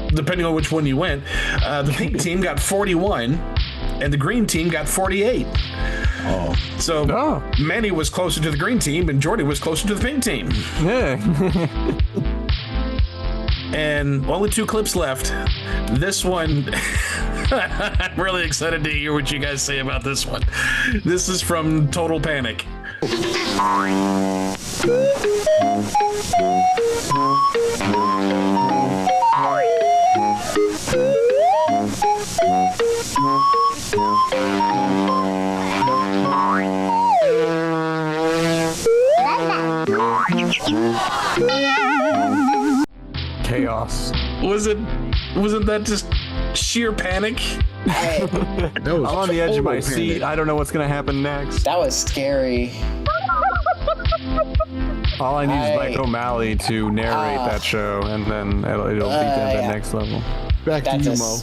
Speaker 6: depending on which one you went. The pink team got 41, and the green team got 48.
Speaker 7: Oh.
Speaker 6: So Manny was closer to the green team, and Jordy was closer to the pink team.
Speaker 5: Yeah.
Speaker 6: And only 2 clips left. This one, I'm really excited to hear what you guys say about this one. This is from Total Panic.
Speaker 5: Chaos.
Speaker 6: Wasn't that just sheer panic?
Speaker 5: I'm on the edge of my seat. I don't know what's gonna happen next.
Speaker 4: That was scary.
Speaker 5: All I need is Mike O'Malley to narrate that show, and then it'll beat them to the next level.
Speaker 7: Back to you, Mo.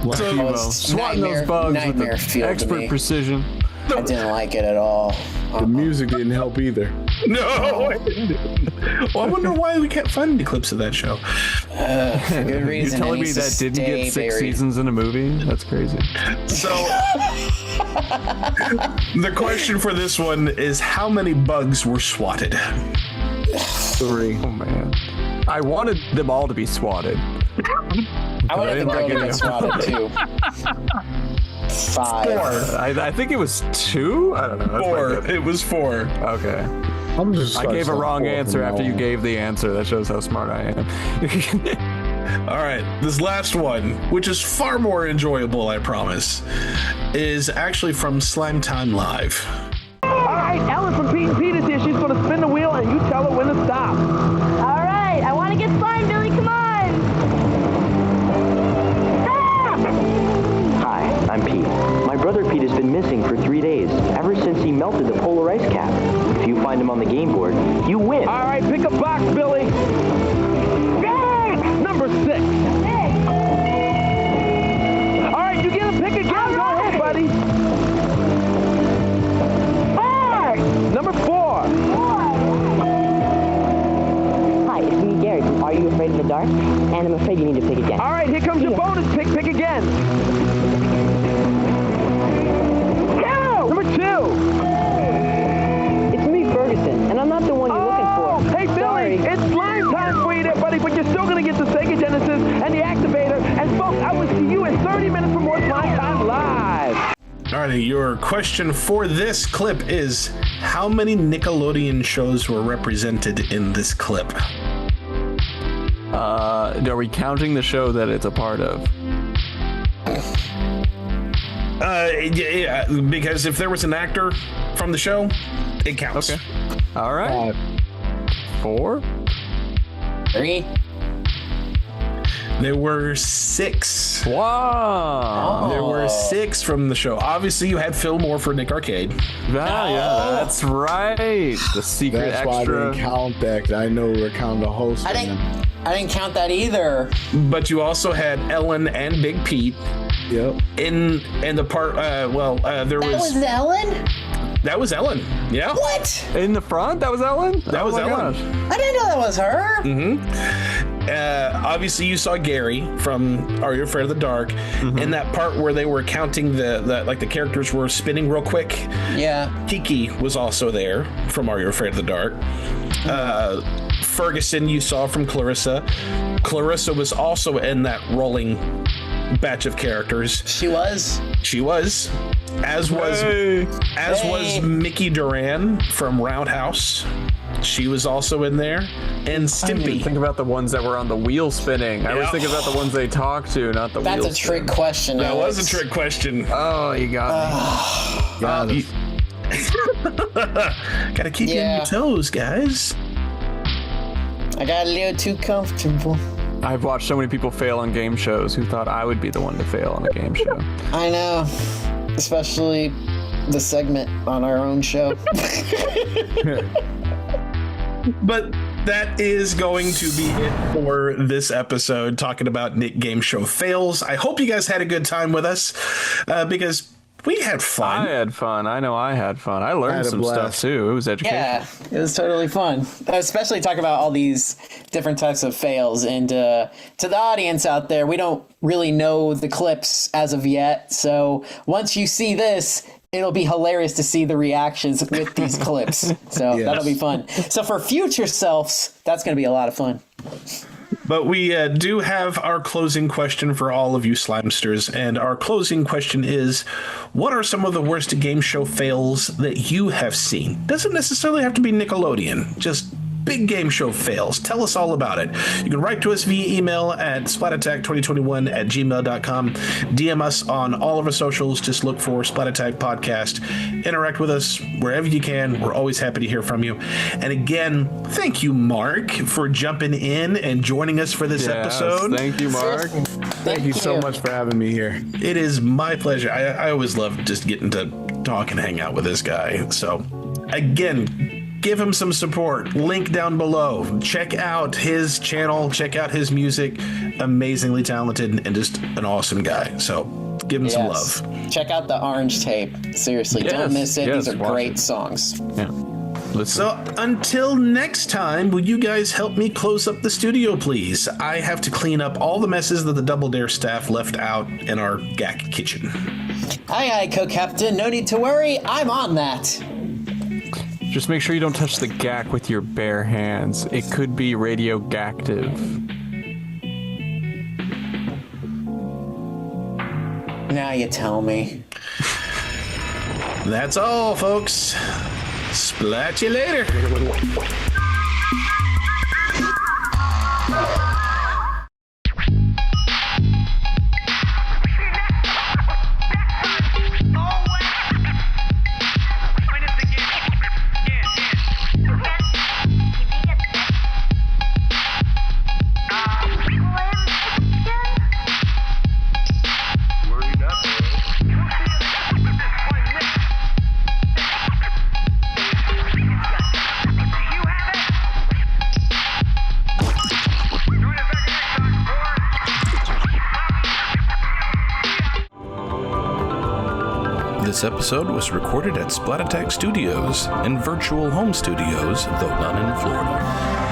Speaker 5: Back to you, Mo. Swatting those bugs with the expert precision.
Speaker 4: I didn't like it at all.
Speaker 7: The music didn't help either.
Speaker 6: No. Well, I wonder why we can't find any clips of that show.
Speaker 4: For good reason.
Speaker 5: You're telling me that didn't get 6 seasons in a movie? That's crazy.
Speaker 6: So, the question for this one is, how many bugs were swatted?
Speaker 5: 3. Oh, man. I wanted them all to be swatted.
Speaker 4: I wanted them all to get swatted, too. 5.
Speaker 6: 4.
Speaker 5: I think it was 2? I don't know.
Speaker 6: 4. It was 4.
Speaker 5: Okay.
Speaker 7: I
Speaker 5: gave a wrong answer after you gave the answer. That shows how smart I am.
Speaker 6: All right, this last one, which is far more enjoyable, I promise, is actually from Slime Time Live.
Speaker 9: All right, Ellen from Pete and Pete is here. She's going to spin the wheel, and you tell her when to stop.
Speaker 8: All right, I want to get slime, Billy. Come on.
Speaker 18: Hi, I'm Pete. My brother Pete has been missing for 3 days, ever since he melted the polar ice cap. If you find him on the game board, you win.
Speaker 9: All right, pick a box, Billy. Number 6. All right, you get to pick again. Go ahead, buddy. 4. Number 4.
Speaker 19: Hi, it's me, Gary from Are You Afraid of the Dark? And I'm afraid you need to pick again.
Speaker 9: All right, here comes your bonus pick. Pick again.
Speaker 19: It's me, Ferguson, and I'm not the one you're looking for.
Speaker 20: Hey, Billy, it's slime time for you there, buddy, but you're still going to get the Sega Genesis and the Activator. And folks, I will see you in 30 minutes for more Slime Time Live.
Speaker 6: Alrighty, your question for this clip is, how many Nickelodeon shows were represented in this clip?
Speaker 5: Are we counting the show that it's a part of?
Speaker 6: Yeah, because if there was an actor from the show, it counts.
Speaker 5: Okay. All right. 4?
Speaker 4: 3?
Speaker 6: There were 6.
Speaker 5: Wow.
Speaker 6: There were 6 from the show. Obviously, you had Phil Moore for Nick Arcade.
Speaker 5: Yeah, that's right. The secret
Speaker 7: That's
Speaker 5: extra.
Speaker 7: why I didn't count that. 'Cause I know we're counting the host.
Speaker 4: I didn't count that either.
Speaker 6: But you also had Ellen and Big Pete.
Speaker 7: Yep.
Speaker 6: In the part, there was...
Speaker 4: That was Ellen?
Speaker 6: That was Ellen, yeah.
Speaker 4: What?
Speaker 5: In the front? That was Ellen?
Speaker 6: That was Ellen.
Speaker 4: Gosh. I didn't know that was her.
Speaker 6: Mm-hmm. Obviously, you saw Gary from Are You Afraid of the Dark in that part where they were counting the characters were spinning real quick.
Speaker 4: Yeah.
Speaker 6: Kiki was also there from Are You Afraid of the Dark. Ferguson you saw from Clarissa. Clarissa was also in that rolling batch of characters.
Speaker 4: She was.
Speaker 6: As was Mickey Duran from Roundhouse. She was also in there. And Stimpy.
Speaker 5: Think about the ones that were on the wheel spinning. I always think about the ones they talk to, not the
Speaker 4: That's
Speaker 5: wheel
Speaker 4: a trick question.
Speaker 6: That was a trick question.
Speaker 5: Oh, you got me.
Speaker 6: Gotta keep you on your toes, guys.
Speaker 4: I got a little too comfortable.
Speaker 5: I've watched so many people fail on game shows who thought I would be the one to fail on a game show.
Speaker 4: I know. Especially the segment on our own show.
Speaker 6: But that is going to be it for this episode, talking about Nick Game Show fails. I hope you guys had a good time with us, because we had fun.
Speaker 5: I had fun. I know I had fun. I learned some stuff too. It was educational.
Speaker 4: Yeah, it was totally fun. Especially talking about all these different types of fails. And to the audience out there, we don't really know the clips as of yet. So once you see this, it'll be hilarious to see the reactions with these clips. So that'll be fun. So for future selves, that's going to be a lot of fun.
Speaker 6: But we do have our closing question for all of you Slimesters. And our closing question is, what are some of the worst game show fails that you have seen? Doesn't necessarily have to be Nickelodeon, just big game show fails. Tell us all about it. You can write to us via email at splatattack2021@gmail.com. DM us on all of our socials. Just look for Splat Attack Podcast. Interact with us wherever you can. We're always happy to hear from you. And again, thank you, Mark, for jumping in and joining us for this episode.
Speaker 5: Thank you, Mark.
Speaker 7: Thank you so much for having me here.
Speaker 6: It is my pleasure. I always love just getting to talk and hang out with this guy. So, again, give him some support. Link down below. Check out his channel. Check out his music. Amazingly talented and just an awesome guy. So give him some love.
Speaker 4: Check out the Orange Tape. Seriously, don't miss it. These are great songs.
Speaker 5: Yeah.
Speaker 6: So until next time, will you guys help me close up the studio, please? I have to clean up all the messes that the Double Dare staff left out in our GAC kitchen.
Speaker 4: Aye, co-captain. No need to worry. I'm on that.
Speaker 5: Just make sure you don't touch the GAC with your bare hands. It could be radioactive.
Speaker 4: Now you tell me.
Speaker 6: That's all, folks. Splat you later. This episode was recorded at Splat Attack Studios and virtual home studios, though not in Florida.